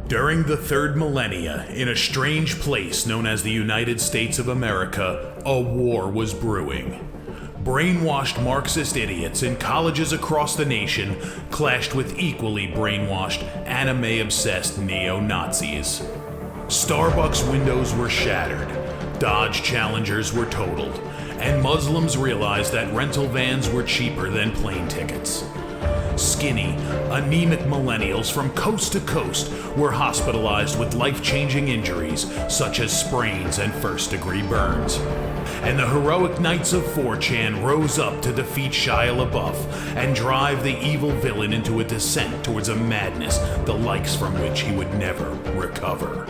During the third millennia, in a strange place known as the United States of America, a war was brewing. Brainwashed Marxist idiots in colleges across the nation clashed with equally brainwashed, anime-obsessed neo-Nazis. Starbucks windows were shattered, Dodge Challengers were totaled, and Muslims realized that rental vans were cheaper than plane tickets. Skinny, anemic millennials from coast to coast were hospitalized with life-changing injuries such as sprains and first-degree burns. And the heroic knights of 4chan rose up to defeat Shia LaBeouf and drive the evil villain into a descent towards a madness the likes from which he would never recover.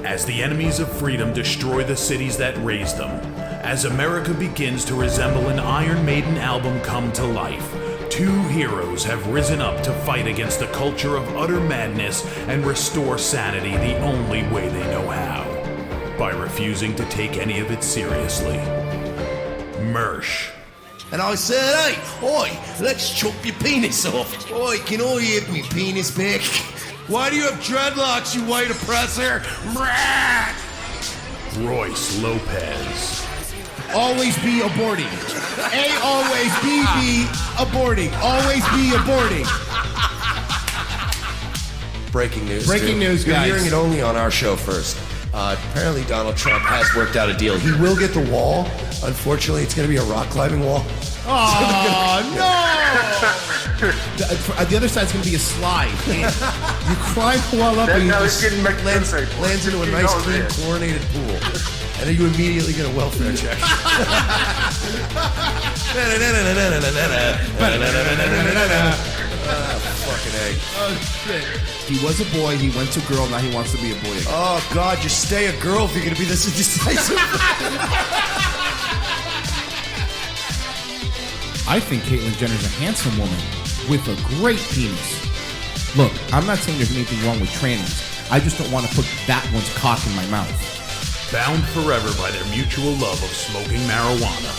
As the enemies of freedom destroy the cities that raised them, as America begins to resemble an Iron Maiden album come to life, two heroes have risen up to fight against the culture of utter madness and restore sanity the only way they know how, by refusing to take any of it seriously. Mersh. And I said, hey, oi, let's chop your penis off. Oi, can I have me penis back? Why do you have dreadlocks, you white oppressor? Royce Lopez. Always be aborting. A always be aborting. Always be aborting. Breaking news. Breaking news, guys. You're hearing it only on our show first. Apparently Donald Trump has worked out a deal. He will get the wall. Unfortunately, it's going to be a rock climbing wall. Oh, no! The other side's going to be a slide. You climb the wall up and you just lands into a nice, clean, chlorinated pool. And then you immediately get a welfare check. Fucking egg. Oh, shit. He was a boy, he went to girl, now he wants to be a boy again. Oh, God, just stay a girl if you're going to be this indecisive. I think Caitlyn Jenner's a handsome woman with a great penis. Look, I'm not saying there's anything wrong with trannies. I just don't want to put that one's cock in my mouth. Bound forever by their mutual love of smoking marijuana,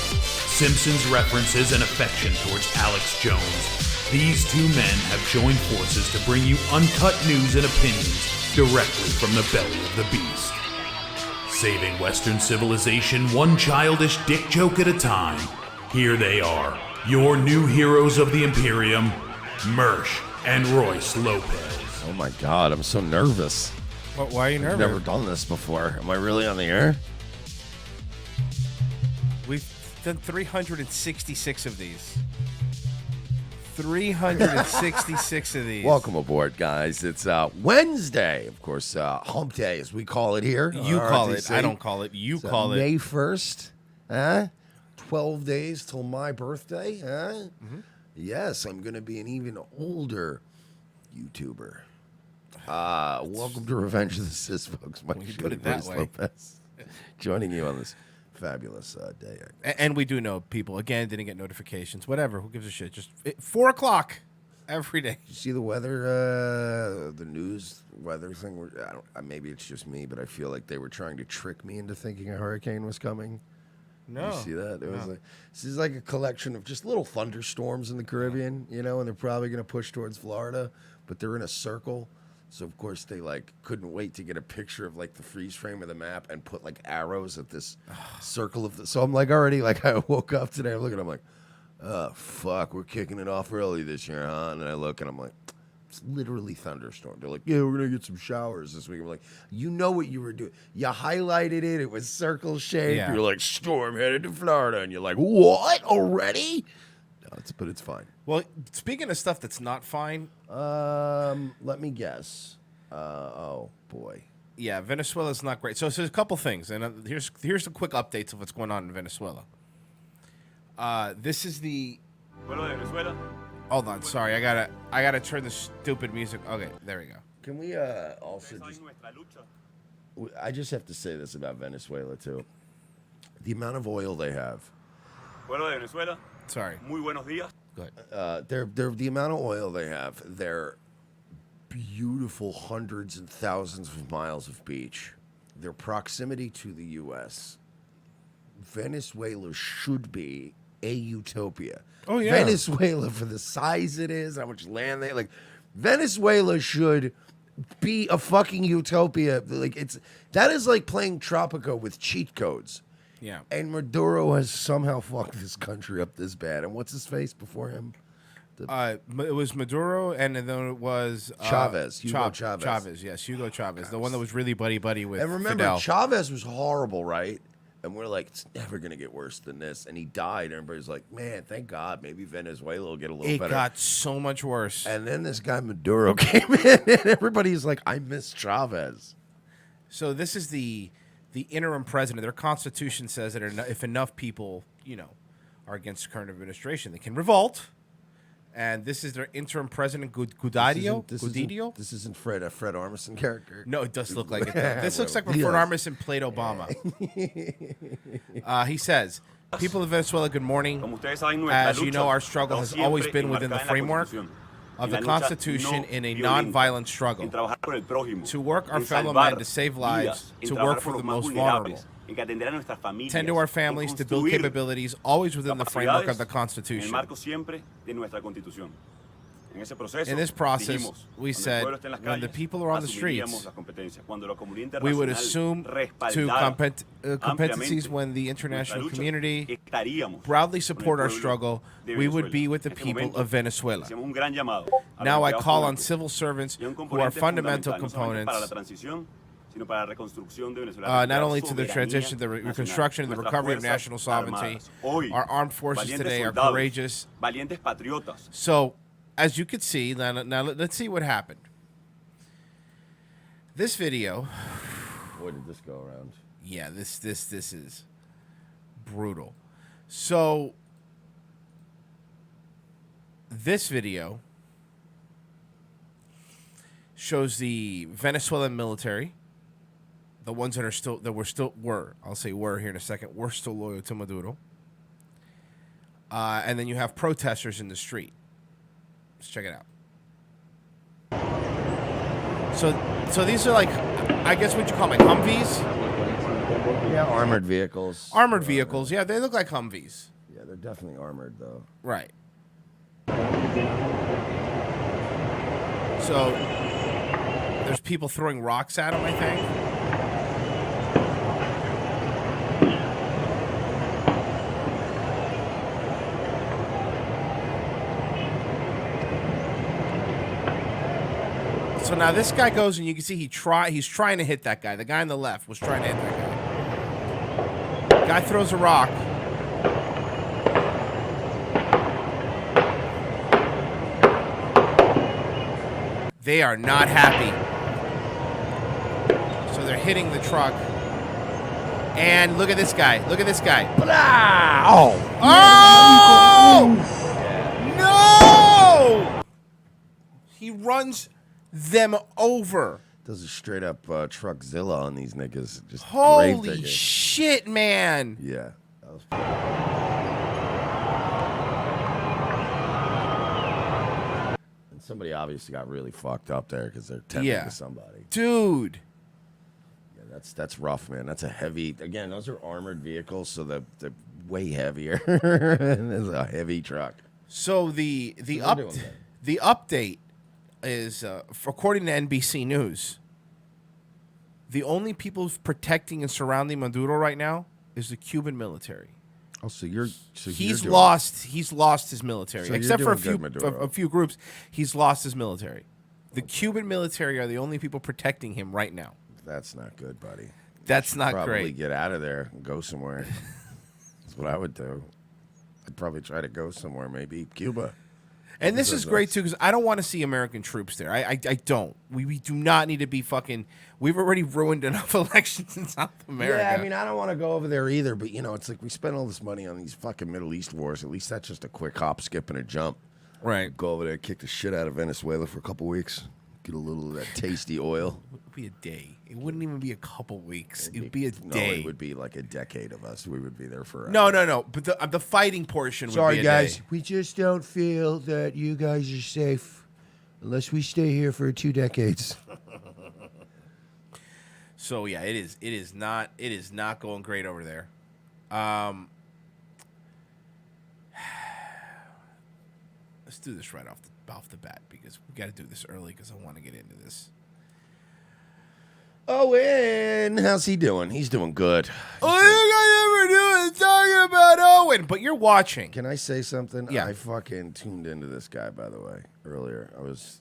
Simpsons references and affection towards Alex Jones, these two men have joined forces to bring you uncut news and opinions directly from the belly of the beast. Saving Western civilization one childish dick joke at a time, here they are, your new heroes of the Imperium, Mersh and Royce Lopez. Oh my God, I'm so nervous. Why are you nervous? I've never done this before. Am I really on the air? We've done 366 of these. 366 of these. Welcome aboard, guys. It's Wednesday, of course, hump day, as we call it here. You call it. I don't call it. You call it. May 1st. 12 days till my birthday. Mm-hmm. Yes, I'm going to be an even older YouTuber. Welcome to Revenge of the Sis, folks. My put it that way. Lopez, joining you on this fabulous day. And we do know people, again, didn't get notifications. Whatever. Who gives a shit? Just 4 o'clock every day. You see the weather, the news weather thing? Maybe it's just me, but I feel like they were trying to trick me into thinking a hurricane was coming. No. You see that? It was like this is like a collection of just little thunderstorms in the Caribbean, you know, and they're probably going to push towards Florida, but they're in a circle. So of course they like couldn't wait to get a picture of like the freeze frame of the map and put like arrows at this circle of the. So I'm like already like I woke up today, I'm looking, I'm like, oh fuck, we're kicking it off early this year, huh? And then I look and I'm like, it's literally thunderstorm. They're like, yeah, we're gonna get some showers this week. I'm like, you know what you were doing? You highlighted it. It was circle shaped. Yeah. You're like, storm headed to Florida, and you're like, what already? No, but it's fine. Well, speaking of stuff that's not fine, Let me guess. Oh boy. yeah, Venezuela's not great. So there's a couple things, and here's some quick updates of what's going on in Venezuela. This is the. Hold on, sorry, I gotta turn the stupid music. Okay, there we go. Can we also just? I just have to say this about Venezuela too. The amount of oil they have. Sorry. Muy buenos días. Go ahead. They're the amount of oil they have. Their beautiful hundreds and thousands of miles of beach. Their proximity to the U.S. Venezuela should be a utopia. Oh, yeah. Venezuela, for the size it is, how much land they like. Venezuela should be a fucking utopia. Like that is like playing Tropico with cheat codes. Yeah. And Maduro has somehow fucked this country up this bad. And what's his face before him? It was Maduro, and then it was Chavez, Hugo Chavez. Chavez, yes, Hugo Chavez, the one that was really buddy with. And remember, Fidel. Chavez was horrible, right? And we're like, it's never gonna get worse than this. And he died. And everybody's like, man, thank God, maybe Venezuela will get a little It better. got so much worse. And then this guy Maduro came in, and everybody's like, I miss Chavez. So this is the interim president. Their constitution says that if enough people, are against the current administration, they can revolt. And this is their interim president, Gudidio. This isn't Fred, a Fred Armisen character. No, it does look like it. Though. This looks like when He Fred does. Armisen played Obama. He says, people of Venezuela, good morning. As you know, our struggle has always been within the framework of the Constitution in a non-violent struggle. To work our fellow men, to save lives, to work for the most vulnerable. Tend to our families, to build capabilities, always within the framework of the Constitution. In this process, we said, when the people are on the streets, we would assume to competencies when the international community proudly support our struggle, we would be with the people of Venezuela. Now I call on civil servants who are fundamental components not only to the transition, the reconstruction, and the recovery of national sovereignty. Our armed forces today are courageous. So, as you could see, now let's see what happened. This video. Boy, did this go around. Yeah, this is brutal. So, this video shows the Venezuelan military. The ones that I'll say were here in a second, we're still loyal to Maduro. And then you have protesters in the street. Let's check it out. So these are like, I guess what you call like Humvees? Yeah, armored vehicles. Armored vehicles, yeah, they look like Humvees. Yeah, they're definitely armored, though. Right. So there's people throwing rocks at them, I think. So now this guy goes, and you can see he's trying to hit that guy. The guy on the left was trying to hit that guy. Guy throws a rock. They are not happy. So they're hitting the truck. And look at this guy. Look at this guy. Oh! No! He runs them over. Does a straight up Truckzilla on these niggas. Just Holy shit, man. Yeah. That was and somebody obviously got really fucked up there because they're tending to somebody. Dude. Yeah, That's rough, man. That's a heavy. Again, those are armored vehicles, so they're way heavier. It's a heavy truck. So the update is, according to NBC News, the only people protecting and surrounding Maduro right now is the Cuban military. Oh, he's lost his military, so except for a few groups. He's lost his military. The Cuban military are the only people protecting him right now. That's not good, buddy. That's not probably great. Get out of there and go somewhere. That's what I would do. I'd probably try to go somewhere, maybe Cuba. And this is great, too, because I don't want to see American troops there. I don't. We do not need to be fucking... We've already ruined enough elections in South America. Yeah, I mean, I don't want to go over there either, but, it's like we spend all this money on these fucking Middle East wars. At least that's just a quick hop, skip, and a jump. Right. Go over there, kick the shit out of Venezuela for a couple weeks. Get a little of that tasty oil. It would be a day. It wouldn't even be a couple weeks. It would be a day. No, it would be like a decade of us. We would be there forever. No. But the fighting portion would be a day. Sorry, guys. We just don't feel that you guys are safe unless we stay here for 2 decades. So yeah, it is not going great over there. Let's do this right off the bat because we got to do this early because I want to get into this. Owen, how's he doing? He's doing good. All you guys ever do is talking about Owen, but you're watching. Can I say something? Yeah. I fucking tuned into this guy, by the way, earlier. I was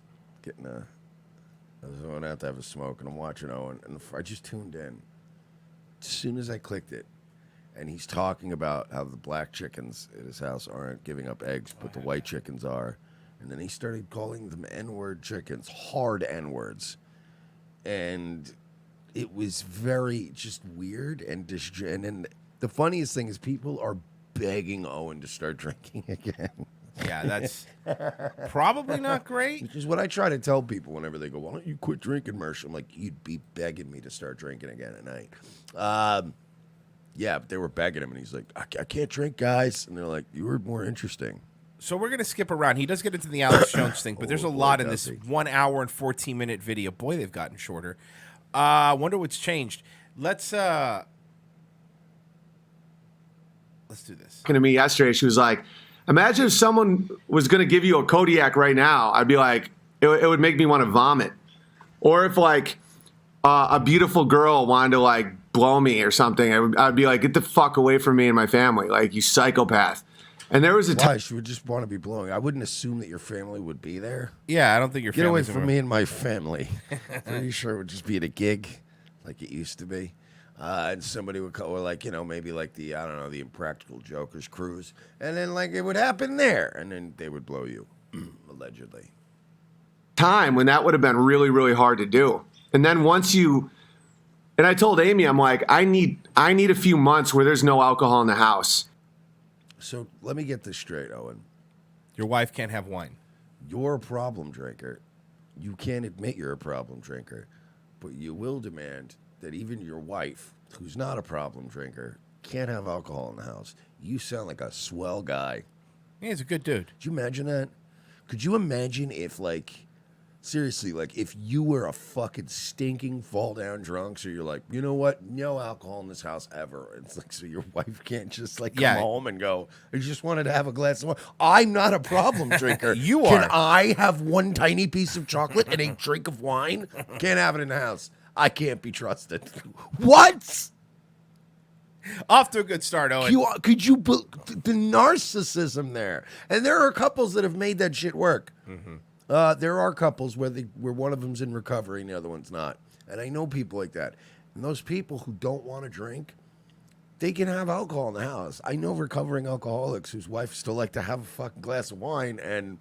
going out to have a smoke, and I'm watching Owen, and I just tuned in. As soon as I clicked it, and he's talking about how the black chickens at his house aren't giving up eggs, but the white chickens are. And then he started calling them N-word chickens, hard N-words. And it was very just weird. And then the funniest thing is people are begging Owen to start drinking again. Yeah, that's probably not great. Which is what I try to tell people whenever they go, why don't you quit drinking, Mersh? I'm like, you'd be begging me to start drinking again at night. Yeah, but they were begging him, and he's like, I can't drink, guys. And they're like, you were more interesting. So we're going to skip around. He does get into the Alex Jones thing, but there's a lot in this 1 hour and 14-minute video. Boy, they've gotten shorter. I wonder what's changed. Let's do this. To me yesterday, she was like, imagine if someone was going to give you a Kodiak right now. I'd be like, it would make me want to vomit. Or if like a beautiful girl wanted to like blow me or something, I'd be like, get the fuck away from me and my family, like you psychopath. And there was a time she would just want to be blowing. I wouldn't assume that your family would be there. Yeah, I don't think your family. Get away from me and my family. Pretty sure it would just be at a gig, like it used to be, and somebody would call, or like maybe like the the Impractical Jokers cruise, and then like it would happen there, and then they would blow you, allegedly. Time when that would have been really, really hard to do, and then once you. And I told Amy, I'm like, I need a few months where there's no alcohol in the house. So let me get this straight, Owen. Your wife can't have wine. You're a problem drinker. You can't admit you're a problem drinker, but you will demand that even your wife, who's not a problem drinker, can't have alcohol in the house. You sound like a swell guy. Yeah, he's a good dude. Could you imagine that? Could you imagine if, like, seriously, like, if you were a fucking stinking fall-down drunk, so you're like, you know what? No alcohol in this house ever. It's like, so your wife can't just, like, come home and go, I just wanted to have a glass of wine. I'm not a problem drinker. You are. Can I have one tiny piece of chocolate and a drink of wine? Can't have it in the house. I can't be trusted. What? Off to a good start, Owen. Could you the narcissism there? And there are couples that have made that shit work. Mm-hmm. There are couples where one of them's in recovery and the other one's not. And I know people like that. And those people who don't want to drink, they can have alcohol in the house. I know recovering alcoholics whose wives still like to have a fucking glass of wine, and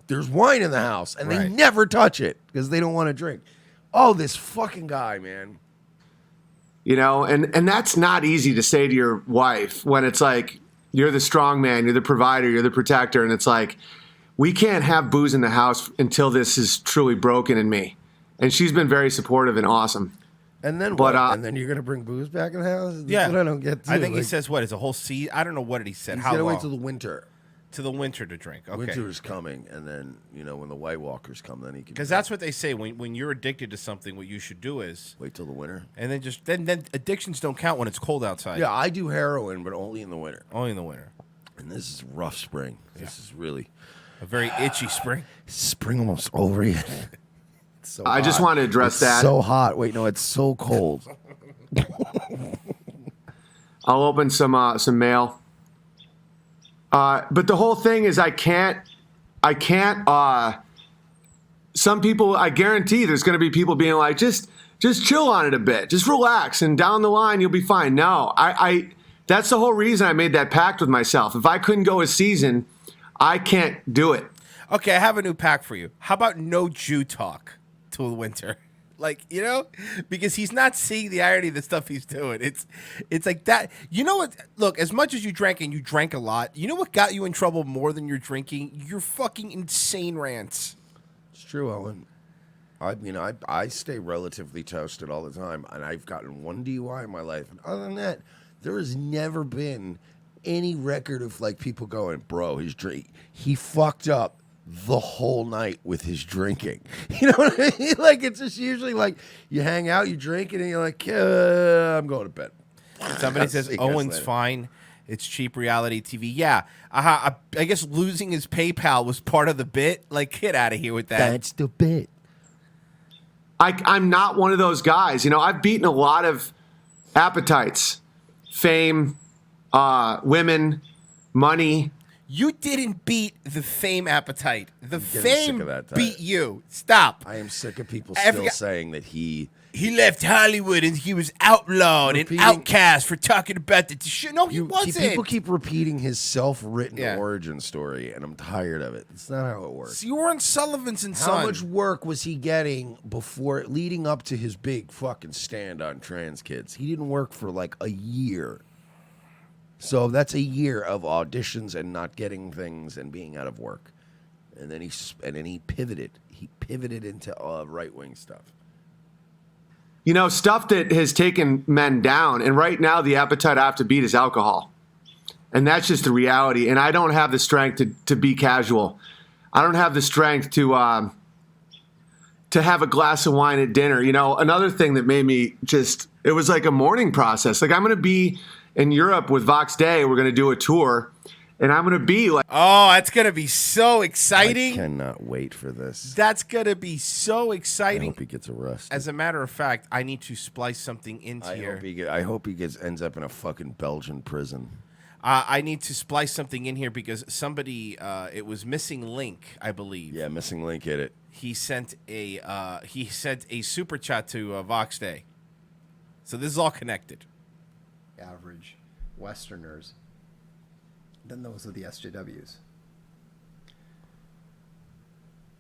there's wine in the house, and they never touch it because they don't want to drink. Oh, this fucking guy, man. And that's not easy to say to your wife when it's like, you're the strong man, you're the provider, you're the protector, and it's like, we can't have booze in the house until this is truly broken in me. And she's been very supportive and awesome. And then what? And then you're going to bring booze back in the house? That's what I don't get, too. I think he says, what, it's a whole season? I don't know what he said. He's How going to long? wait till the winter. To the winter to drink. Okay. Winter is coming, and then when the White Walkers come, then he can. Because that's what they say when you're addicted to something. What you should do is wait till the winter, and then addictions don't count when it's cold outside. Yeah, I do heroin, but only in the winter. Only in the winter. And this is rough spring. Yeah. This is really a very itchy spring. Spring almost over yet. So I just want to address that. So hot. Wait, no, it's so cold. I'll open some mail. But the whole thing is I can't, some people, I guarantee there's going to be people being like, just chill on it a bit. Just relax and down the line, you'll be fine. No, that's the whole reason I made that pact with myself. If I couldn't go a season, I can't do it. Okay, I have a new pact for you. How about no Jew talk till the winter? Like, because he's not seeing the irony of the stuff he's doing. It's like that. You know what? Look, as much as you drank, and you drank a lot, you know what got you in trouble more than your drinking? Your fucking insane rants. It's true, Owen. I stay relatively toasted all the time, and I've gotten one DUI in my life. And other than that, there has never been any record of like people going, bro, he fucked up the whole night with his drinking. You know what I mean? Like, it's just usually like you hang out, you drink it, and you're like, I'm going to bed. Somebody says Owen's fine. It's cheap reality TV. Yeah. I guess losing his PayPal was part of the bit. Like, get out of here with that. That's the bit. I'm not one of those guys. I've beaten a lot of appetites. Fame, women, money. You didn't beat the fame appetite. The fame beat you. Stop. I am sick of people still saying that he left Hollywood and he was outlawed and outcast for talking about the shit. No, he wasn't. People keep repeating his self-written origin story, and I'm tired of it. It's not how it works. So you were on Sullivan's and Son. How much work was he getting leading up to his big fucking stand on trans kids? He didn't work for like a year. So that's a year of auditions and not getting things and being out of work. And then he pivoted. He pivoted into right-wing stuff. Stuff that has taken men down. And right now, the appetite I have to beat is alcohol. And that's just the reality. And I don't have the strength to be casual. I don't have the strength to have a glass of wine at dinner. Another thing that made me it was like a mourning process. Like, I'm going to be in Europe with Vox Day. We're going to do a tour. And I'm going to be like... Oh, that's going to be so exciting. I cannot wait for this. That's going to be so exciting. I hope he gets arrested. As a matter of fact, I need to splice something into here. I hope he ends up in a fucking Belgian prison. I need to splice something in here because somebody... it was Missing Link, I believe. Yeah, Missing Link hit it. He sent a super chat to Vox Day. So this is all connected. Average Westerners, then those are the SJWs.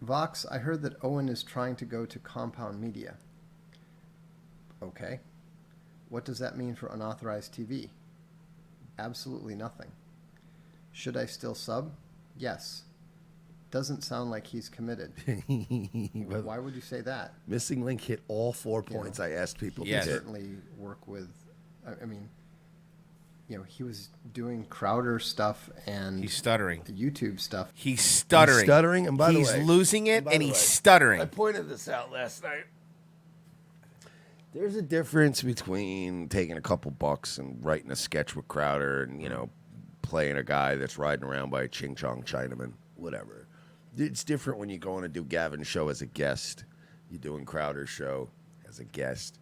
Vox, I heard that Owen is trying to go to Compound Media. Okay. What does that mean for unauthorized TV? Absolutely nothing. Should I still sub? Yes. Doesn't sound like he's committed. Why would you say that? Missing Link hit all 4 points I asked people to hit. Certainly work with, I mean, he was doing Crowder stuff and he's stuttering. The YouTube stuff. He's stuttering. And by the way, he's losing it, and he's stuttering. I pointed this out last night. There's a difference between taking a couple bucks and writing a sketch with Crowder and playing a guy that's riding around by a Ching Chong Chinaman, whatever. It's different when you go on to do Gavin's show as a guest. You're doing Crowder's show as a guest.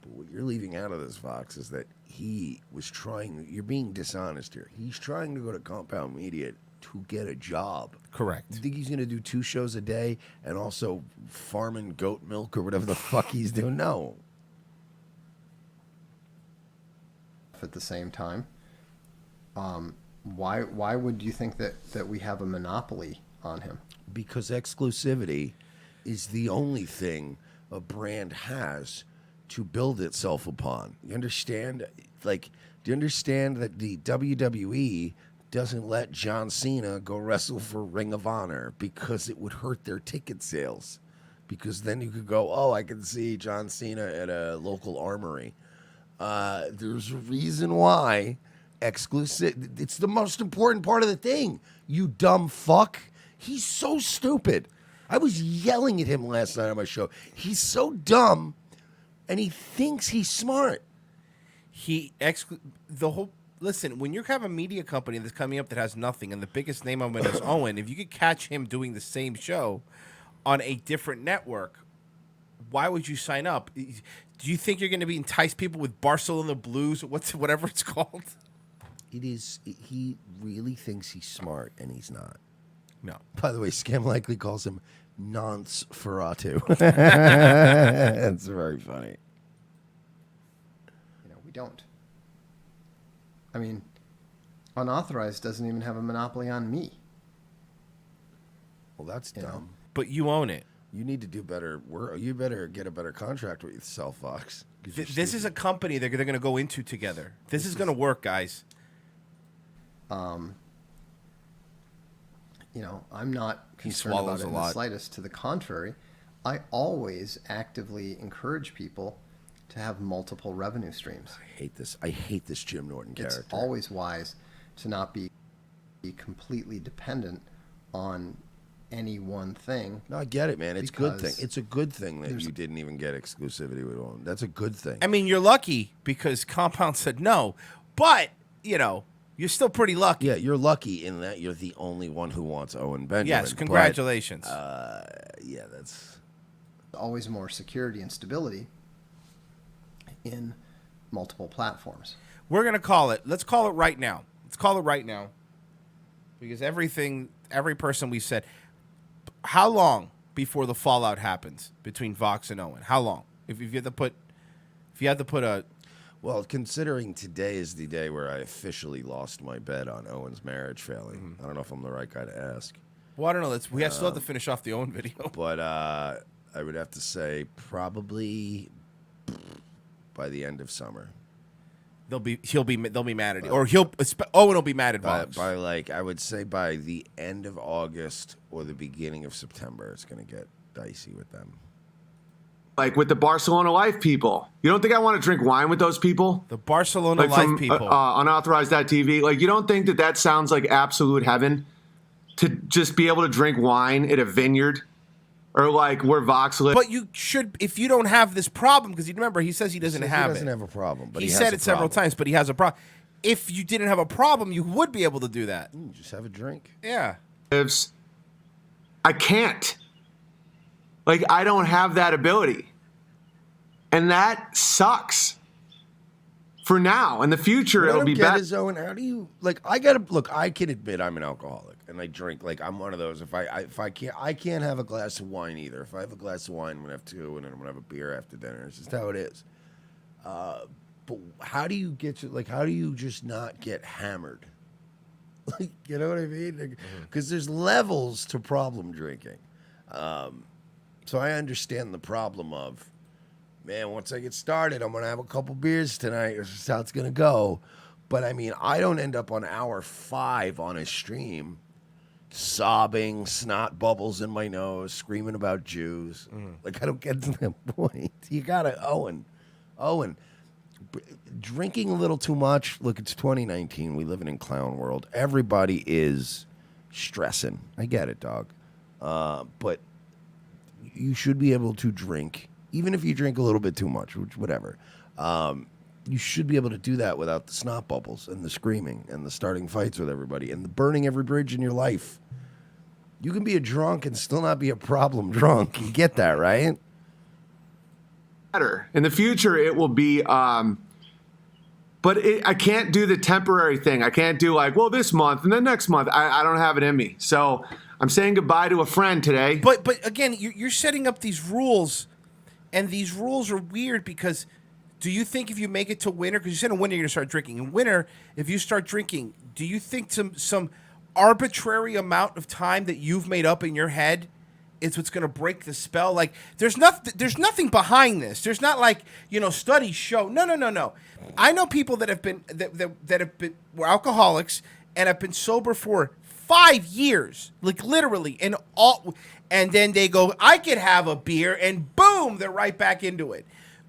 But what you're leaving out of this, Vox, is that he was trying... You're being dishonest here. He's trying to go to Compound Media to get a job. Correct. You think he's going to do 2 shows a day and also farming goat milk or whatever the fuck he's doing? No. At the same time, why would you think that we have a monopoly on him? Because exclusivity is the only thing a brand has to build itself upon. You understand? Do you understand that the WWE doesn't let John Cena go wrestle for Ring of Honor because it would hurt their ticket sales? Because then you could go, I can see John Cena at a local armory. There's a reason why exclusive. It's the most important part of the thing. You dumb fuck. He's so stupid. I was yelling at him last night on my show. He's so dumb, and he thinks he's smart. Listen, when you have a media company that's coming up that has nothing, and the biggest name on it is Owen, if you could catch him doing the same show on a different network, why would you sign up? Do you think you're going to entice people with Barcelona Blues, whatever it's called? It is. He really thinks he's smart, and he's not. No. By the way, Scam likely calls him Nonce Ferratu. That's very funny. We don't. I mean, Unauthorized doesn't even have a monopoly on me. Well, that's dumb. But you own it. You need to do better work. You better get a better contract with yourself, Fox. This is a company they're going to go into together. This is going to work, guys. I'm not concerned about it in the slightest. To the contrary, I always actively encourage people to have multiple revenue streams. I hate this Jim Norton character. It's always wise to not be completely dependent on any one thing. No, I get it, man. It's a good thing. It's a good thing that you didn't even get exclusivity with Owen. That's a good thing. I mean, you're lucky because Compound said no, but, you're still pretty lucky. Yeah, you're lucky in that you're the only one who wants Owen Benjamin. Yes, congratulations. Yeah, that's always more security and stability in multiple platforms. We're going to call it. Let's call it right now. Because every person we said, how long before the fallout happens between Vox and Owen? How long? If you had to put a... Well, considering today is the day where I officially lost my bet on Owen's marriage failing, I don't know if I'm the right guy to ask. Well, I don't know. We still have to finish off the Owen video. But I would have to say probably by the end of summer. They'll be mad at you, or Owen will be mad at Vox. I would say by the end of August or the beginning of September, it's going to get dicey with them. Like with the Barcelona Life people. You don't think I want to drink wine with those people? The Barcelona Life people. Unauthorized.tv. Like, you don't think that sounds like absolute heaven? To just be able to drink wine at a vineyard? Or like where Vox lives? But you should, if you don't have this problem, because you remember, he says he doesn't have it. He doesn't have a problem. But he said it several times, but he has a problem. If you didn't have a problem, you would be able to do that. Just have a drink. Yeah. I can't. Like, I don't have that ability. And that sucks. For now. In the future, it'll be better. How do you, I can admit I'm an alcoholic and I drink. Like, I'm one of those. If I can't have a glass of wine either. If I have a glass of wine, I'm going to have two, and then I'm going to have a beer after dinner. It's just how it is. But how do you how do you just not get hammered? Like, you know what I mean? Because there's levels to problem drinking. So I understand the problem of, man, once I get started, I'm going to have a couple beers tonight. This is how it's going to go. But, I mean, I don't end up on hour 5 on a stream sobbing, snot bubbles in my nose, screaming about Jews. Like, I don't get to that point. You got to, Owen, drinking a little too much. Look, it's 2019. We live in clown world. Everybody is stressing. I get it, dog. But you should be able to drink, even if you drink a little bit too much, which whatever. You should be able to do that without the snot bubbles and the screaming and the starting fights with everybody and the burning every bridge in your life. You can be a drunk and still not be a problem drunk. You get that, right? Better. In the future, it will be... I can't do the temporary thing. I can't do this month and then next month. I don't have it in me. So I'm saying goodbye to a friend today. But again, you're setting up these rules, and these rules are weird because do you think if you make it to winter, because you said in winter you're going to start drinking. In winter, if you start drinking, do you think some arbitrary amount of time that you've made up in your head is what's going to break the spell? Like, there's nothing behind this. There's not studies show. No. I know people that have been were alcoholics and have been sober for 5 years, like literally, and then they go, I could have a beer, and boom, they're right back into it.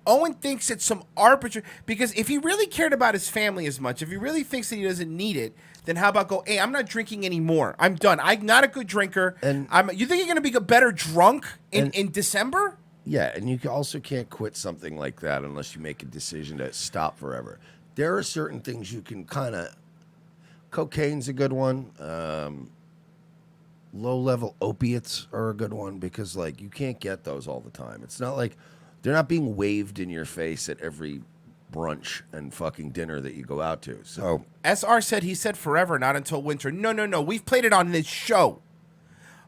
Owen thinks it's some arbitrary, because if he really cared about his family as much, if he really thinks that he doesn't need it, then how about go, hey, I'm not drinking anymore. I'm done. I'm not a good drinker. And you think you're going to be a better drunk in December? Yeah, and you also can't quit something like that unless you make a decision to stop forever. There are certain things you can kind of... Cocaine's a good one. Low-level opiates are a good one because, like, you can't get those all the time. It's not like they're not being waved in your face at every brunch and fucking dinner that you go out to. So SR said he said forever, not until winter. No. We've played it on this show.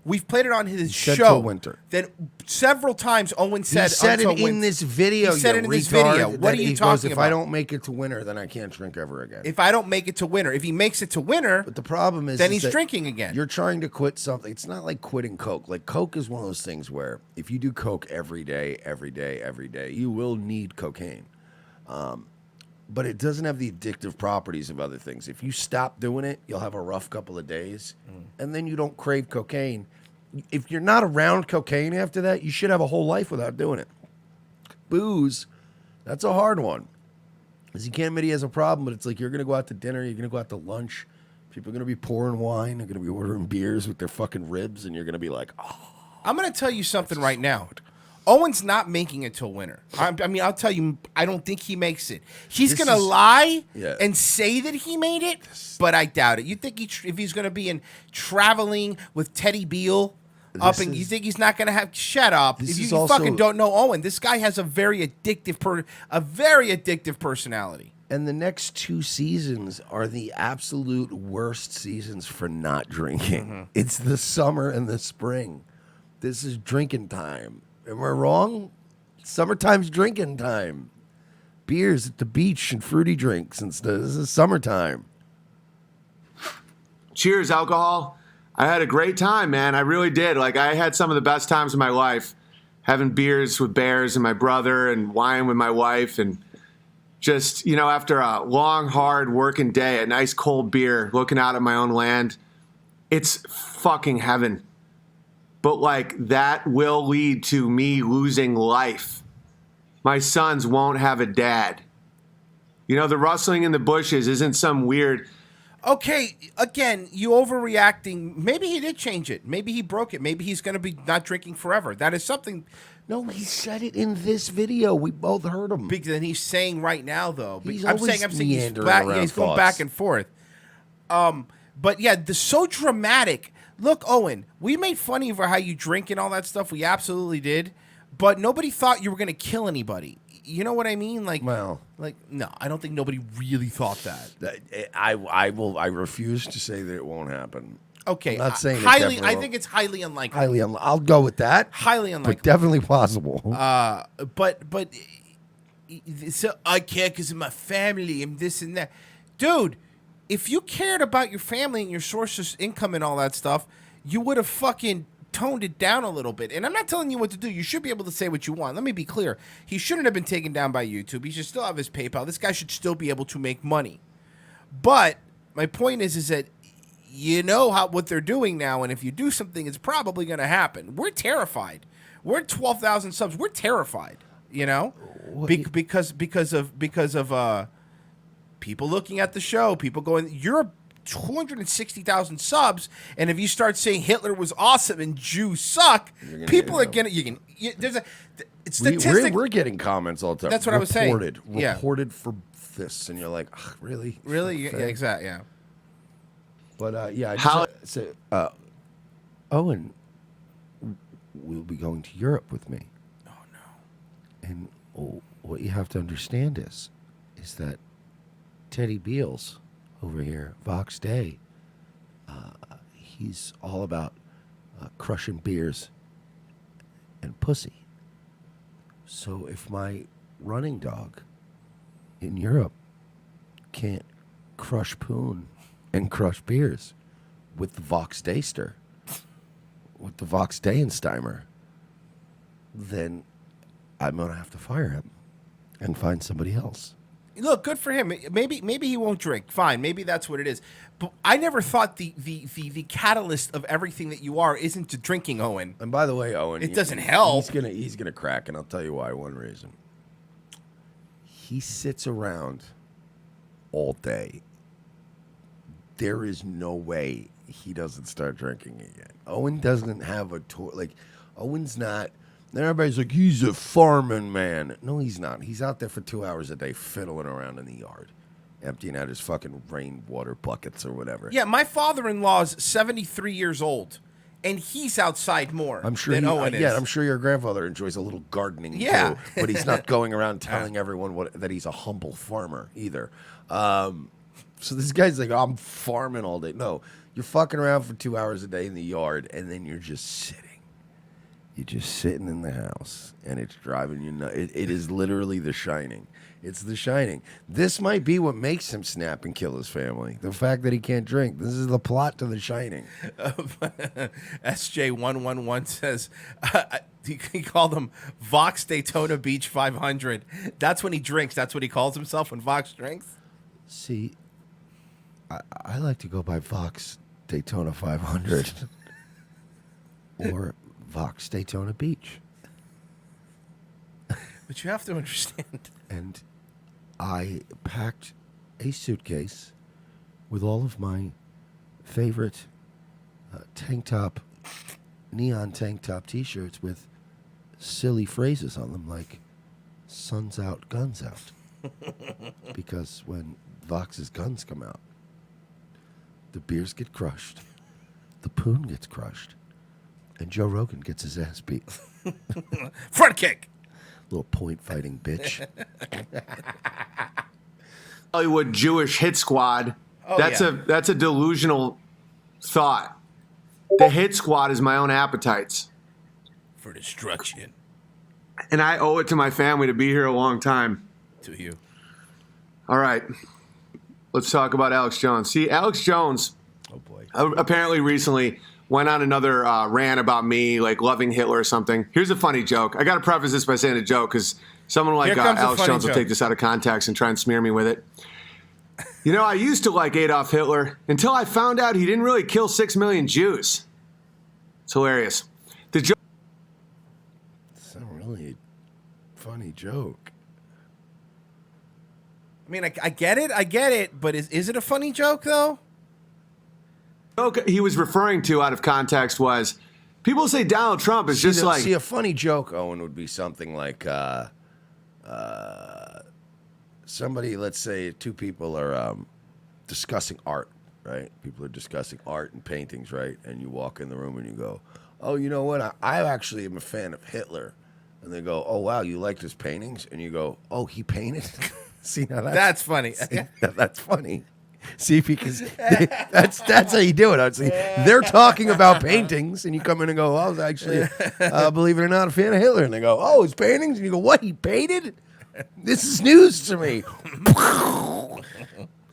We've played it on his show. Till winter. Then several times Owen said, he said it in this video. He said it in this video. What are you talking about? If I don't make it to winter, then I can't drink ever again. If I don't make it to winter, if he makes it to winter, but the problem is, then he's drinking again. You're trying to quit something. It's not like quitting Coke. Like Coke is one of those things where if you do Coke every day, you will need cocaine. But it doesn't have the addictive properties of other things. If you stop doing it, you'll have a rough couple of days, and then you don't crave cocaine. If you're not around cocaine after that, you should have a whole life without doing it. Booze, that's a hard one. Because he can't admit he has a problem, but it's like you're going to go out to dinner, you're going to go out to lunch, people are going to be pouring wine, they're going to be ordering beers with their fucking ribs, and you're going to be like, oh. I'm going to tell you something right now. Owen's not making it till winter. I mean, I'll tell you, I don't think he makes it. He's going to lie and say that he made it, but I doubt it. You think if he's going to be traveling with Teddy Beal you think he's not going to have? Shut up! If you fucking don't know Owen, this guy has a very addictive personality. And the next 2 seasons are the absolute worst seasons for not drinking. Mm-hmm. It's the summer and the spring. This is drinking time. Am I wrong? Summertime's drinking time. Beers at the beach and fruity drinks and stuff. This is summertime. Cheers, alcohol. I had a great time, man. I really did. Like, I had some of the best times of my life having beers with Bears and my brother and wine with my wife. And just, after a long, hard working day, a nice cold beer, looking out at my own land, it's fucking heaven. But, like, that will lead to me losing life. My sons won't have a dad. The rustling in the bushes isn't some weird... Okay, again, you overreacting. Maybe he did change it. Maybe he broke it. Maybe he's going to be not drinking forever. That is something... No, he said it in this video. We both heard him. Because then he's saying right now, though. I'm saying he's going back and forth. But, yeah, so dramatic... Look, Owen, we made funny over how you drink and all that stuff. We absolutely did. But nobody thought you were going to kill anybody. You know what I mean? No, I don't think nobody really thought that. I refuse to say that it won't happen. Okay. I'm not saying I think it's highly unlikely. I'll go with that. Highly unlikely. But definitely possible. But so I care because of my family and this and that. Dude, if you cared about your family and your source of income and all that stuff, you would have fucking toned it down a little bit. And I'm not telling you what to do. You should be able to say what you want. Let me be clear. He shouldn't have been taken down by YouTube. He should still have his PayPal. This guy should still be able to make money. But my point is that what they're doing now, and if you do something, it's probably going to happen. We're terrified. We're at 12,000 subs. We're terrified. Because of people looking at the show, people going, you're 260,000 subs, and if you start saying Hitler was awesome and Jews suck, people are gonna. There's a statistic. We're getting comments all the time. That's what I was saying. Reported for this, and you're like, really, yeah, exactly, yeah. But Owen will be going to Europe with me. Oh no! And what you have to understand is that Teddy Beals over here, Vox Day, he's all about crushing beers and pussy. So if my running dog in Europe can't crush poon and crush beers with the Vox Dayster, with the Vox Dayensteimer, then I'm going to have to fire him and find somebody else. Look, good for him. Maybe he won't drink. Fine, maybe that's what it is. But I never thought the catalyst of everything that you are isn't to drinking, Owen. And by the way, Owen, it doesn't help. He's gonna crack, and I'll tell you why. One reason. he sits around all day. There is no way he doesn't start drinking again. Owen doesn't have a tour. Like, Owen's not. Everybody's like, he's a farming man. No, he's not. He's out there for 2 hours a day fiddling around in the yard, emptying out his fucking rainwater buckets or whatever. Yeah, my father-in-law's 73 years old, and he's outside more than Owen is. Yeah, I'm sure your grandfather enjoys a little gardening too, but he's not going around telling everyone that he's a humble farmer either. So this guy's like, I'm farming all day. No, you're fucking around for 2 hours a day in the yard, and then you're just sitting. You're just sitting in the house, and it's driving you nuts. It is literally The Shining. It's The Shining. This might be what makes him snap and kill his family. The fact that he can't drink. This is the plot to The Shining. SJ111 says, he called him Vox Daytona Beach 500. That's when he drinks. That's what he calls himself when Vox drinks. See, I like to go by Vox Daytona 500 or Vox Daytona Beach. But you have to understand. And I packed a suitcase with all of my favorite neon tank top t-shirts with silly phrases on them like "Sun's out, guns out." Because when Vox's guns come out, the beers get crushed, the poon gets crushed, and Joe Rogan gets his ass beat. Front kick! Little point fighting bitch. Hollywood Jewish hit squad. That's a delusional thought. The hit squad is my own appetites. For destruction. And I owe it to my family to be here a long time. To you. All right. Let's talk about Alex Jones. See, Alex Jones, oh boy, apparently recently went on another rant about me, like loving Hitler or something. Here's a funny joke. I got to preface this by saying a joke because someone like Alex Jones will take this out of context and try and smear me with it. You know, I used to like Adolf Hitler until I found out he didn't really kill 6 million Jews. It's hilarious. The joke. It's not really a funny joke. I mean, I get it, but is it a funny joke, though? Joke he was referring to out of context was, people say Donald Trump is just like... See, a funny joke, Owen, would be something like, somebody, let's say two people are discussing art, right? People are discussing art and paintings, right? And you walk in the room and you go, oh, you know what? I actually am a fan of Hitler. And they go, oh, wow, you like his paintings? And you go, oh, he painted? See, now that's funny. See, that's funny. See, because that's how you do it. See, they're talking about paintings, and you come in and go, oh, I was actually, believe it or not, a fan of Hitler. And they go, oh, his paintings? And you go, what, he painted? This is news to me.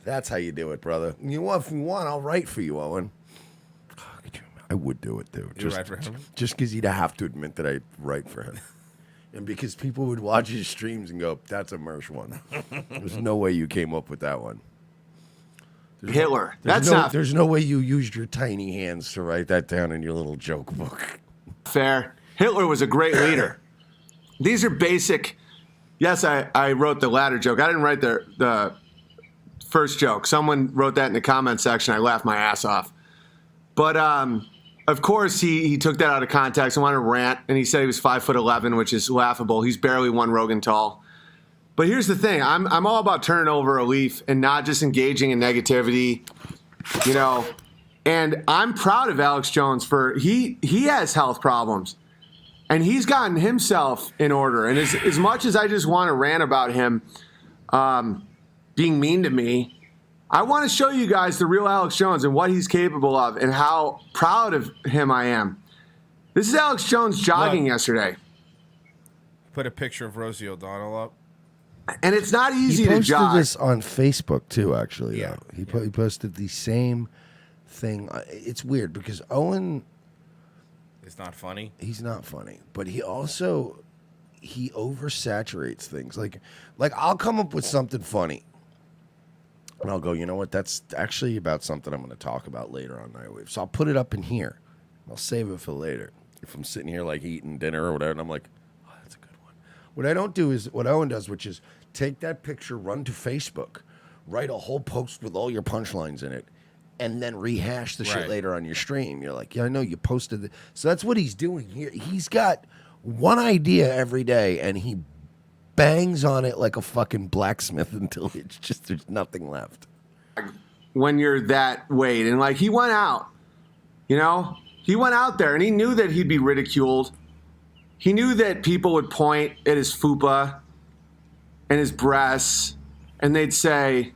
That's how you do it, brother. If you want, I'll write for you, Owen. I would do it, dude. You write for him? Just because he'd have to admit that I write for him. And because people would watch his streams and go, that's a Mersh one. There's no way you came up with that one. Hitler. There's no way you used your tiny hands to write that down in your little joke book. Fair. Hitler was a great leader. These are basic. Yes, I wrote the latter joke. I didn't write the first joke. Someone wrote that in the comment section. I laughed my ass off. But of course, he took that out of context and wanted to rant, and he said he was 5'11", which is laughable. He's barely 1 Rogan tall. But here's the thing. I'm all about turning over a leaf and not just engaging in negativity, you know. And I'm proud of Alex Jones for he has health problems, and he's gotten himself in order. And as much as I just want to rant about him being mean to me, I want to show you guys the real Alex Jones and what he's capable of and how proud of him I am. This is Alex Jones jogging yesterday. Put a picture of Rosie O'Donnell up. And it's not easy to jog. He posted this on Facebook, too, actually. Yeah. He posted the same thing. It's weird because Owen... is not funny. He's not funny. But he also... he oversaturates things. Like I'll come up with something funny. And I'll go, you know what? That's actually about something I'm going to talk about later on Nightwave. So I'll put it up in here. I'll save it for later. If I'm sitting here like eating dinner or whatever, and I'm like, oh, that's a good one. What I don't do is what Owen does, which is take that picture, run to Facebook, write a whole post with all your punchlines in it, and then rehash the shit later on your stream. You're like, yeah, I know you posted it. So that's what he's doing here. He's got one idea every day, and he bangs on it like a fucking blacksmith until it's just there's nothing left. When you're that weight, and like he went out, he went out there and he knew that he'd be ridiculed. He knew that people would point at his fupa and his breasts, and they'd say,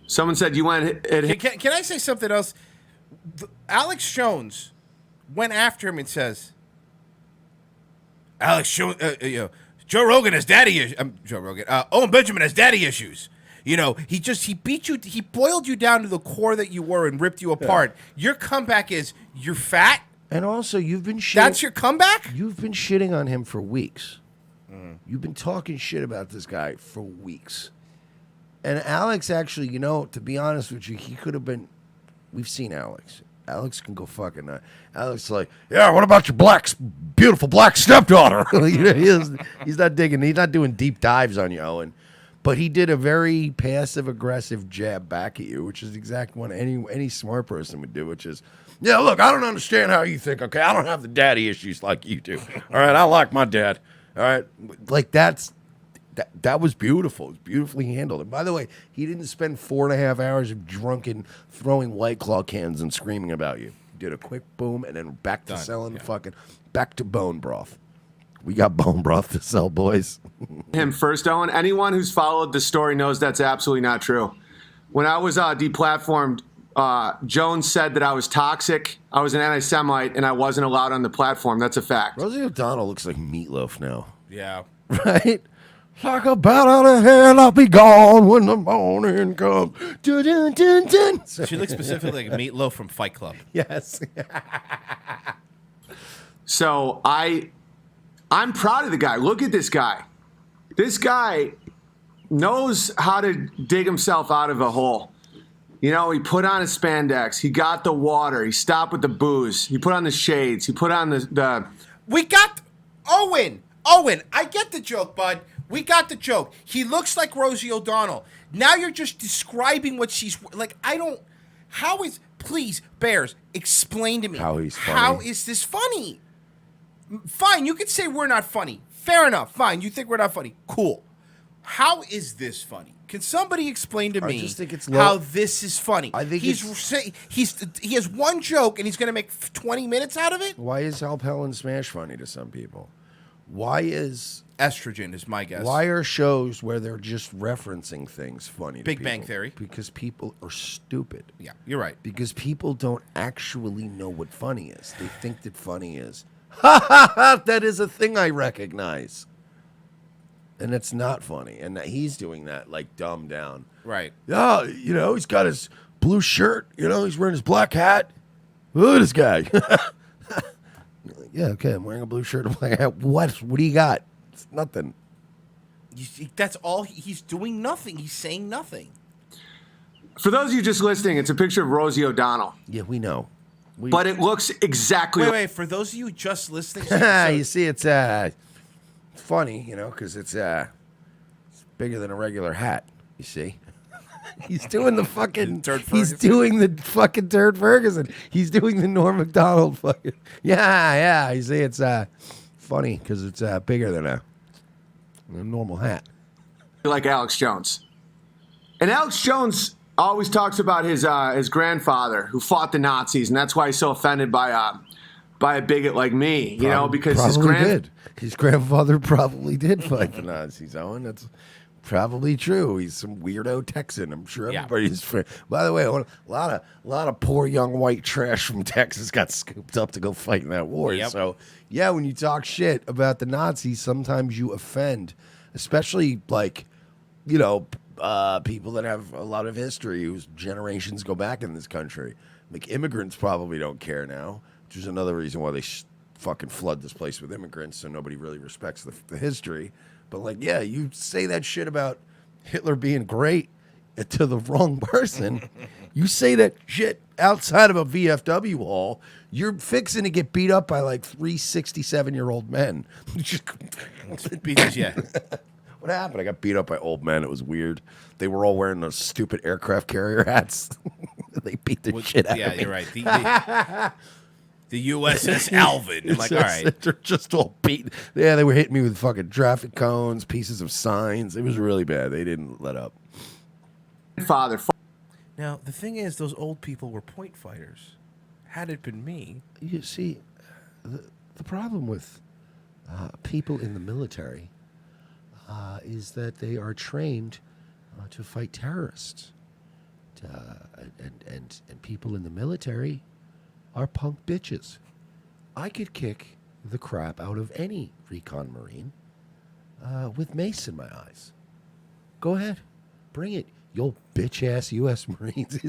someone said you went at him. Can I say something else? Alex Jones went after him and says, Alex Jones, Joe Rogan has daddy issues. Joe Rogan. Owen Benjamin has daddy issues. He beat you. He boiled you down to the core that you were and ripped you apart. Your comeback is you're fat. And also, you've been shitting. That's your comeback? You've been shitting on him for weeks. You've been talking shit about this guy for weeks. And Alex actually, to be honest with you, he could have been. We've seen Alex. Alex can go fucking nut. Alex is like, yeah, what about your beautiful black stepdaughter? He's not digging. He's not doing deep dives on you, Owen. But he did a very passive-aggressive jab back at you, which is exactly what any smart person would do, which is, yeah, look, I don't understand how you think, okay? I don't have the daddy issues like you do. All right, I like my dad. All right? Like, that was beautiful. It was beautifully handled. And by the way, he didn't spend 4.5 hours of drunken throwing White Claw cans and screaming about you. He did a quick boom and then back to selling back to bone broth. We got bone broth to sell, boys. Him first, Owen. Anyone who's followed the story knows that's absolutely not true. When I was deplatformed, Jones said that I was toxic, I was an anti-Semite, and I wasn't allowed on the platform. That's a fact. Rosie O'Donnell looks like Meatloaf now. Yeah. Right? Like a bat out of hell, I'll be gone when the morning comes. Dun, dun, dun, dun. She looks specifically like Meatloaf from Fight Club. Yes. So I'm proud of the guy. Look at this guy. This guy knows how to dig himself out of a hole. He put on his spandex. He got the water. He stopped with the booze. He put on the shades. He put on the... We got... Owen, I get the joke, bud. We got the joke. He looks like Rosie O'Donnell. Now you're just describing what she's... Like, I don't... How is... Please, Bears, explain to me. How he's funny. How is this funny? Fine, you could say we're not funny. Fair enough. Fine, you think we're not funny. Cool. How is this funny? Can somebody explain to me just think it's how this is funny? I think he has one joke and he's going to make 20 minutes out of it? Why is Help Hell and Smash funny to some people? Why is... Estrogen is my guess. Why are shows where they're just referencing things funny to Big people? Bang Theory. Because people are stupid. Yeah, you're right. Because people don't actually know what funny is. They think that funny is, ha ha ha, that is a thing I recognize. And it's not funny. And he's doing that, like, dumbed down. Right. Yeah, he's got his blue shirt. He's wearing his black hat. Look at this guy. Yeah, okay, I'm wearing a blue shirt and a black hat. What do you got? It's nothing. That's all. He's doing nothing. He's saying nothing. For those of you just listening, it's a picture of Rosie O'Donnell. Yeah, we know. But it looks exactly... Wait, for those of you just listening... You see, it's funny, because it's bigger than a regular hat, you see. He's doing the fucking... He's doing the fucking Turd Ferguson. He's doing the Norm Macdonald fucking... Yeah, you see, it's funny because it's bigger than a normal hat. Like Alex Jones. And Alex Jones always talks about his grandfather who fought the Nazis, and that's why he's so offended by a bigot like me, because his grandfather probably did fight the Nazis, Owen. That's probably true. He's some weirdo Texan. I'm sure everybody's friend. By the way, a lot of poor young white trash from Texas got scooped up to go fight in that war. Yep. So, yeah, when you talk shit about the Nazis, sometimes you offend, especially like, people that have a lot of history whose generations go back in this country. Like immigrants probably don't care now, which is another reason why they fucking flood this place with immigrants, so nobody really respects the history. But like, yeah, you say that shit about Hitler being great to the wrong person. You say that shit outside of a VFW hall, you're fixing to get beat up by like 3 67-year-old men. Because, yeah. What happened? I got beat up by old men. It was weird. They were all wearing those stupid aircraft carrier hats. They beat the shit out of me. Yeah, you're right. The USS Alvin. I'm like, all right. They're just all beat. Yeah, they were hitting me with fucking traffic cones, pieces of signs. It was really bad. They didn't let up. Father. Now, the thing is, those old people were point fighters. Had it been me. You see, the problem with people in the military is that they are trained to fight terrorists. And people in the military are punk bitches. I could kick the crap out of any recon Marine with mace in my eyes. Go ahead. Bring it. You old bitch-ass U.S. Marines.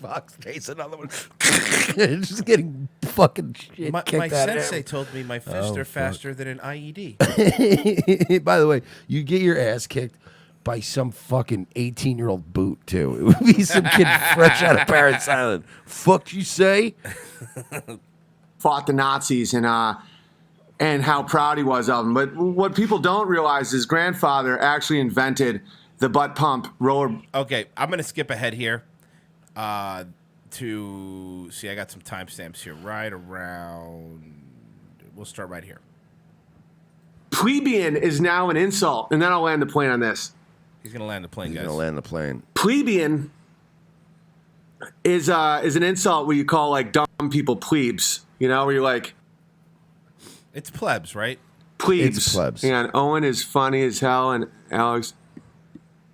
Fox takes another one. Just getting fucking shit My kicked out of sensei him. told me my fists are faster than an IED. By the way, you get your ass kicked by some fucking 18-year-old boot, too. It would be some kid fresh out of Parris Island. Fuck you say? Fought the Nazis and how proud he was of them. But what people don't realize is grandfather actually invented the butt pump roller. Okay, I'm going to skip ahead here to see. I got some timestamps here. Right around. We'll start right here. Plebeian is now an insult, and then I'll land the plane on this. He's going to land the plane, He's guys. going to land the plane. Plebeian is an insult where you call like dumb people plebes. You know, where you're like, it's plebs, right? Plebes. It's plebs. And Owen is funny as hell, and Alex.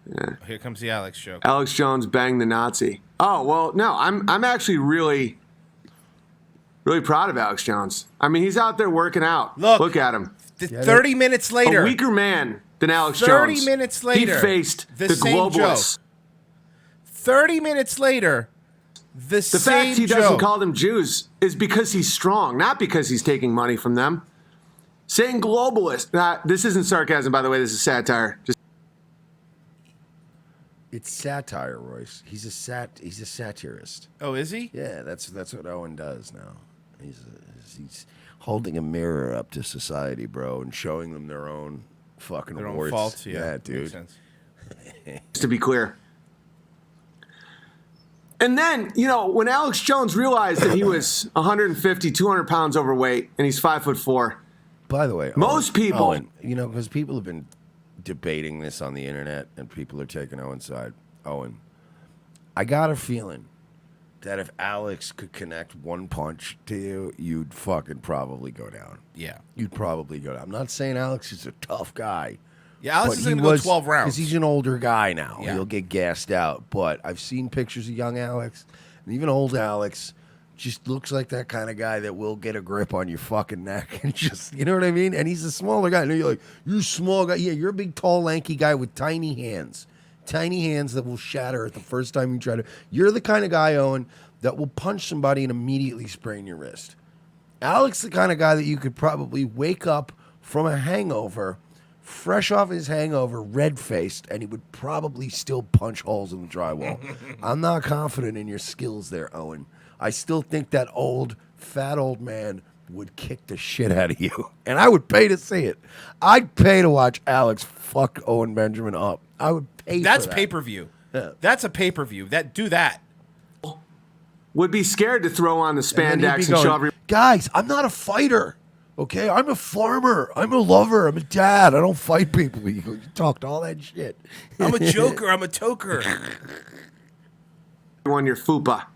Yeah. Here comes the Alex joke. Alex Jones banged the Nazi. Oh well, no, I'm actually really proud of Alex Jones. I mean, he's out there working out. Look at him. 30 minutes later, a weaker man than Alex 30 Jones. minutes later, he faced the same globalists. Joke. 30 minutes later, the same fact he joke. doesn't call them Jews is because he's strong, not because he's taking money from them. Saying globalist. This isn't sarcasm, by the way. This is satire. It's satire, Royce. He's a satirist. Oh, is he? Yeah, that's what Owen does now. He's holding a mirror up to society, bro, and showing them their own fucking Their warts. own faults. Yeah, dude. Makes sense. To be clear. And then, when Alex Jones realized that he was 150, 200 pounds overweight, and he's 5'4". By the way, most people, because people have been debating this on the internet, and people are taking Owen's side. Owen, I got a feeling that if Alex could connect one punch to you, you'd fucking probably go down. Yeah. You'd probably go down. I'm not saying Alex is a tough guy. Yeah, Alex is going to go 12 rounds. Because he's an older guy now. Yeah. He'll get gassed out. But I've seen pictures of young Alex, and even old Alex just looks like that kind of guy that will get a grip on your fucking neck and just, you know what I mean? And he's a smaller guy. And you're like, you're a small guy. Yeah, you're a big, tall, lanky guy with tiny hands. Tiny hands that will shatter at the first time you try to. You're the kind of guy, Owen, that will punch somebody and immediately sprain your wrist. Alex, the kind of guy that you could probably wake up from a hangover, fresh off his hangover, red-faced, and he would probably still punch holes in the drywall. I'm not confident in your skills there, Owen. I still think that fat old man would kick the shit out of you. And I would pay to see it. I'd pay to watch Alex fuck Owen Benjamin up. I would pay That's for that. pay-per-view. Yeah. That's a pay-per-view. Do that. would be scared to throw on the spandex and show every. Guys, I'm not a fighter. Okay, I'm a farmer. I'm a lover. I'm a dad. I don't fight people. You talked all that shit. I'm a joker. I'm a toker. On your fupa.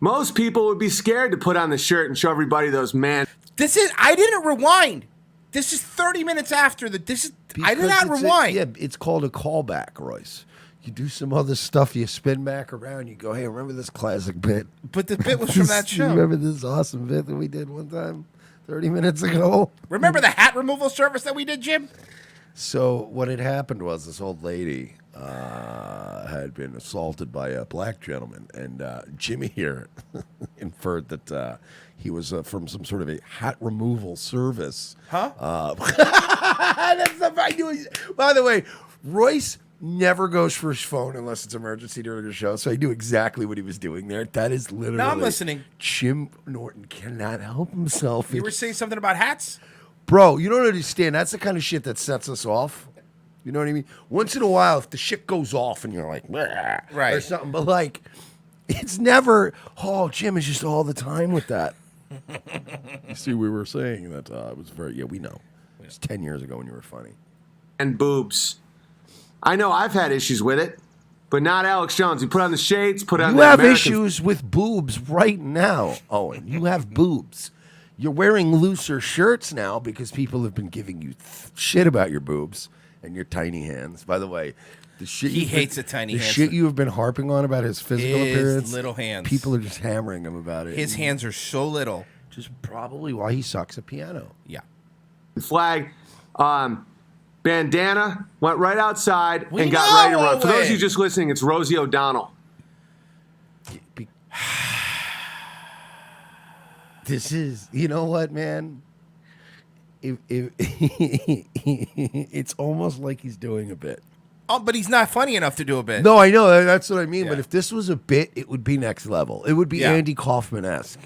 Most people would be scared to put on the shirt and show everybody those man. I didn't rewind. This is 30 minutes after I did not rewind. It's called a callback, Royce. You do some other stuff, you spin back around, you go, hey, remember this classic bit? But the bit was from that show. Remember this awesome bit that we did one time 30 minutes ago? Remember the hat removal service that we did, Jim? So what had happened was this old lady had been assaulted by a black gentleman, and Jimmy here inferred that he was from some sort of a hat removal service. Huh? That's the I knew. By the way, Royce never goes for his phone unless it's emergency during the show, so I knew exactly what he was doing there. That is literally. Now I'm listening. Jim Norton cannot help himself. You were saying something about hats? Bro, you don't understand. That's the kind of shit that sets us off. You know what I mean? Once in a while, if the shit goes off and you're like, right, or something, but like, it's never. Oh, Jim is just all the time with that. You see, we were saying that it was very. Yeah, we know. It was 10 years ago when you were funny. And boobs. I know I've had issues with it, but not Alex Jones. You put on the shades, put on. You the have American... issues with boobs right now, Owen. You have boobs. You're wearing looser shirts now because people have been giving you shit about your boobs and your tiny hands. By the way, the shit he hates the tiny hands. The shit you have been harping on about his physical appearance. Little hands. People are just hammering him about it. His hands are so little. Just probably why he sucks at piano. Yeah. Flag, bandana, went right outside and got ready to run. For those of you just listening, it's Rosie O'Donnell. This is, you know what, man? It's almost like he's doing a bit. Oh, but he's not funny enough to do a bit. No, I know. That's what I mean. Yeah. But if this was a bit, it would be next level. It would be Andy Kaufman-esque.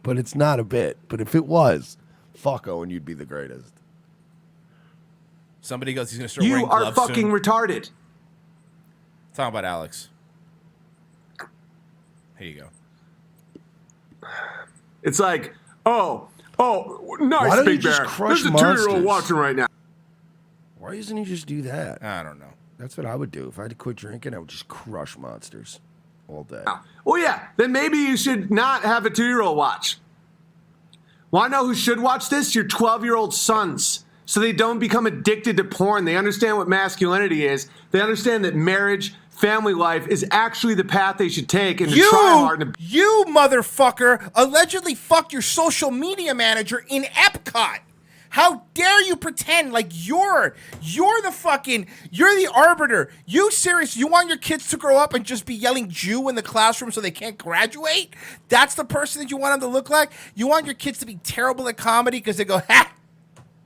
But it's not a bit. But if it was, fuck Owen, you'd be the greatest. Somebody goes, he's going to start wearing gloves You are fucking soon. retarded. Talk about Alex. Here you go. It's like, oh, nice, Why don't Big you just Bear. crush There's a 2-year-old monsters? watching right now. Why doesn't he just do that? I don't know. That's what I would do. If I had to quit drinking, I would just crush monsters all day. Well, yeah, then maybe you should not have a 2-year-old watch. Want to know who should watch this? Your 12-year-old sons. So they don't become addicted to porn. They understand what masculinity is. They understand that marriage, family life is actually the path they should take. And to try hard. You motherfucker allegedly fucked your social media manager in Epcot. How dare you pretend like you're the arbiter. You serious? You want your kids to grow up and just be yelling Jew in the classroom so they can't graduate? That's the person that you want them to look like? You want your kids to be terrible at comedy because they go, ha,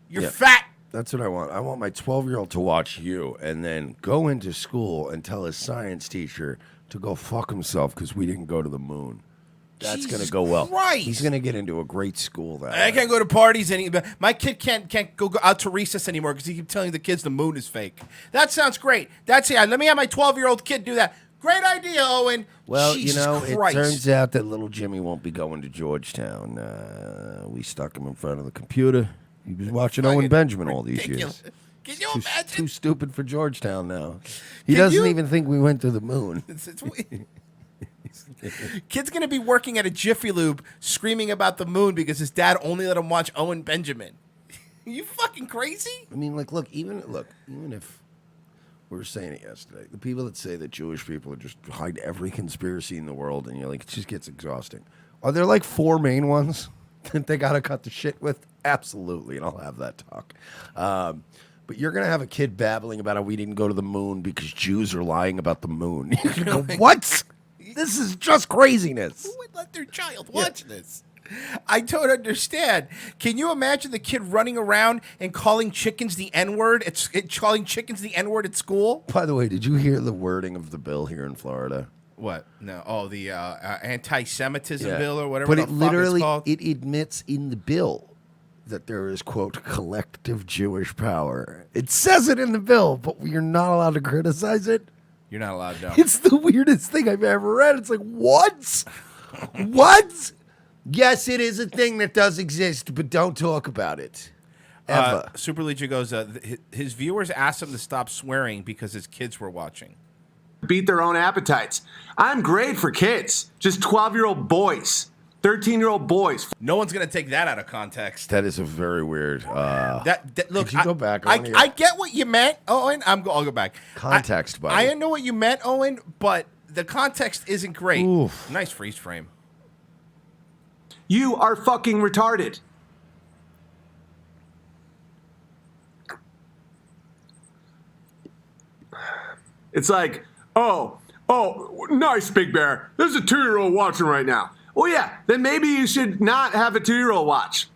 you're fat. That's what I want. I want my 12-year-old to watch you and then go into school and tell his science teacher to go fuck himself because we didn't go to the moon. That's going to go well. Christ. He's going to get into a great school that I way. can't go to parties anymore. My kid can't go out to recess anymore because he keeps telling the kids the moon is fake. That sounds great. Let me have my 12-year-old kid do that. Great idea, Owen. Well, Jesus it Christ. turns out that little Jimmy won't be going to Georgetown. We stuck him in front of the computer. He was watching Owen Benjamin all these years. Can you imagine? Too stupid for Georgetown now. He doesn't even think we went to the moon. Kid's going to be working at a Jiffy Lube screaming about the moon because his dad only let him watch Owen Benjamin. You fucking crazy? I mean, even if we were saying it yesterday, the people that say that Jewish people are just hide every conspiracy in the world, and you're like, it just gets exhausting. Are there like 4 main ones that they got to cut the shit with? Absolutely, and I'll have that talk. But you're going to have a kid babbling about how we didn't go to the moon because Jews are lying about the moon. You go, what? This is just craziness. Who would let their child watch this? I don't understand. Can you imagine the kid running around and calling chickens the N-word? Calling chickens the N-word at school? By the way, did you hear the wording of the bill here in Florida? What? No. Oh, the anti-Semitism bill or whatever. But the it fuck literally it's called. it admits in the bill that there is, quote, collective Jewish power. It says it in the bill, but you're not allowed to criticize it. You're not allowed to. It's the weirdest thing I've ever read. It's like, what? What? Yes, it is a thing that does exist, but don't talk about it. Ever. Super Legion goes, his viewers asked him to stop swearing because his kids were watching. Beat their own appetites. I'm great for kids. Just 12-year-old boys. 13-year-old boys. No one's going to take that out of context. That is a very weird. Look, could you go back? I get what you meant, Owen. I'll go back. Context, buddy. I know what you meant, Owen, but the context isn't great. Oof. Nice freeze frame. You are fucking retarded. It's like, oh, nice, Big Bear. There's a 2-year-old watching right now. Well, yeah, then maybe you should not have a 2-year-old watch.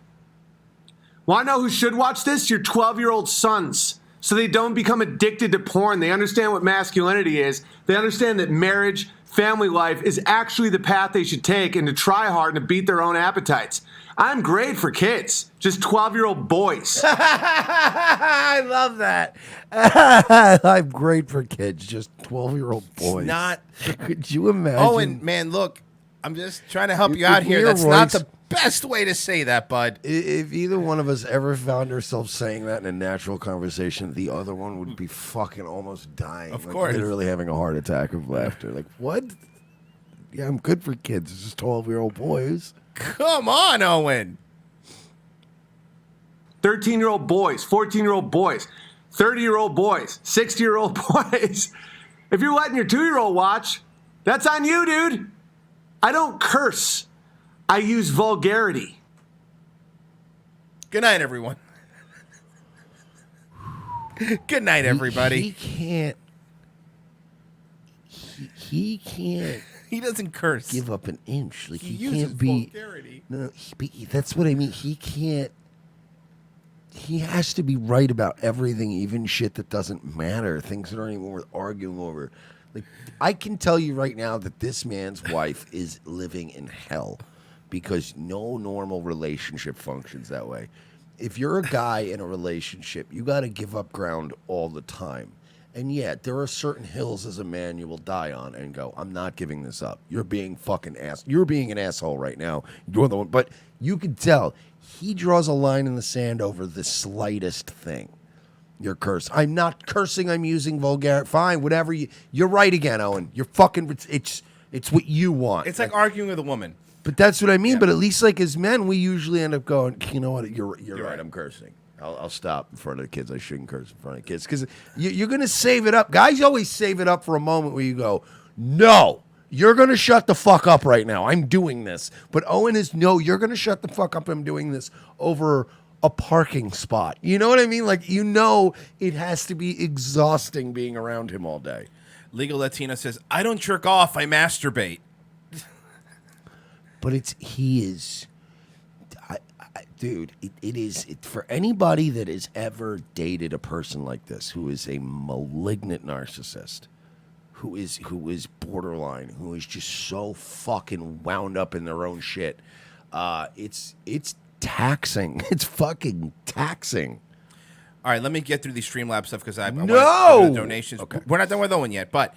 Want to know who should watch this? Your 12-year-old sons. So they don't become addicted to porn. They understand what masculinity is. They understand that marriage, family life is actually the path they should take and to try hard and to beat their own appetites. I'm great for kids, just 12-year-old boys. I love that. I'm great for kids, just 12-year-old boys. Not. Could you imagine? Owen, man, look, I'm just trying to help you out here. That's not the best way to say that, bud. If either one of us ever found ourselves saying that in a natural conversation, the other one would be fucking almost dying. Of course. Literally having a heart attack of laughter. Like, what? Yeah, I'm good for kids. It's just 12-year-old boys. Come on, Owen. 13-year-old boys, 14-year-old boys, 30-year-old boys, 60-year-old boys. If you're letting your 2-year-old watch, that's on you, dude. I don't curse. I use vulgarity. Good night, everyone. Good night, everybody. He can't. He can't. He doesn't curse. Give up an inch. Like He he uses can't be. vulgarity. No, that's what I mean. He can't. He has to be right about everything, even shit that doesn't matter, things that aren't even worth arguing over. Like, I can tell you right now that this man's wife is living in hell because no normal relationship functions that way. If you're a guy in a relationship, you got to give up ground all the time. And yet, there are certain hills as a man you will die on and go, I'm not giving this up. You're being fucking ass. You're being an asshole right now. You're the one. But you can tell he draws a line in the sand over the slightest thing. You're cursing. I'm not cursing. I'm using vulgar. Fine, whatever. You're right again, Owen. You're fucking. It's what you want. It's like arguing with a woman. But that's what I mean. Yeah. But at least, like as men, we usually end up going, you know what? You're right. I'm cursing. I'll stop in front of the kids. I shouldn't curse in front of kids because you're going to save it up. Guys always save it up for a moment where you go, no, you're going to shut the fuck up right now. I'm doing this. But Owen is, no, you're going to shut the fuck up. I'm doing this over a parking spot. You know what I mean? Like, you know, it has to be exhausting being around him all day. Legal Latina says, I don't jerk off. I masturbate. But he is... Dude, it is for anybody that has ever dated a person like this, who is a malignant narcissist, who is borderline, who is just so fucking wound up in their own shit. It's taxing. It's fucking taxing. All right, let me get through the Streamlabs stuff because I want the donations. Okay. We're not done with Owen yet, but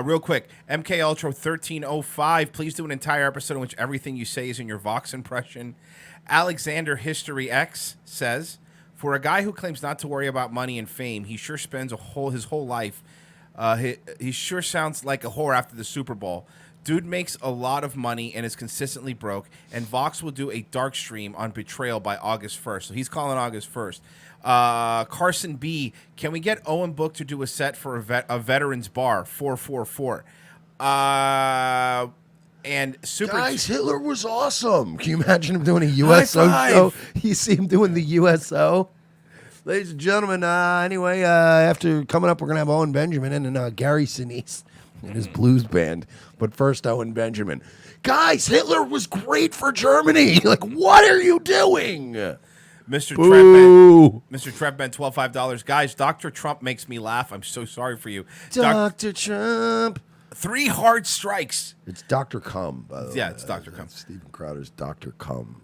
real quick, MK Ultra 1305. Please do an entire episode in which everything you say is in your Vox impression. Alexander History X says, for a guy who claims not to worry about money and fame, he sure spends his whole life. He sure sounds like a whore after the Super Bowl. Dude makes a lot of money and is consistently broke, and Vox will do a dark stream on Betrayal by August 1st. So he's calling August 1st. Carson B, can we get Owen Book to do a set for a veterans bar? 444. And guys, Hitler was awesome. Can you imagine him doing a USO show? You see him doing the USO. Ladies and gentlemen, anyway, after coming up, we're going to have Owen Benjamin and Gary Sinise and his blues band. But first, Owen Benjamin. Guys, Hitler was great for Germany. Like, what are you doing? Mr. Trepman, $12.5. Guys, Dr. Trump makes me laugh. I'm so sorry for you. Dr. Trump. 3 hard strikes. It's Dr. Cum, by the way. Yeah, it's Dr. Cum. Stephen Crowder's Dr. Cum.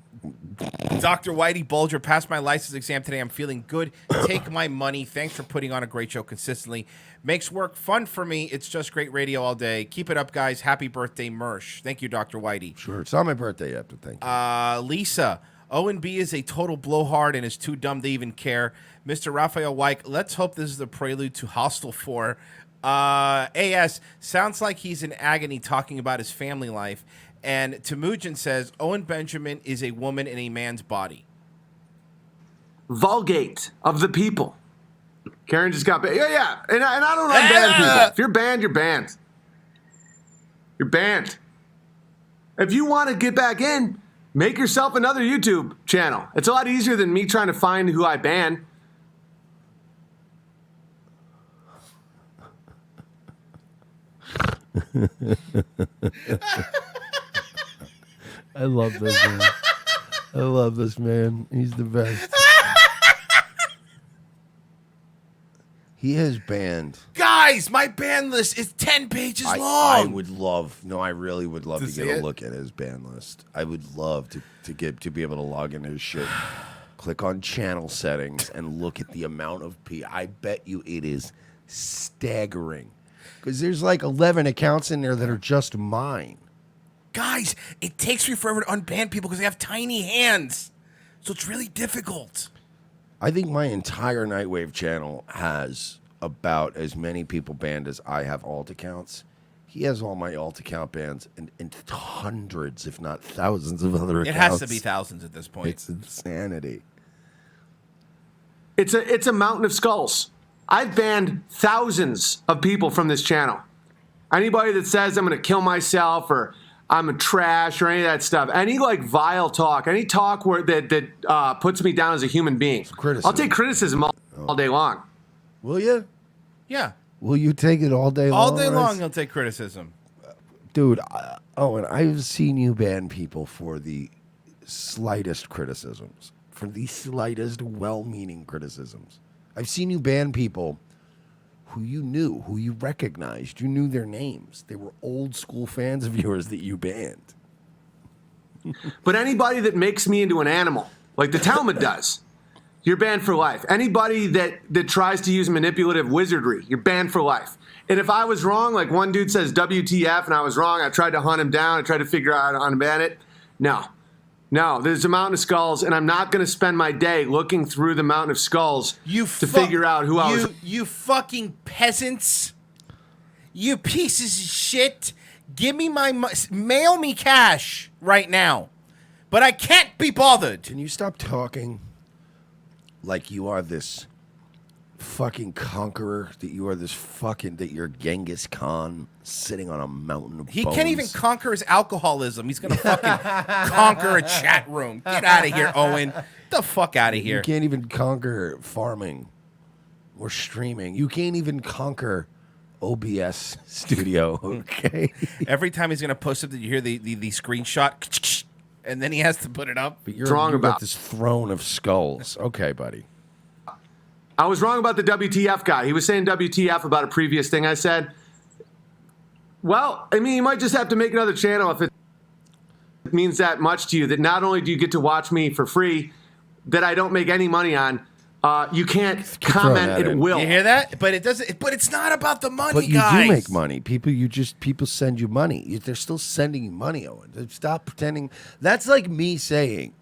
Dr. Whitey Bulger passed my license exam today. I'm feeling good. Take my money. Thanks for putting on a great show consistently. Makes work fun for me. It's just great radio all day. Keep it up, guys. Happy birthday, Mersh. Thank you, Dr. Whitey. Sure. It's not my birthday yet, but thank you. Lisa. Owen B is a total blowhard and is too dumb to even care. Mr. Raphael Wyke, let's hope this is the prelude to Hostel 4. AS, sounds like he's in agony talking about his family life. And Temujin says, Owen Benjamin is a woman in a man's body. Vulgate of the people. Karen just got banned. Yeah. And I don't unban people. If you're banned, you're banned. You're banned. If you want to get back in, make yourself another YouTube channel. It's a lot easier than me trying to find who I ban. I love this man. I love this man. He's the best. He has banned. Guys, my ban list is 10 pages long. I would love. No, I really would love to get a it? look at his ban list. I would love to be able to log into his shit, click on channel settings, and look at the amount of I bet you it is staggering. Because there's like 11 accounts in there that are just mine. Guys, it takes me forever to unban people because they have tiny hands. So it's really difficult. I think my entire Nightwave channel has about as many people banned as I have alt accounts. He has all my alt account bans and hundreds, if not thousands, of other accounts. It has to be thousands at this point. It's insanity. It's a mountain of skulls. I've banned thousands of people from this channel. Anybody that says I'm going to kill myself or I'm a trash or any of that stuff, any like vile talk, any talk where that puts me down as a human being, I'll take criticism all day long. Will you? Yeah. Will you take it all day long? All day long, he'll take criticism. Dude, Owen, I've seen you ban people for the slightest criticisms, for the slightest well-meaning criticisms. I've seen you ban people who you knew, who you recognized. You knew their names. They were old school fans of yours that you banned. But anybody that makes me into an animal, like the Talmud does, you're banned for life. Anybody that tries to use manipulative wizardry, you're banned for life. And if I was wrong, like one dude says WTF and I was wrong, I tried to hunt him down, I tried to figure out how to unban it. No, there's a mountain of skulls, and I'm not going to spend my day looking through the mountain of skulls to figure out who I was. You fucking peasants. You pieces of shit. Give me mail me cash right now. But I can't be bothered. Can you stop talking like you are this fucking conqueror, that you are this fucking, that you're Genghis Khan sitting on a mountain of bones? He can't even conquer his alcoholism. He's going to fucking conquer a chat room. Get out of here, Owen. Get the fuck out of here. You can't even conquer farming or streaming. You can't even conquer OBS Studio, okay? Every time he's going to post something, you hear the screenshot, and then he has to put it up. But you're wrong about this throne of skulls. Okay, buddy. I was wrong about the WTF guy. He was saying WTF about a previous thing I said. Well, I mean, you might just have to make another channel if it means that much to you, that not only do you get to watch me for free, that I don't make any money on, you can't comment at will. You hear that? But it doesn't. But it's not about the money, but you guys. do make money. People send you money. They're still sending you money, Owen. Stop pretending. That's like me saying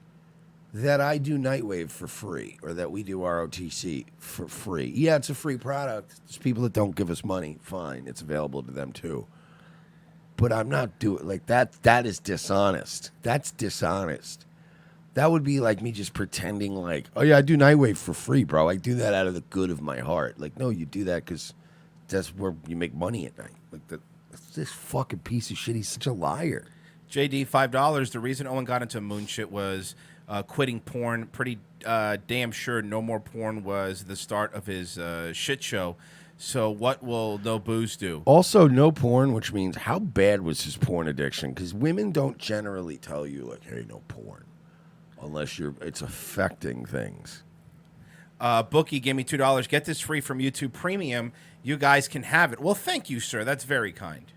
that I do Nightwave for free, or that we do ROTC for free. Yeah, it's a free product. There's people that don't give us money. Fine, it's available to them too. But I'm not doing like that. That is dishonest. That's dishonest. That would be like me just pretending like, oh yeah, I do Nightwave for free, bro. I do that out of the good of my heart. Like, no, you do that because that's where you make money at night. Like this fucking piece of shit. He's such a liar. JD, $5. The reason Owen got into moon shit was quitting porn. Pretty damn sure No More Porn was the start of his shit show. So what will No Booze do? Also, no porn, which means how bad was his porn addiction? Because women don't generally tell you, like, hey, no porn. Unless it's affecting things. Bookie gave me $2. Get this free from YouTube Premium. You guys can have it. Well, thank you, sir. That's very kind.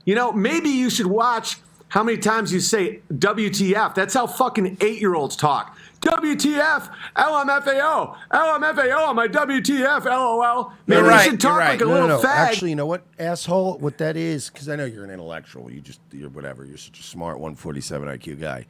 You know, maybe you should watch how many times you say WTF. That's how fucking 8-year-olds talk. WTF, LMFAO, LMFAO on my WTF, LOL. Maybe you should talk like a little fag. Actually, you know what, asshole? What that is, because I know you're an intellectual. You're whatever. You're such a smart 147 IQ guy.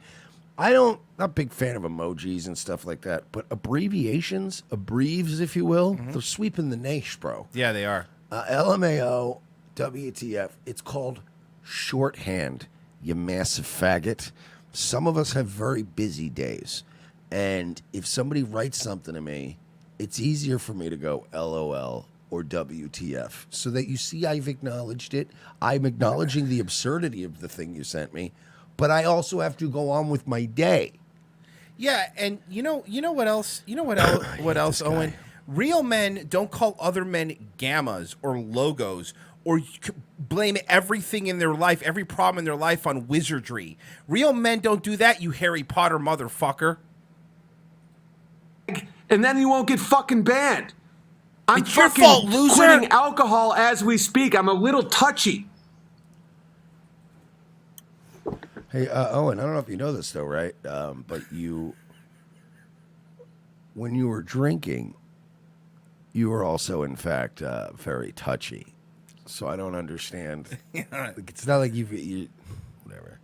Not a big fan of emojis and stuff like that, but abbreviations, abbreves, if you will, they're sweeping the niche, bro. Yeah, they are. LMAO, WTF, it's called shorthand, you massive faggot. Some of us have very busy days, and if somebody writes something to me, it's easier for me to go LOL or WTF, so that you see I've acknowledged it. I'm acknowledging the absurdity of the thing you sent me, but I also have to go on with my day. Yeah, and you know what else? You know what else? What else, Owen? Real men don't call other men gammas or logos or blame everything in their life, every problem in their life on wizardry. Real men don't do that, you Harry Potter motherfucker. And then you won't get fucking banned. I'm It's your fucking fault, loser. quitting alcohol as we speak. I'm a little touchy. Hey, Owen, I don't know if you know this though, right? But when you were drinking, you were also, in fact, very touchy. So I don't understand. Like, it's not like you whatever.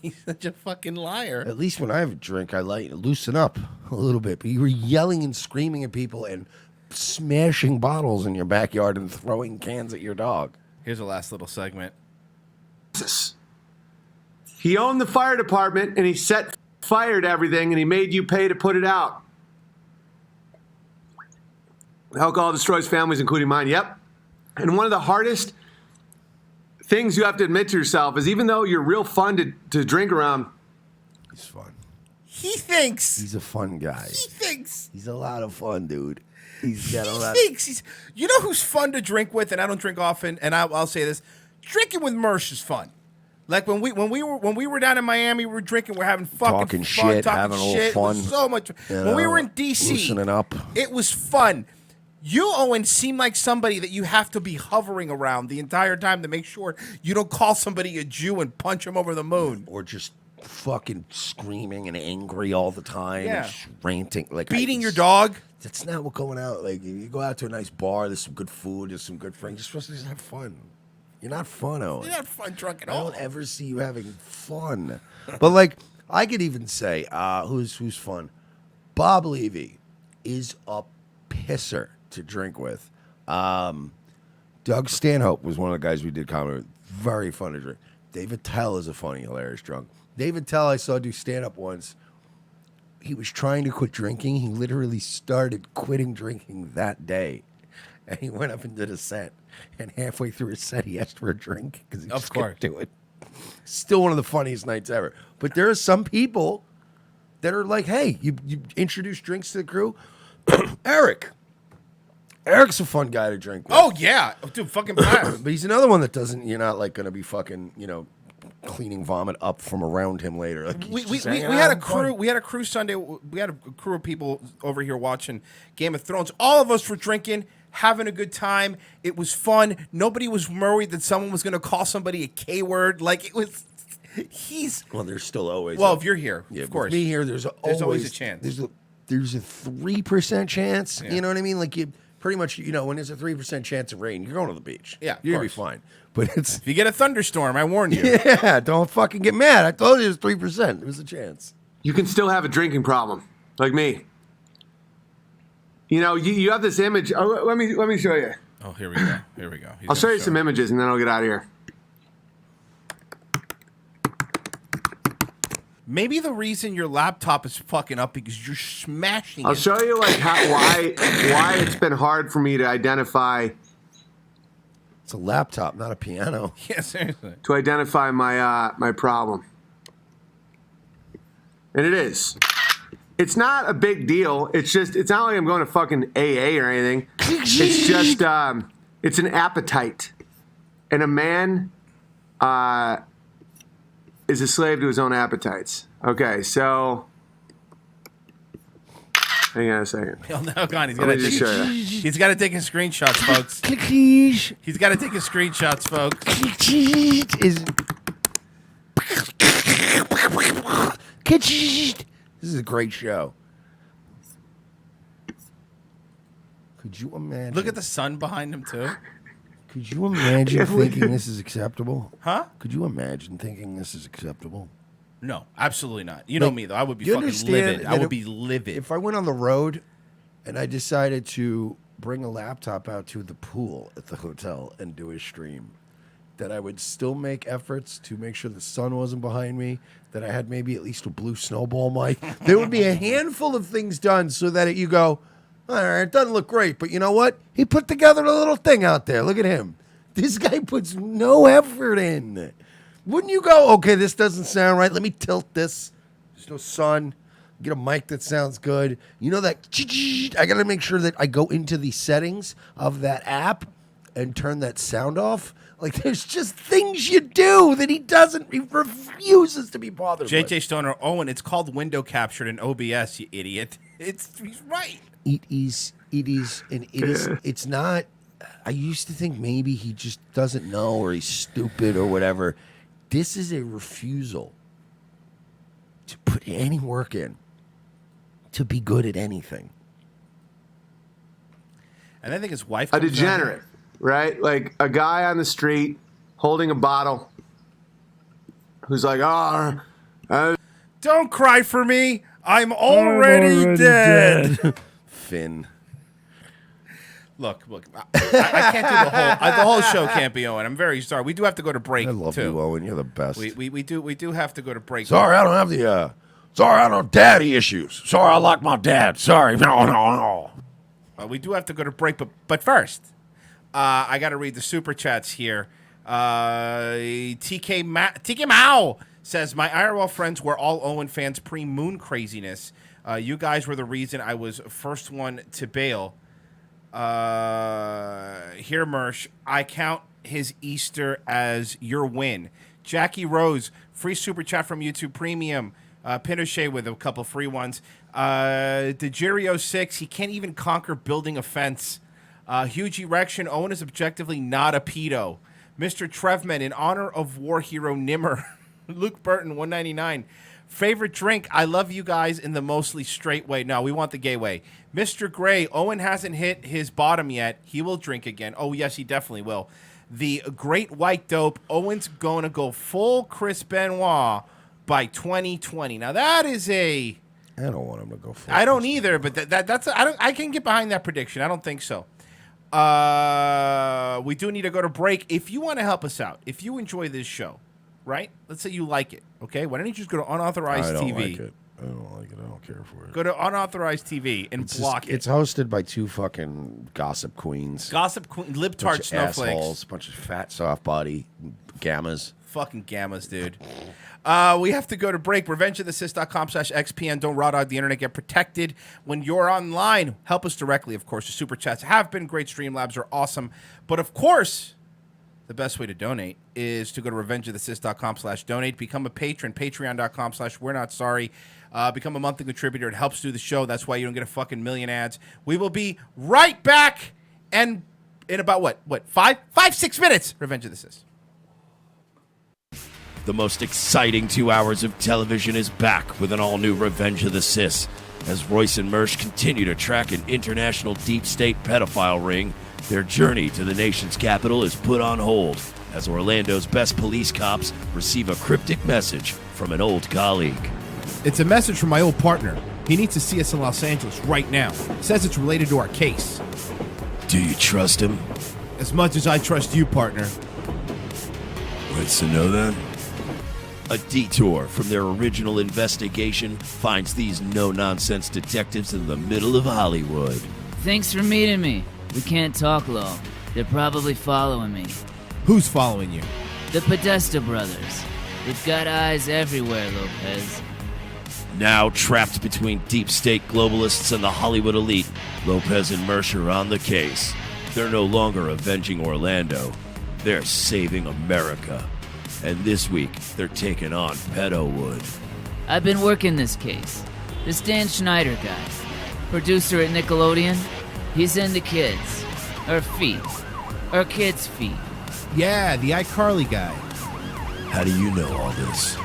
He's such a fucking liar. At least when I have a drink, I loosen up a little bit. But you were yelling and screaming at people and smashing bottles in your backyard and throwing cans at your dog. Here's a last little segment. He owned the fire department and he set fire to everything and he made you pay to put it out. Alcohol destroys families, including mine. Yep. And one of the hardest things you have to admit to yourself is even though you're real fun to drink around. He's fun. He thinks. He's a fun guy. He thinks. He's a lot of fun, dude. He's got a lot. He's. You know who's fun to drink with, and I don't drink often, and I'll say this: drinking with Mersh is fun. Like when we were down in Miami, we were drinking, we're having fucking Talking fun, shit, having a little shit. fun. It was so much. You When we know, were in DC, loosening up. it was fun. You, Owen, seem like somebody that you have to be hovering around the entire time to make sure you don't call somebody a Jew and punch him over the moon. Or just fucking screaming and angry all the time. Yeah. And just ranting. Like Beating your dog. That's not what going out. Like, you go out to a nice bar, there's some good food, there's some good friends. You're supposed to just have fun. You're not fun, Owen. You're not fun drunk at I all. don't ever see you having fun. But, like, I could even say, who's fun? Bob Levy is a pisser to drink with. Doug Stanhope was one of the guys we did comedy with. Very fun to drink. David Tell is a funny, hilarious drunk. David Tell I saw do stand-up once. He was trying to quit drinking. He literally started quitting drinking that day. And he went up and did a set. And halfway through his set, he asked for a drink because he just couldn't do it. Still one of the funniest nights ever. But there are some people that are like, hey, you introduce drinks to the crew. Eric's a fun guy to drink with. Oh, yeah. Dude, fucking blast. But he's another one that doesn't, you're not like going to be fucking, cleaning vomit up from around him later. Like We had a crew. We had a crew Sunday. We had a crew of people over here watching Game of Thrones. All of us were drinking, having a good time. It was fun. Nobody was worried that someone was going to call somebody a K word. Like, it was. Well, there's still always. Well, if you're here, yeah, of course. Me here, there's always a chance. There's a 3% chance. Yeah. You know what I mean? Like you. Pretty much, when there's a 3% chance of rain, you're going to the beach. Yeah, you're gonna be fine. But if you get a thunderstorm, I warn you. Yeah, don't fucking get mad. I told you it was 3%. It was a chance. You can still have a drinking problem, like me. You have this image. Oh, let me show you. Oh, here we go. I'll show you some images, and then I'll get out of here. Maybe the reason your laptop is fucking up because you're smashing I'll it. show you why it's been hard for me to identify. It's a laptop, not a piano. Yeah, seriously. To identify my problem, and it is. It's not a big deal. It's not like I'm going to fucking AA or anything. It's just it's an appetite, and a man is a slave to his own appetites. Okay, so hang on a second. Oh, no, God, he's Let me just show you. He's got to take his screenshots, folks. He's got to take his screenshots, folks. This is a great show. Could you imagine? Look at the sun behind him, too. Could you imagine thinking this is acceptable? Huh? Could you imagine thinking this is acceptable? No, absolutely not. You know me, though. I would be You fucking understand livid. I that would be livid. If I went on the road and I decided to bring a laptop out to the pool at the hotel and do a stream, that I would still make efforts to make sure the sun wasn't behind me, that I had maybe at least a blue snowball mic. There would be a handful of things done so that you go, all right, it doesn't look great, but you know what? He put together a little thing out there. Look at him. This guy puts no effort in. Wouldn't you go, okay, this doesn't sound right. Let me tilt this. There's no sun. Get a mic that sounds good. You know that, I got to make sure that I go into the settings of that app and turn that sound off. Like, there's just things you do that he doesn't. He refuses to be bothered with. JJ Stoner, Owen, it's called window captured in OBS, you idiot. He's right. It is, and it's not. I used to think maybe he just doesn't know or he's stupid or whatever. This is a refusal to put any work in, to be good at anything. And I think his wife. A degenerate, right? Like a guy on the street holding a bottle who's like, don't cry for me. I'm already dead. Finn. Look. I can't do the whole show can't be Owen. I'm very sorry. We do have to go to break. I love you, Owen. You're the best. We do have to go to break. Sorry, I don't have the. Sorry, I don't have daddy issues. Sorry, I like my dad. Sorry, no. We do have to go to break, but first, I got to read the super chats here. TK Mao says, my IRL friends were all Owen fans pre-Moon craziness. You guys were the reason I was first one to bail. Here, Mersh, I count his Easter as your win. Jackie Rose, free super chat from YouTube Premium. Pinochet with a couple free ones. Degerio 6, he can't even conquer building a fence. Huge erection, Owen is objectively not a pedo. Mr. Trevman, in honor of war hero Nimmer. Luke Burton, 199. Favorite drink, I love you guys in the mostly straight way. No, we want the gay way. Mr. Gray, Owen hasn't hit his bottom yet. He will drink again. Oh, yes, he definitely will. The Great White Dope, Owen's going to go full Chris Benoit by 2020. Now, that is a... I don't want him to go full. I don't either, but that's... I can get behind that prediction. I don't think so. We do need to go to break. If you want to help us out, if you enjoy this show, right? Let's say you like it, okay? Why don't you just go to unauthorized TV? I don't like it. I don't care for it. Go to unauthorized TV and block it. It's hosted by two fucking gossip queens. Libtard snowflakes. Bunch of fat, soft body gammas. Fucking gammas, dude. We have to go to break. RevengeOfTheSys.com/XPN. Don't raw dog the internet. Get protected when you're online. Help us directly, of course. The super chats have been great. Streamlabs are awesome. But, of course, the best way to donate is to go to RevengeOfTheSys.com/donate. Become a patron. Patreon.com/We're Not Sorry. Become a monthly contributor. It helps do the show. That's why you don't get a fucking million ads. We will be right back. And in about, what 6 minutes, Revenge of the Sys. The most exciting 2 hours of television is back with an all-new Revenge of the Sys. As Royce and Mersh continue to track an international deep state pedophile ring, their journey to the nation's capital is put on hold as Orlando's best police cops receive a cryptic message from an old colleague. It's a message from my old partner. He needs to see us in Los Angeles right now. Says it's related to our case. Do you trust him? As much as I trust you, partner. What's to know then? A detour from their original investigation finds these no-nonsense detectives in the middle of Hollywood. Thanks for meeting me. We can't talk long. They're probably following me. Who's following you? The Podesta brothers. They've got eyes everywhere, Lopez. Now trapped between deep state globalists and the Hollywood elite, Lopez and Mersh are on the case. They're no longer avenging Orlando. They're saving America. And this week, they're taking on Pedowood. I've been working this case. This Dan Schneider guy, producer at Nickelodeon, he's into kids. Or feet. Or kids' feet. Yeah, the iCarly guy. How do you know all this?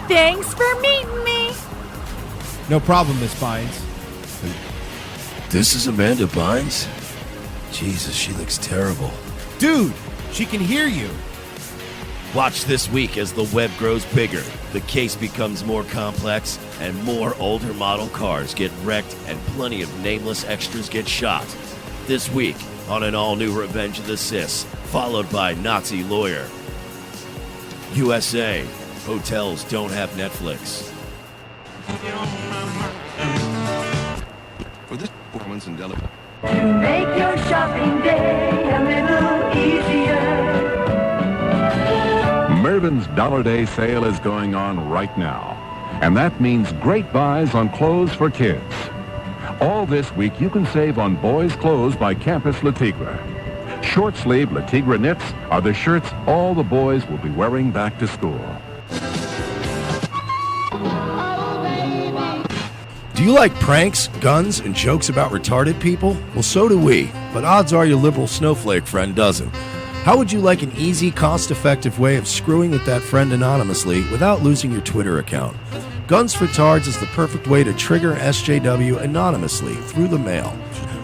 Thanks for meeting me. No problem, Miss Bynes. This is Amanda Bynes? Jesus, she looks terrible. Dude, she can hear you. Watch this week as the web grows bigger, the case becomes more complex, and more older model cars get wrecked and plenty of nameless extras get shot. This week on an all-new Revenge of the Sys, followed by Nazi Lawyer. USA, hotels don't have Netflix. For this performance in Delaware. To make your shopping day a little easier. Mervyn's Dollar Day sale is going on right now, and that means great buys on clothes for kids. All this week, you can save on boys' clothes by Campus Le Tigre. Short-sleeve Le Tigre knits are the shirts all the boys will be wearing back to school. Do you like pranks, guns, and jokes about retarded people? Well, so do we, but odds are your liberal snowflake friend doesn't. How would you like an easy, cost-effective way of screwing with that friend anonymously without losing your Twitter account? Guns for Tards is the perfect way to trigger SJW anonymously through the mail.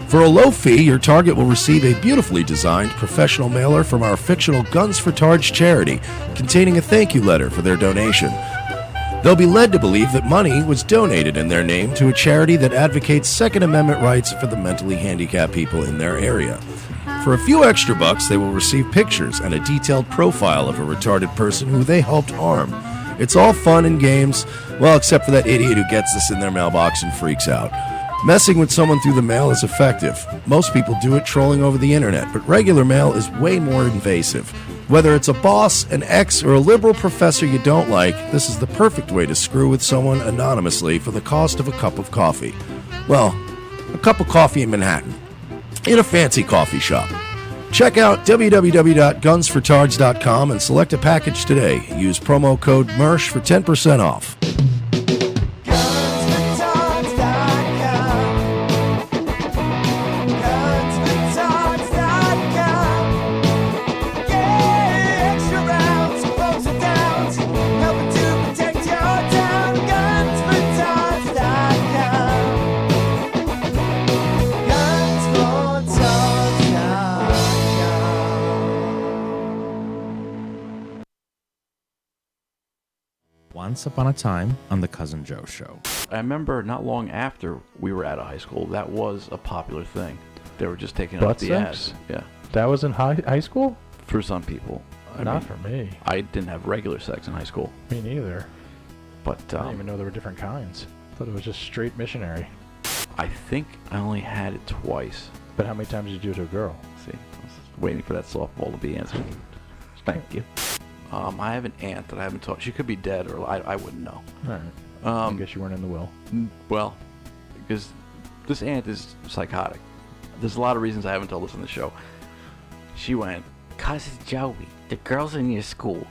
For a low fee, your target will receive a beautifully designed professional mailer from our fictional Guns for Tards charity, containing a thank you letter for their donation. They'll be led to believe that money was donated in their name to a charity that advocates Second Amendment rights for the mentally handicapped people in their area. For a few extra bucks, they will receive pictures and a detailed profile of a retarded person who they helped harm. It's all fun and games, well, except for that idiot who gets this in their mailbox and freaks out. Messing with someone through the mail is effective. Most people do it trolling over the internet, but regular mail is way more invasive. Whether it's a boss, an ex, or a liberal professor you don't like, this is the perfect way to screw with someone anonymously for the cost of a cup of coffee. Well, a cup of coffee in Manhattan, in a fancy coffee shop. Check out www.gunsfortards.com and select a package today. Use promo code MERSH for 10% off. Once upon a time on the Cousin Joe Show. I remember not long after we were out of high school, that was a popular thing. They were just taking it up the ass. Yeah. That was in high school? For some people. Not for me. I didn't have regular sex in high school. Me neither. But I didn't even know there were different kinds. I thought it was just straight missionary. I think I only had it twice. But how many times did you do it to a girl? See, I was waiting for that softball to be answered. Thank you. I have an aunt that I haven't talked. She could be dead, or I wouldn't know. All right. I guess you weren't in the will. Well, because this aunt is psychotic. There's a lot of reasons I haven't told this on the show. She went, Cousin Joey, the girls in your school,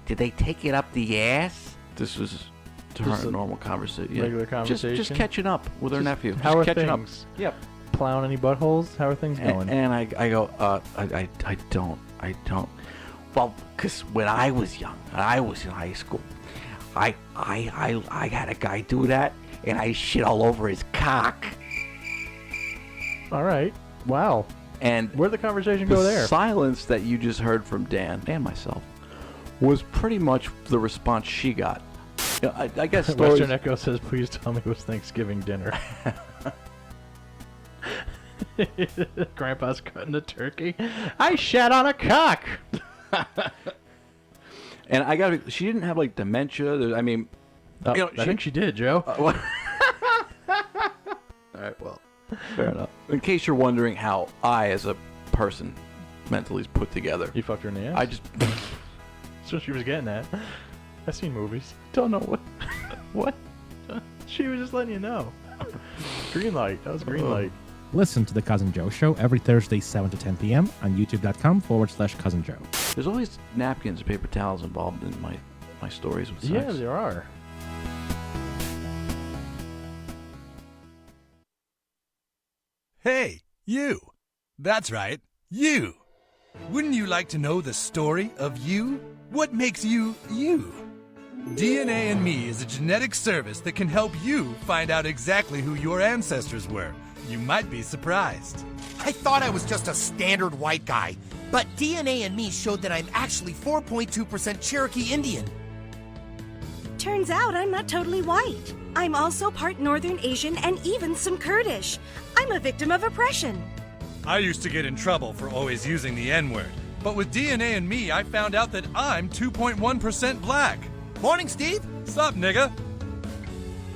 did they take it up the ass? This was to her a normal conversation. Yeah. Regular conversation? Just catching up with her nephew. How are catching things? Up. Yep. Plowing any buttholes? How are things going? And I go, I don't. Well, because when I was young, and I was in high school, I had a guy do that, and I shit all over his cock. All right. Wow. And where'd the conversation go there? The silence that you just heard from Dan and myself was pretty much the response she got. You know, I guess Western Echo says, please tell me it was Thanksgiving dinner. Grandpa's cutting a turkey. I shat on a cock. And she didn't have like dementia. I mean, I think she did, Joe. All right, well, fair enough. In case you're wondering how I, as a person, mentally is put together. You fucked her in the ass? I just... That's what she was getting at. I've seen movies. Don't know what. What? She was just letting you know. Green light. That was green light. Listen to The Cousin Joe Show every Thursday, 7 to 10 p.m. on youtube.com/Cousin Joe. There's always napkins and paper towels involved in my stories with sex. Yeah, there are. Hey, you. That's right, you. Wouldn't you like to know the story of you? What makes you, you? DNA and Me is a genetic service that can help you find out exactly who your ancestors were. You might be surprised. I thought I was just a standard white guy, but DNA and Me showed that I'm actually 4.2% Cherokee Indian. Turns out I'm not totally white. I'm also part Northern Asian and even some Kurdish. I'm a victim of oppression. I used to get in trouble for always using the N-word, but with DNA and Me, I found out that I'm 2.1% black. Morning, Steve. Sup, nigga?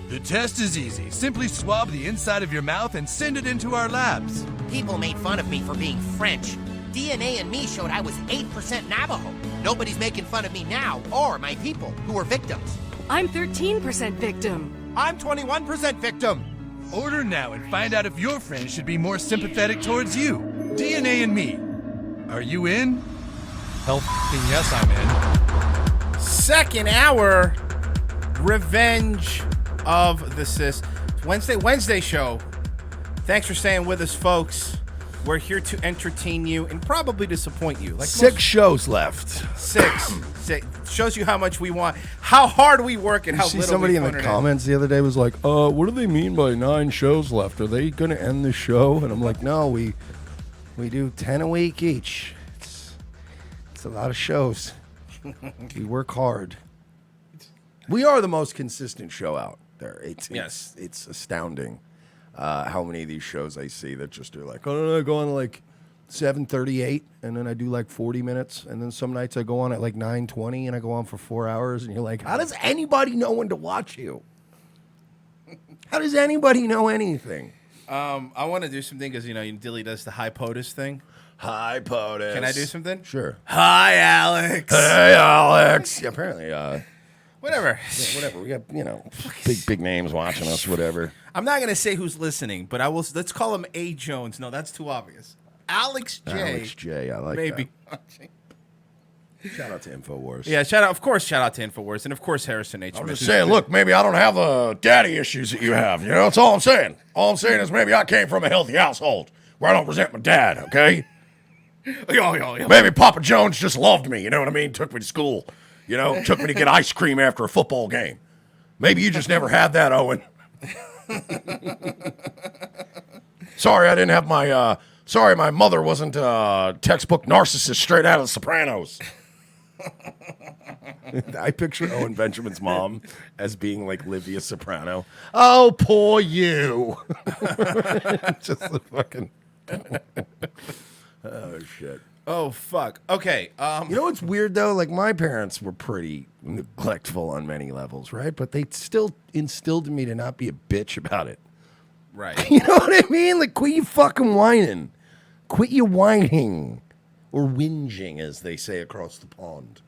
The test is easy. Simply swab the inside of your mouth and send it into our labs. People made fun of me for being French. DNA and Me showed I was 8% Navajo. Nobody's making fun of me now, or my people, who were victims. I'm 13% victim. I'm 21% victim. Order now and find out if your friends should be more sympathetic towards you. DNA and Me. Are you in? Hell yes, I'm in. Second hour, Revenge of the Cis. Wednesday show. Thanks for staying with us, folks. We're here to entertain you and probably disappoint you. Like 6 shows left. 6. Shows you how much we want, how hard we work, and how little somebody we in the phone it comments the other day was like, what do they mean by 9 shows left? Are they going to end the show? And I'm like, no, we do 10 a week each. It's a lot of shows. We work hard. We are the most consistent show out there. It's astounding how many of these shows I see that just do like, I go on like 7:38, and then I do like 40 minutes, and then some nights I go on at like 9:20, and I go on for 4 hours, and you're like, how does anybody know when to watch you? How does anybody know anything? I want to do something because, Dilly does the high POTUS thing. Hi, POTUS. Can I do something? Sure. Hi, Alex. Hey, Alex. Yeah, apparently, whatever. Yeah, whatever. We got, big names watching us, whatever. I'm not going to say who's listening, but let's call him A. Jones. No, that's too obvious. Alex J. Alex J. I like maybe. that. Shout out to InfoWars. Yeah, shout out to InfoWars, and of course Harrison H. I'm just saying, look, maybe I don't have the daddy issues that you have. That's all I'm saying. All I'm saying is maybe I came from a healthy household where I don't resent my dad, okay? Maybe Papa Jones just loved me, you know what I mean? Took me to school, took me to get ice cream after a football game. Maybe you just never had that, Owen. Sorry, I didn't have my... Sorry, my mother wasn't a textbook narcissist straight out of The Sopranos. I picture Owen Benjamin's mom as being like Livia Soprano. Oh, poor you. Just the fucking... Oh, shit. Oh, fuck. Okay. You know what's weird, though? Like, my parents were pretty neglectful on many levels, right? But they still instilled in me to not be a bitch about it. Right. You know what I mean? Like, quit you fucking whining. Quit your whining. Or whinging, as they say across the pond.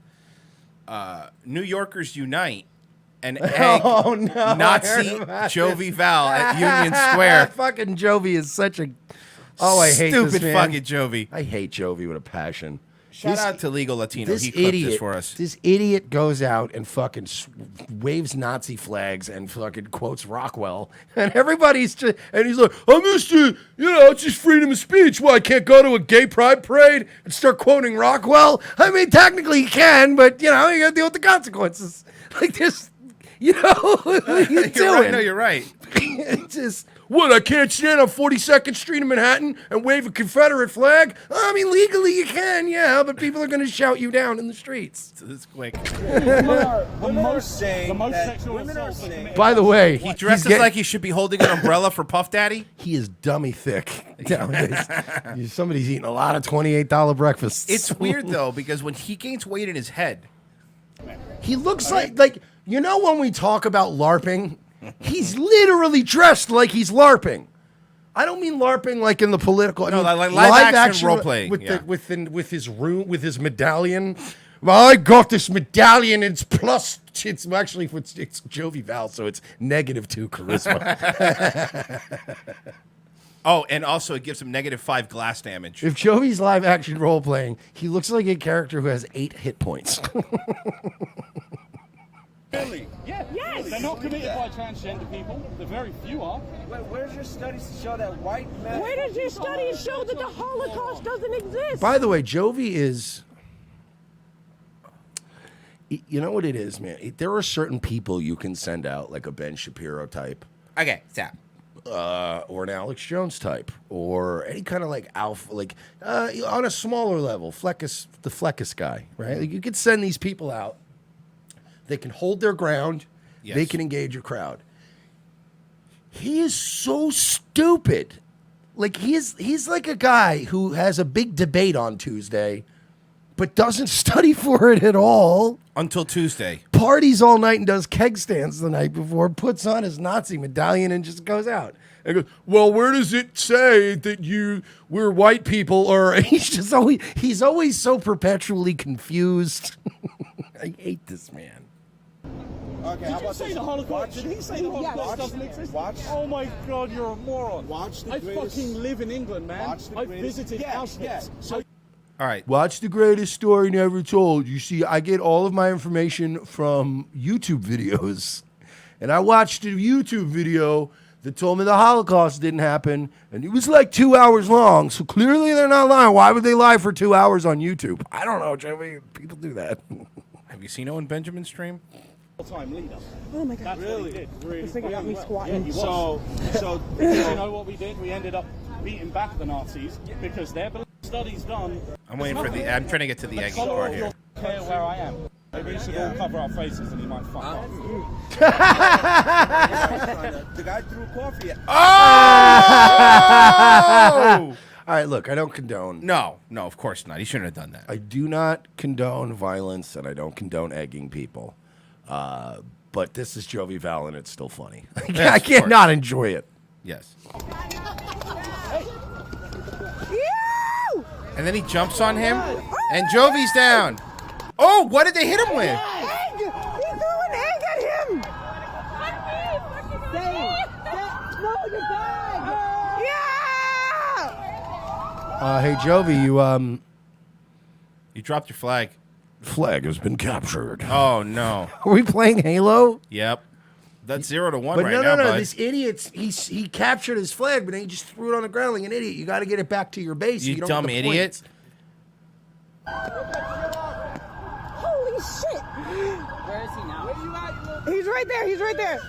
New Yorkers unite and egg Nazi Jovi Val at Union Square. Fucking Jovi is such a... Oh, I hate Stupid this man. fucking Jovi. I hate Jovi with a passion. Shout out to Legal Latino. This He clipped idiot, this for us. This idiot goes out and fucking waves Nazi flags and fucking quotes Rockwell. And everybody's just... And he's like, I'm just, it's just freedom of speech. Well, I can't go to a gay pride parade and start quoting Rockwell? I mean, technically you can, but, you got to deal with the consequences. Like this... what are you doing? Right. No, you're right. It's just... What, I can't stand on 42nd Street in Manhattan and wave a Confederate flag? I mean, legally you can, yeah, but people are going to shout you down in the streets. It's quick. By the way, he dresses like he should be holding an umbrella for Puff Daddy. He is dummy thick nowadays. Somebody's eating a lot of $28 breakfasts. It's weird, though, because when he gains weight in his head, he looks like when we talk about LARPing, he's literally dressed like he's LARPing. I don't mean LARPing like in the political. No, I mean, like live action role playing with his medallion. Well, I got this medallion. It's plus. It's Jovi Val, so it's -2 charisma. Oh, and also it gives him -5 glass damage. If Jovi's live action role playing, he looks like a character who has 8 hit points. Really? Yeah. Yes. They're not committed by transgender people. The very few are. Where's your studies to show that white men? Where does your studies show that the Holocaust doesn't exist? By the way, Jovi is... You know what it is, man? There are certain people you can send out, like a Ben Shapiro type. Okay, stop. Or an Alex Jones type, or any kind of like alpha, on a smaller level, the Fleccas guy, right? Like you could send these people out. They can hold their ground. Yes. They can engage a crowd. He is so stupid. Like he's like a guy who has a big debate on Tuesday, but doesn't study for it at all. Until Tuesday. Parties all night and does keg stands the night before, puts on his Nazi medallion and just goes out. And goes, well, where does it say that we're white people? Or he's always so perpetually confused. I hate this man. Okay, did you say the Holocaust? Did he say the Holocaust doesn't exist? Oh my God, you're a moron. I fucking live in England, man. I visited Auschwitz. So. All right. Watch the greatest story never told. You see, I get all of my information from YouTube videos. And I watched a YouTube video that told me the Holocaust didn't happen, and it was like 2 hours long, so clearly they're not lying. Why would they lie for 2 hours on YouTube? I don't know, Joey. People do that. Have you seen Owen Benjamin stream? Time leader. Oh my God. Really? This thing got me squatting. Yeah, so you know what we did? We ended up beating back the Nazis because their studies done. I'm waiting for the. I'm trying to get to the eggy part here. Care where I am. Maybe we should all cover our faces and he might fuck up. The guy threw coffee at. Oh! All right, look, I don't condone. No, of course not. He shouldn't have done that. I do not condone violence, and I don't condone egging people. But this is Jovi Val, and it's still funny. Yes, I can't not enjoy it. Yes. Ew! And then he jumps on him, and Jovi's down. Oh, what did they hit him with? Egg! He threw an egg at him! No, you're bad! Yeah! Hey, Jovi, You dropped your flag. Flag has been captured. Oh, no. Are we playing Halo? Yep. That's 0-1 But right no, now, no, bud. this idiot, he captured his flag, but then he just threw it on the ground like an idiot. You got to get it back to your base. You don't dumb get the idiot. points. Holy shit! Where is he now? Where you at? He's right there, he's right there!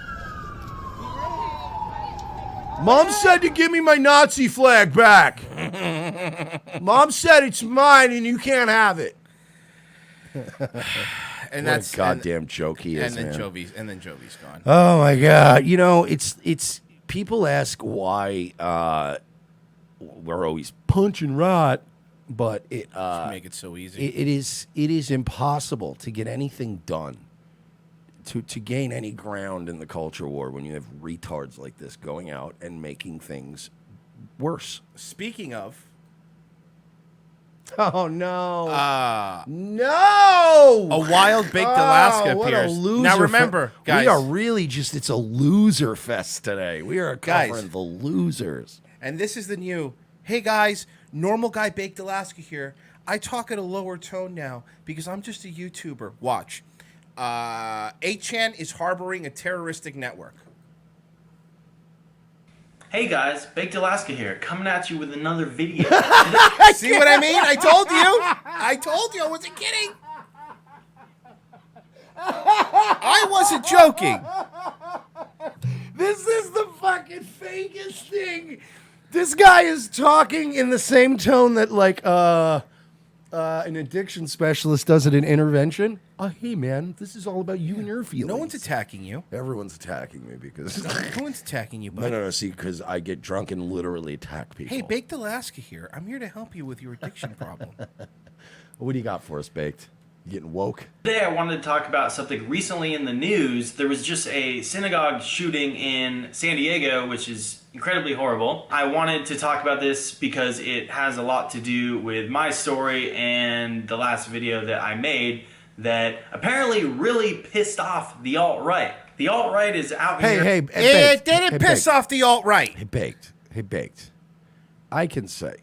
Mom said to give me my Nazi flag back. Mom said it's mine and you can't have it. And what that's a goddamn joke he is, and then man. Jovi's gone. Oh my God! You know, it's people ask why we're always punching rot, but it make it so easy. It is impossible to get anything done, to gain any ground in the culture war when you have retards like this going out and making things worse. Speaking of. Oh no! No! A wild baked Alaska what appears. a loser Now remember, guys. we are really just—it's a loser fest today. We are covering the losers. And this is the new. Hey guys, normal guy baked Alaska here. I talk at a lower tone now because I'm just a YouTuber. Watch. 8chan is harboring a terroristic network. Hey guys, Baked Alaska here, coming at you with another video. See what I mean? I told you. I wasn't kidding. I wasn't joking. This is the fucking fakest thing. This guy is talking in the same tone that like an addiction specialist does at an intervention. Hey man, this is all about you and your feelings. No one's attacking you. Everyone's attacking me because no one's attacking you, bud. No. See, because I get drunk and literally attack people. Hey, Baked Alaska here. I'm here to help you with your addiction problem. What do you got for us, Baked? You getting woke? Today I wanted to talk about something recently in the news. There was just a synagogue shooting in San Diego, which is incredibly horrible. I wanted to talk about this because it has a lot to do with my story and the last video that I made that apparently really pissed off the alt-right. The alt-right is out here. It didn't piss off the alt-right. Hey, Baked. I can say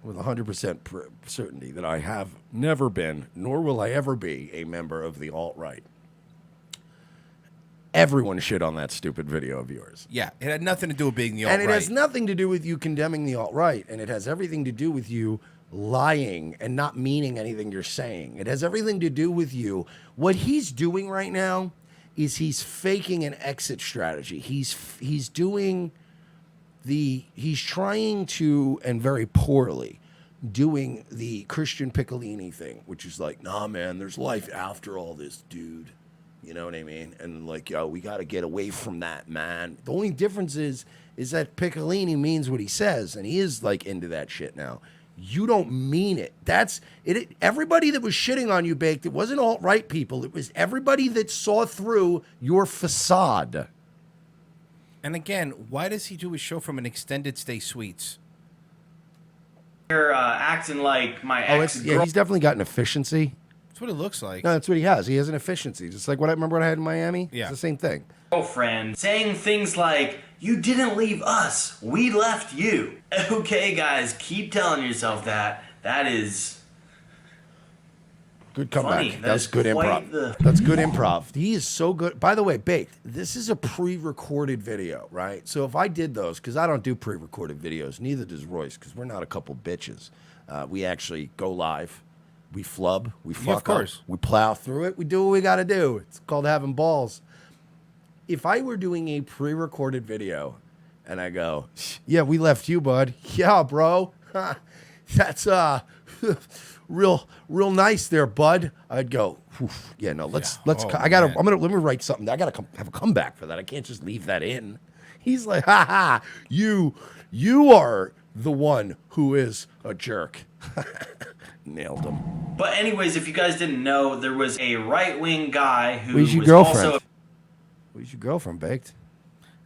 with 100% certainty that I have never been, nor will I ever be, a member of the alt-right. Everyone shit on that stupid video of yours. Yeah, it had nothing to do with being the alt-right. And it has nothing to do with you condemning the alt-right, and it has everything to do with you lying and not meaning anything you're saying. It has everything to do with you. What he's doing right now is he's faking an exit strategy. He's trying to, and very poorly, doing the Christian Piccolini thing, which is like, nah, man, there's life after all this, dude. You know what I mean? And like, yo, we got to get away from that, man. The only difference is that Piccolini means what he says, and he is like into that shit now. You don't mean it. That's it. Everybody that was shitting on you, Baked, it wasn't alt-right people. It was everybody that saw through your facade. And again, why does he do a show from an extended stay suites? You're acting like my ex. Yeah, he's definitely got an efficiency. That's what it looks like. No, that's what he has. He has an efficiency. Just like what I remember what I had in Miami. Yeah. It's the same thing. Girlfriend saying things like, "You didn't leave us, we left you." Okay, guys, keep telling yourself that. That is Good comeback. funny. That's good improv. That's good improv. He is so good. By the way, Baked, this is a pre-recorded video, right? So if I did those, because I don't do pre-recorded videos, neither does Royce, because we're not a couple bitches. We actually go live. We flub. We fuck of course. up. We plow through it. We do what we got to do. It's called having balls. If I were doing a pre-recorded video and I go, yeah, we left you, bud. Yeah, bro. That's real nice there, bud. I'd go, yeah, no, let's let me write something. I gotta have a comeback for that. I can't just leave that in. He's like, you are the one who is a jerk. Nailed him. But anyways, if you guys didn't know, there was a right-wing guy who Who's your was girlfriend? also Who's your girlfriend, Baked?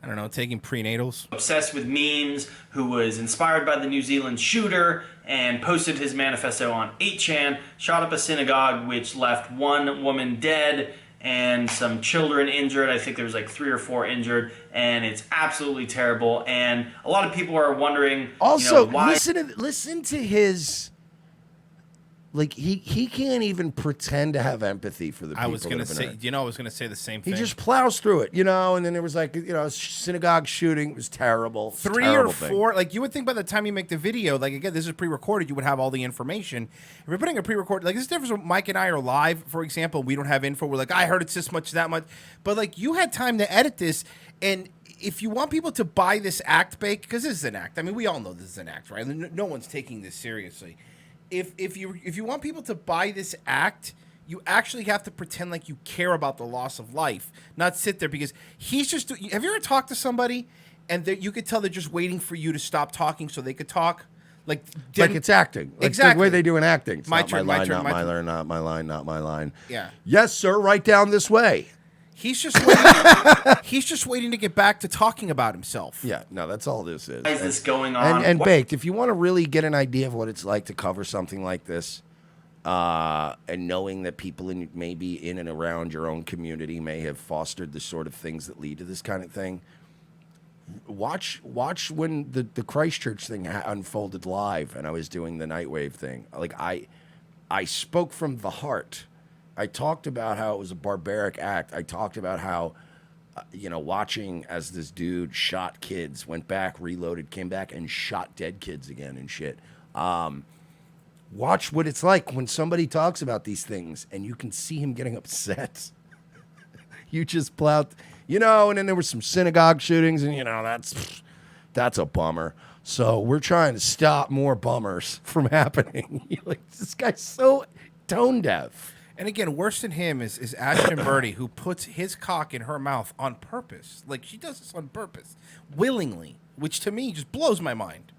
I don't know, taking prenatals. obsessed with memes, who was inspired by the New Zealand shooter and posted his manifesto on 8chan, shot up a synagogue, which left one woman dead and some children injured. I think there was like 3 or 4 injured, and it's absolutely terrible. And a lot of people are wondering, Also, why. listen to his. Like he can't even pretend to have empathy for the people. I was gonna that have been say, hurt. I was gonna say the same thing. He just plows through it, and then there was like, a synagogue shooting. It was terrible. 3 or 4, like you would think by the time you make the video, like again, this is pre-recorded, you would have all the information. If you're putting a pre-recorded, like this difference when Mike and I are live, for example, we don't have info. We're like, I heard it's this much, that much, but like you had time to edit this, and if you want people to buy this act, Bake, because this is an act. I mean, we all know this is an act, right? No one's taking this seriously. If you want people to buy this act, you actually have to pretend like you care about the loss of life, not sit there because he's just. Have you ever talked to somebody and you could tell they're just waiting for you to stop talking so they could talk? Like it's acting. Like exactly the way they do in acting. It's My not turn, my my line, turn, not my my turn. line, not my line, not my line. Yeah. Yes, sir. Right down this way. He's just waiting. He's just waiting to get back to talking about himself. Yeah, no, that's all this is. Why is this going on? And Baked, if you want to really get an idea of what it's like to cover something like this, and knowing that people maybe in and around your own community may have fostered the sort of things that lead to this kind of thing, watch when the Christchurch thing unfolded live, and I was doing the Nightwave thing. Like I spoke from the heart. I talked about how it was a barbaric act. I talked about how, watching as this dude shot kids, went back, reloaded, came back, and shot dead kids again and shit. Watch what it's like when somebody talks about these things and you can see him getting upset. You just plowed, and then there were some synagogue shootings, and, that's a bummer. So we're trying to stop more bummers from happening. Like, this guy's so tone deaf. And again, worse than him is Ashton Birdie, who puts his cock in her mouth on purpose. Like, she does this on purpose, willingly, which to me just blows my mind.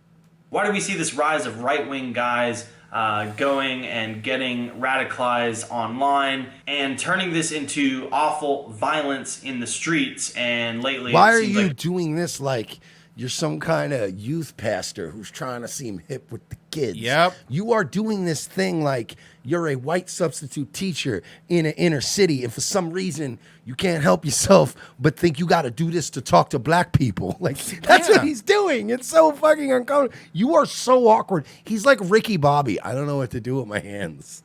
Why do we see this rise of right-wing guys going and getting radicalized online and turning this into awful violence in the streets? And lately, Why it are seems you like doing this like you're some kind of youth pastor who's trying to seem hip with the kids? Yep. You are doing this thing like you're a white substitute teacher in an inner city, and for some reason you can't help yourself but think you got to do this to talk to black people. Like, that's what he's doing. It's so fucking uncomfortable. You are so awkward. He's like Ricky Bobby. I don't know what to do with my hands.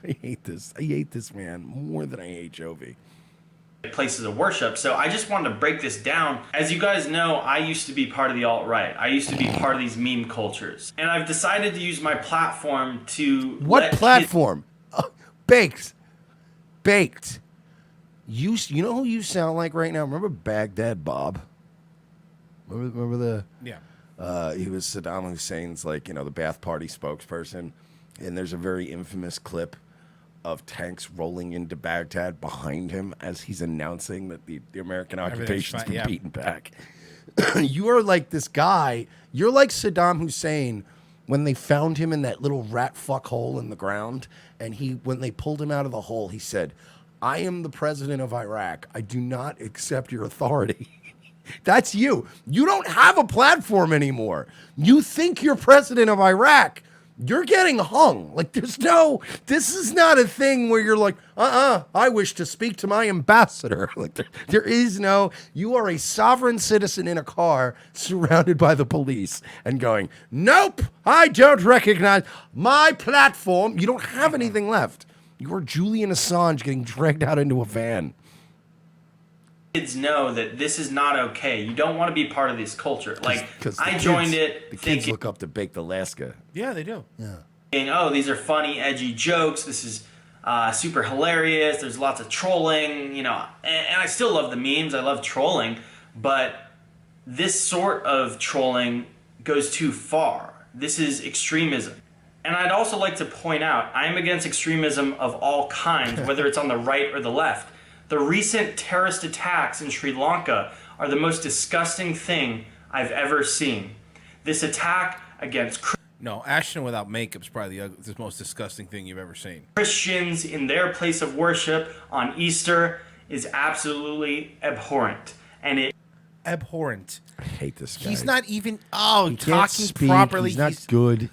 I hate this. I hate this man more than I hate Jovi. places of worship. So I just wanted to break this down. As you guys know, I used to be part of the alt-right. I used to be part of these meme cultures. And I've decided to use my platform to What platform? Baked. You know who you sound like right now? Remember Baghdad Bob? Remember the... Yeah. He was Saddam Hussein's, the Ba'ath Party spokesperson. And there's a very infamous clip of tanks rolling into Baghdad behind him as he's announcing that the American occupation's been beaten back. You are like this guy. You're like Saddam Hussein when they found him in that little rat fuck hole in the ground. And when they pulled him out of the hole, he said, "I am the president of Iraq. I do not accept your authority." That's you. You don't have a platform anymore. You think you're president of Iraq. you're getting hung. Like, this is not a thing where you're like, I wish to speak to my ambassador. Like, there is no, you are a sovereign citizen in a car surrounded by the police and going, nope, I don't recognize my platform. You don't have anything left. You are Julian Assange getting dragged out into a van. Kids know that this is not okay. You don't want to be part of this culture. Like, I joined it The thinking, kids look up to Baked Alaska. Yeah, they do. Yeah. oh, these are funny, edgy jokes. This is super hilarious. There's lots of trolling, and I still love the memes. I love trolling, but this sort of trolling goes too far. This is extremism. And I'd also like to point out, I'm against extremism of all kinds, whether it's on the right or the left. The recent terrorist attacks in Sri Lanka are the most disgusting thing I've ever seen. This attack against No, Ashton without makeup is probably the most disgusting thing you've ever seen. Christians in their place of worship on Easter is absolutely abhorrent. And it abhorrent. I hate this guy. He's not even He can't talking speak. properly. He's not good.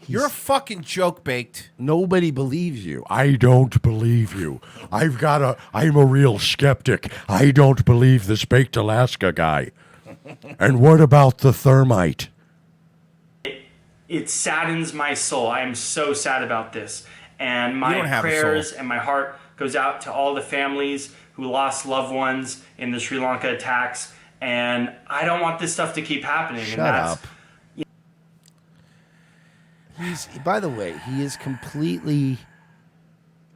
You're a fucking joke, Baked. Nobody believes you. I don't believe you. I'm a real skeptic. I don't believe this Baked Alaska guy. And what about the thermite? It saddens my soul. I am so sad about this. And You my don't have a prayers soul. and my heart goes out to all the families who lost loved ones in the Sri Lanka attacks. And I don't want this stuff to keep happening. Shut and that's, up. By the way, he is completely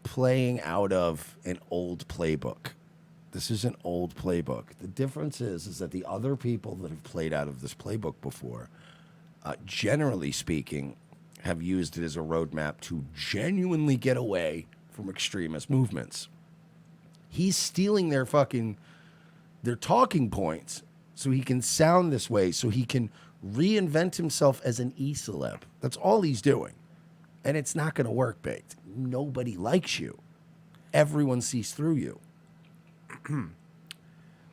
playing out of an old playbook. This is an old playbook. The difference is that the other people that have played out of this playbook before, generally speaking, have used it as a roadmap to genuinely get away from extremist movements. He's stealing their talking points so he can sound this way, so he can reinvent himself as an e-celeb. That's all he's doing. And it's not going to work, Baked. Nobody likes you. Everyone sees through you.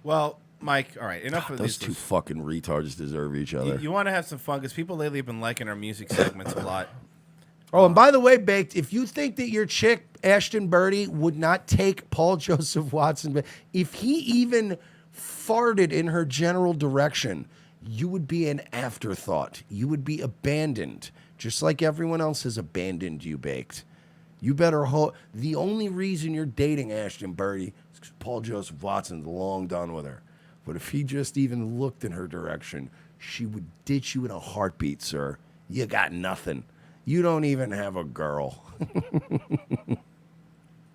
Well, Mike, all right, enough of Those these. two fucking retards deserve each other. You want to have some fun because people lately have been liking our music segments a lot. Oh, and by the way, Baked, if you think that your chick, Ashton Birdie, would not take Paul Joseph Watson, if he even farted in her general direction, you would be an afterthought. You would be abandoned, just like everyone else has abandoned you, Baked. You better hope. The only reason you're dating Ashton Birdie is because Paul Joseph Watson's long done with her. But if he just even looked in her direction, she would ditch you in a heartbeat, sir. You got nothing. You don't even have a girl.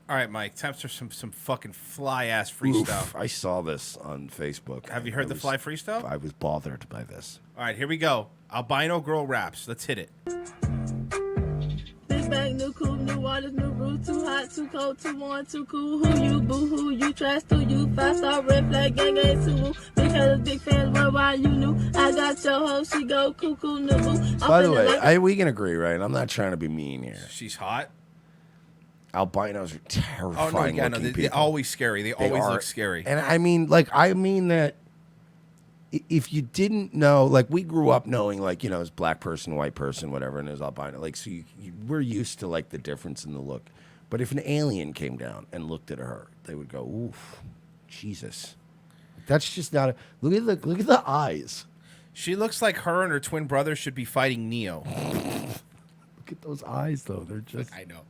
All right, Mike, time for some fucking fly-ass freestyle. Oof, I saw this on Facebook. Have you heard the fly freestyle? I was bothered by this. All right, here we go. Albino girl raps. Let's hit it. Big bang, new cool, new waters, new brew, too hot, too cold, too warm, too cool. Who you, boo, who you, trash to you, 5-star, red flag, gang, gang, too woo. Big headers, big fans, worldwide, you knew. I got your hoe, she go cuckoo, niboo. By the way, we can agree, right? I'm not trying to be mean here. She's hot. Albinos are terrifying looking they're people. always scary. They always look scary. And I mean that if you didn't know, like we grew up knowing, like, as black person, white person, whatever, and as albino, like, so we're used to like the difference in the look. But if an alien came down and looked at her, they would go, "Oof, Jesus." That's just not look at the eyes. She looks like her and her twin brother should be fighting Neo. Look at those eyes, though. They're just. I know.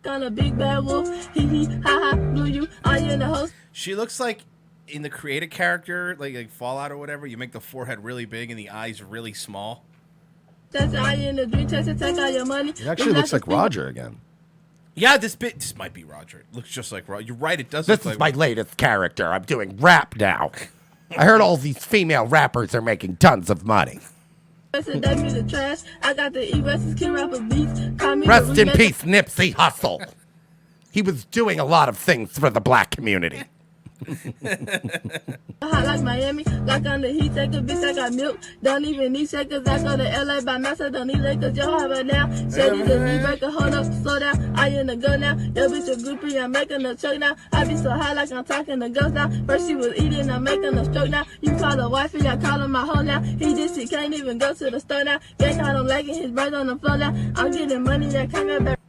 Got a big bad wolf, hee hee, ha ha, blew you, are you in the host? She looks like in the creative character, like Fallout or whatever, you make the forehead really big and the eyes really small. That's are you in the dream, test to take all your money. It actually looks like Roger again. Yeah, this might be Roger. It looks just like Roger. You're right, it does This look like is my latest character. I'm doing rap now. I heard all these female rappers are making tons of money. That means the trash. I got the E-West's kid rapper beats. Rest in peace, Nipsey Hussle. He was doing a lot of things for the black community. Hot like Miami, like on the heat, take a bitch, I got milk. Don't even need shakers, I go to LA by myself, don't need Lakers, yo, how about now? Said he's a knee breaker, hold up, slow down, I in the go now. Yo, bitch, a groupie, I'm making a choke now. I be so high like I'm talking to ghosts now. First she was eating, I'm making a stroke now. You call her wifey, I call her my hoe now. He can't even go to the store now. Gang caught him lagging, his brother on the floor now. I'm getting money that can't get back.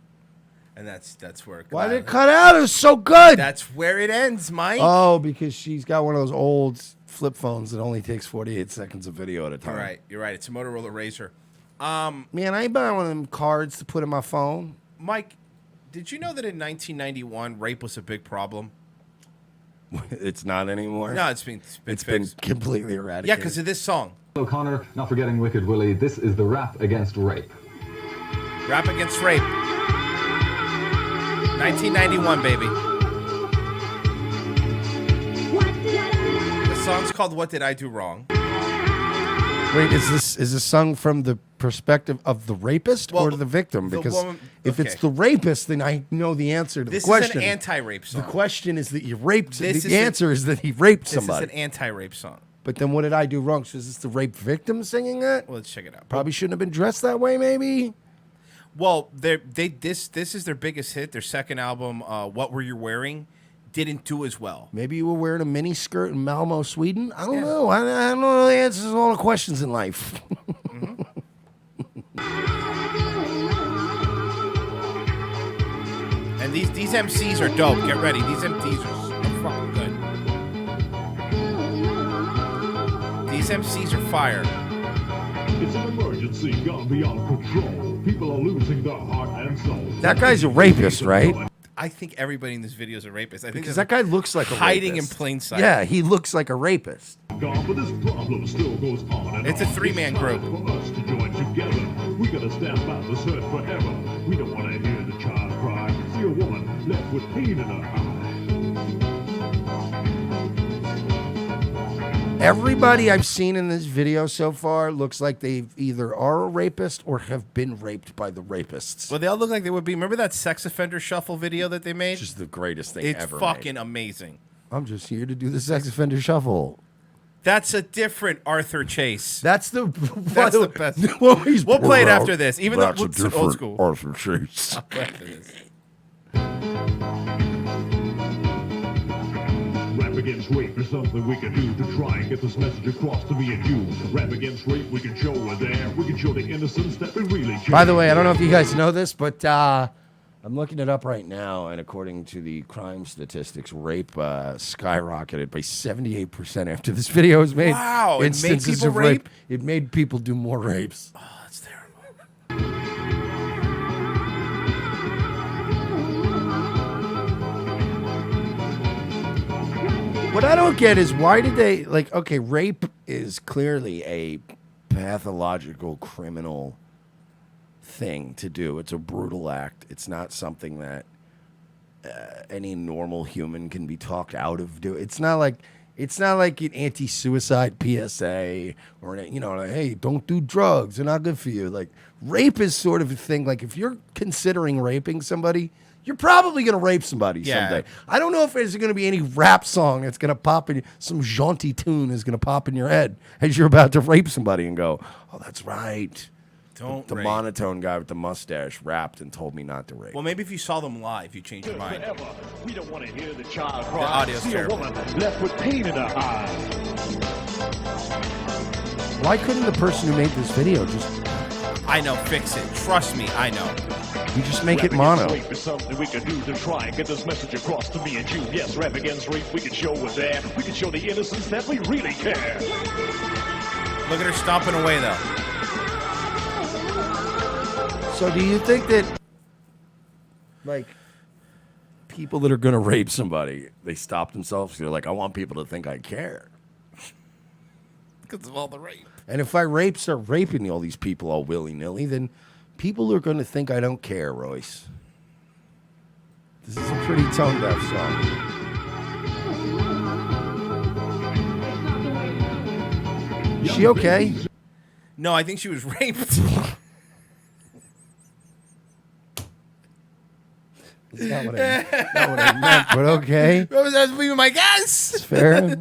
And that's where it Why did it cut out? It was so good. That's where it ends, Mike. Oh, because she's got one of those old flip phones that only takes 48 seconds of video at a time. You're right. It's a Motorola Razr. Man, I ain't buying one of them cards to put in my phone. Mike, did you know that in 1991, rape was a big problem? It's not anymore. No, it's been completely eradicated. Yeah, because of this song. O'Connor, not forgetting Wicked Willie. This is the rap against rape. Rap against rape. 1991, baby. The song's called "What Did I Do Wrong?" Wait, is this sung from the perspective of the rapist or the victim? Because if it's the rapist, then I know the answer to the question. This is an anti-rape song. The question is that he raped. This The answer is that he raped somebody. This is an anti-rape song. But then what did I do wrong? So is this the rape victim singing that? Well, let's check it out. Probably shouldn't have been dressed that way, maybe. Well, this is their biggest hit. Their second album, "What Were You Wearing," didn't do as well. Maybe you were wearing a mini skirt in Malmo, Sweden. I don't know. I don't know the answers to all the questions in life. And these MCs are dope. Get ready. These MCs are fucking good. These MCs are fire. It's an emergency gone beyond control. People are losing their heart and soul. That guy's a rapist, right? I think everybody in this video is a rapist. I think Because that guy looks like a hiding rapist. in plain sight. Yeah, he looks like a rapist. Gone, but this problem still goes on and It's a on. three-man group. For us to join together, we gotta stamp out this hurt forever. We don't wanna hear the child cry. See a woman left with pain in her eye. Everybody I've seen in this video so far looks like they either are a rapist or have been raped by the rapists. Well, they all look like they would be. Remember that sex offender shuffle video that they made? Which is the greatest thing it's ever fucking amazing. I'm just here to do the sex offender shuffle. That's a different Arthur Chase. That's the best. Well, he's we'll play it proud. after this, even though That's a it's old different school. Arthur Chase. I'll play after this. Rap against rape is something we can do to try and get this message across to me and you. Rap against rape, we can show we're there. We can show the innocence that we really care. By the way, I don't know if you guys know this, but I'm looking it up right now, and according to the crime statistics, rape skyrocketed by 78% after this video was made. Wow, it made Instances people of rape? It made people do more rapes. Oh, that's terrible. What I don't get is why did they okay, rape is clearly a pathological criminal thing to do. It's a brutal act. It's not something that any normal human can be talked out of doing. It's not like an anti-suicide PSA or hey, don't do drugs. They're not good for you. Like rape is sort of a thing. Like if you're considering raping somebody, you're probably going to rape somebody someday. I don't know if there's going to be any rap song that's going to pop in, some jaunty tune is going to pop in your head as you're about to rape somebody and go, oh, that's right. Don't the rape. monotone guy with the mustache rapped and told me not to rape. Well, maybe if you saw them live, you change your mind. We don't want to hear the child The cry. audio's See terrible. a woman left with pain in her eye. Why couldn't the person who made this video just... I know, fix it. Trust me, I know. You just make it Rap mono. against rape is something we can do to try and get this message across to me and you. Yes, rap against rape, we can show we're there. We can show the innocence that we really care. Look at her stomping away, though. So do you think that, people that are going to rape somebody, they stop themselves? They're like, I want people to think I care. Because of all the rape. And if I start raping all these people all willy-nilly, then people are going to think I don't care, Royce. This is a pretty tone-deaf song. Is she okay? No, I think she was raped. Not what I meant, but okay. What was that being my guess? It's fair.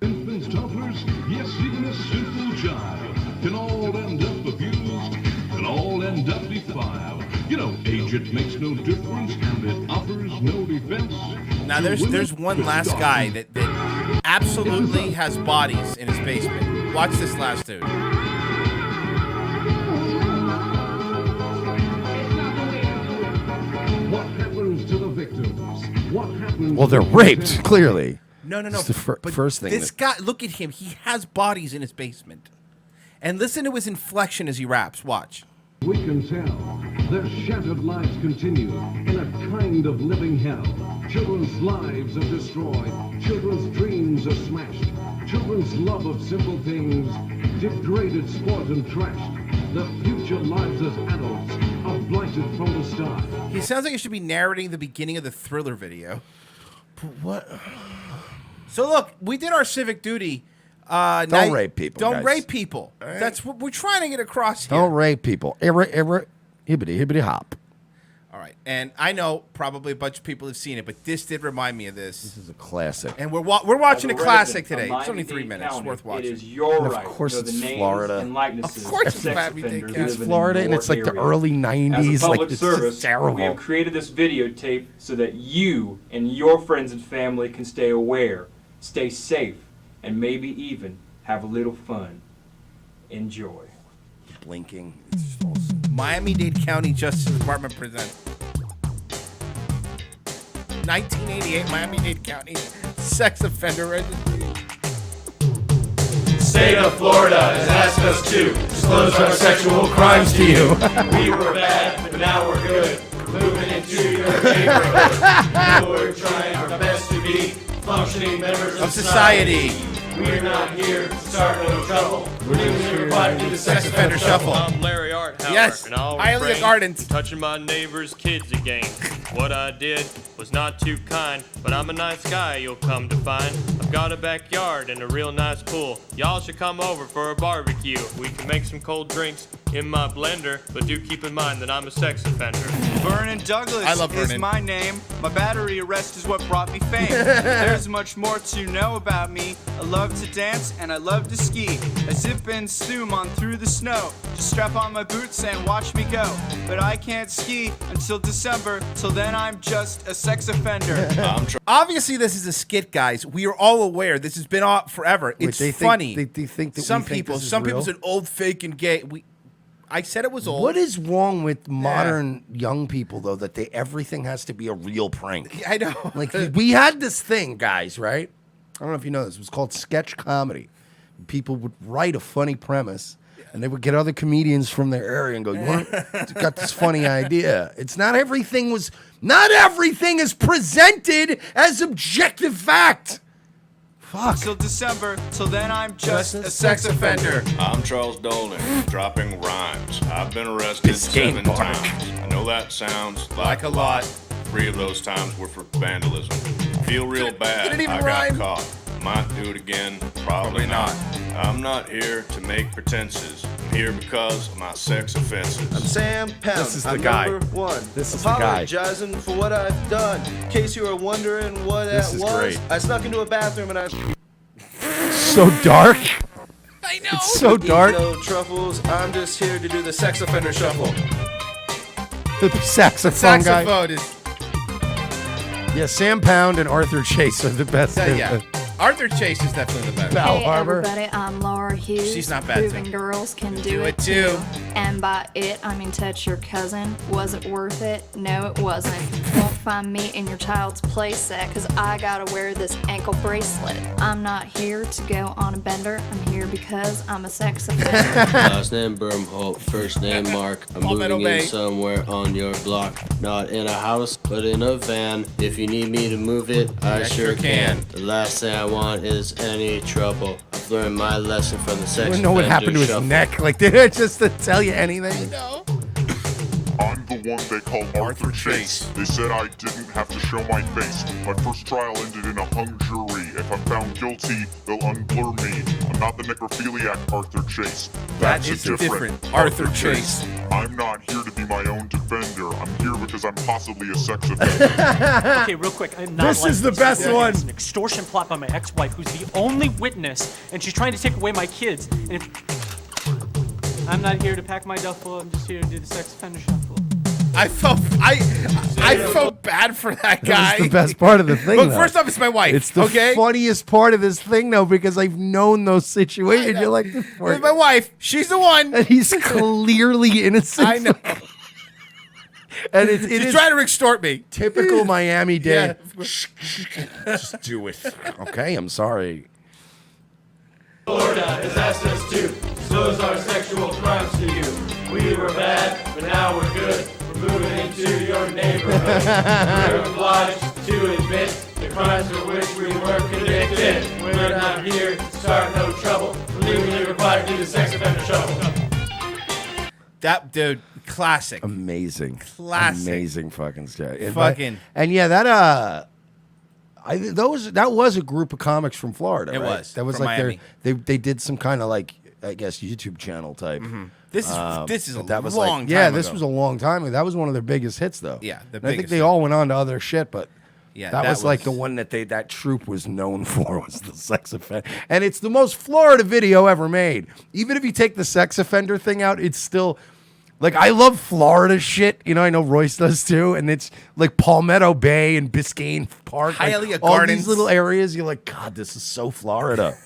Infants, toddlers, yes, even a simple child can all end up abused and all end up defiled. You know, age, it makes no difference and it offers no defense. Now there's one last guy that absolutely has bodies in his basement. Watch this last dude. What happens to the victims? What happens? Well, they're raped, clearly. No. It's the first thing. This guy, look at him. He has bodies in his basement. And listen to his inflection as he raps. Watch. We can tell their shattered lives continue in a kind of living hell. Children's lives are destroyed. Children's dreams are smashed. Children's love of simple things degraded, spoiled, and trashed. Their future lives as adults are blighted from the start. He sounds like he should be narrating the beginning of the Thriller video. But what? So look, we did our civic duty. Don't rape people. Don't guys. rape people. Right. That's what we're trying to get across here. Don't rape people. Hibbity hop. All right, and I know probably a bunch of people have seen it, but this did remind me of this. This is a classic. And we're watching a As a classic resident today. of It's only 3 Miami-Dade minutes. County, Worth watching. It is your And of right course to know the it's names Florida. and likenesses Of course of it's sex Miami-Dade offenders County. It's living in Florida, and your it's like the area. early As 90s. a Like, public it's service, just terrible. we have created this videotape so that you and your friends and family can stay aware, stay safe, and maybe even have a little fun. Enjoy. Blinking. Miami-Dade County Justice Department presents 1988 Miami-Dade County Sex Offender Registry. State of Florida has asked us to disclose our sexual crimes to you. We were bad, but now we're good. Moving into your neighborhood. Now we're trying our best to be functioning members of society. We're not here to start no trouble. We're doing everybody do the sex offender shuffle. I'm Larry Arthauer, Yes, and I'll Hialeah refrain Gardens. from touching my neighbor's kids again. What I did was not too kind, but I'm a nice guy, you'll come to find. I've got a backyard and a real nice pool. Y'all should come over for a barbecue. We can make some cold drinks in my blender, but do keep in mind that I'm a sex offender. Vernon Douglas I love is Vernon. my name. My battery arrest is what brought me fame. There's much more to know about me. I love to dance and I love to ski. I zip and zoom on through the snow. Just strap on my boots and watch me go. But I can't ski until December. Till then I'm just a sex offender. Obviously, this is a skit, guys. We are all aware this has been on forever. It's they think- funny. they think that we some think people, this is some people real? said old, fake, and gay. I said it was old. What is wrong with modern young people, though, that everything has to be a real prank? I know. Like, we had this thing, guys, right? I don't know if you know this. It was called sketch comedy. People would write a funny premise, and they would get other comedians from their area and go, got this funny idea. It's not everything is presented as objective fact. Fuck. Till December. Till then I'm just a sex offender. I'm Charles Dolan, dropping rhymes. I've been arrested 7 times. I know that sounds like a lot. 3 of those times were for vandalism. Feel real bad. didn't even I got rhyme. caught. Might do it again. Probably not. I'm not here to make pretenses. I'm here because of my sex offenses. I'm Sam Pound. This is the I'm guy. Number 1. This is the guy. Apologizing for what I've done. In case you were wondering what This that is was, great. I snuck into a bathroom and I. So dark. I know. It's so dark. No truffles. I'm just here to do the sex offender shuffle. The saxophone guy. Saxophone is. Yeah, Sam Pound and Arthur Chase are the best. Yeah. Arthur Chase is definitely the best. Val Hey Harbor. everybody, I'm Laura Hughes. She's not bad, Proving too. girls can Do do it, it too. too. And by it, I mean touch your cousin. Was it worth it? No, it wasn't. Won't find me in your child's play set, cause I gotta wear this ankle bracelet. I'm not here to go on a bender. I'm here because I'm a sex offender. Last name Bermholt, first name Mark. I'm Palmetto moving in Bay. somewhere on your block. Not in a house, but in a van. If you need me to move it, I sure can. The last thing I want is any trouble. I've learned my lesson from the I sex don't know what happened to his shuffle. neck. Like, did it just to tell you anything? I'm the one they call Arthur Chase. They said I didn't have to show my face. My first trial ended in a hung jury. If I'm found guilty, they'll unblur me. I'm not the necrophiliac Arthur Chase. That That's is a a different Arthur Chase. I'm not here to be my own defender. I'm here because I'm possibly a sex offender. Okay, real quick. I'm not This is the licensed. best one. It's an extortion plot by my ex-wife, who's the only witness, and she's trying to take away my kids. And if I'm not here to pack my duffel, I'm just here to do the sex offender shuffle. I felt bad for that guy. That's the best part of the thing. Look, though. first off, it's my wife. It's the okay? funniest part of this thing, though, because I've known those situations. You're like, With my wife, she's the one. And he's clearly innocent. I know. And She's is trying to extort me. Typical Miami Dade. Yeah. Just do it. Okay, I'm sorry. Florida has asked us to disclose our sexual crimes to you. We were bad, but now we're good. We're moving into your neighborhood. We're obliged to admit the crimes for which we were convicted. We're not here to start no trouble. We're legally required to do the sex offender shuffle. That dude, classic. Amazing. Classic. Amazing fucking sketch. And yeah, that that was a group of comics from Florida. It right? was, That was from like Miami. they did some kind of like, I guess, YouTube channel type. This is a but that was long like, yeah, time this ago. was a long time ago. That was one of their biggest hits, though. Yeah, the And I think biggest they hit. all went on to other shit, but Yeah, that that was like was- the one that that troupe was known for, was the sex offender. And it's the most Florida video ever made. Even if you take the sex offender thing out, it's still like, I love Florida shit. You know, I know Royce does too. And it's like Palmetto Bay and Biscayne Park. like, Hialeah all Gardens. these little areas. You're like, God, this is so Florida.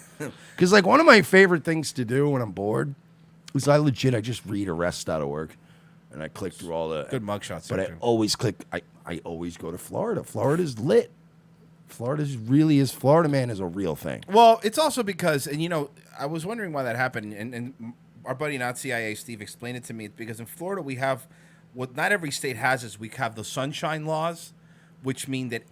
Because like one of my favorite things to do when I'm bored is I just read arrest out of work. And I click through all the Good mugshot But I section. always click. I always go to Florida. Florida's lit. Florida man is a real thing. Well, it's also because, and you know, I was wondering why that happened, and our buddy not CIA Steve explained it to me. It's because in Florida we have what not every state has is we have the sunshine laws, which mean that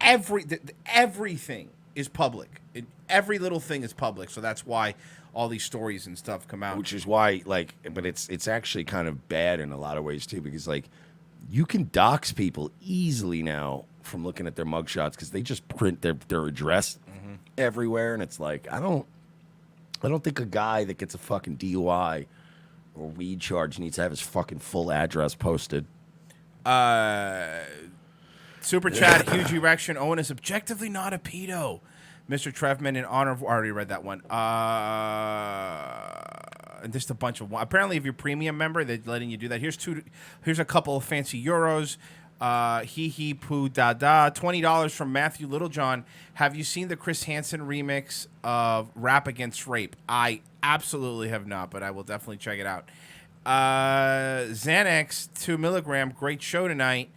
everything is public. Every little thing is public, so that's why all these stories and stuff come out. Which is why, like, but it's actually kind of bad in a lot of ways too, because like you can dox people easily now from looking at their mugshots because they just print their address everywhere, and it's like I don't think a guy that gets a fucking DUI or weed charge needs to have his fucking full address posted. Super chat, huge erection. Owen is objectively not a pedo. Mr. Trevman, in honor of... I already read that one. And just a bunch of... Apparently, if you're a premium member, they're letting you do that. Here's a couple of fancy euros. Hee hee poo da da. $20 from Matthew Littlejohn. Have you seen the Chris Hansen remix of Rap Against Rape? I absolutely have not, but I will definitely check it out. Xanax, 2 milligram. Great show tonight.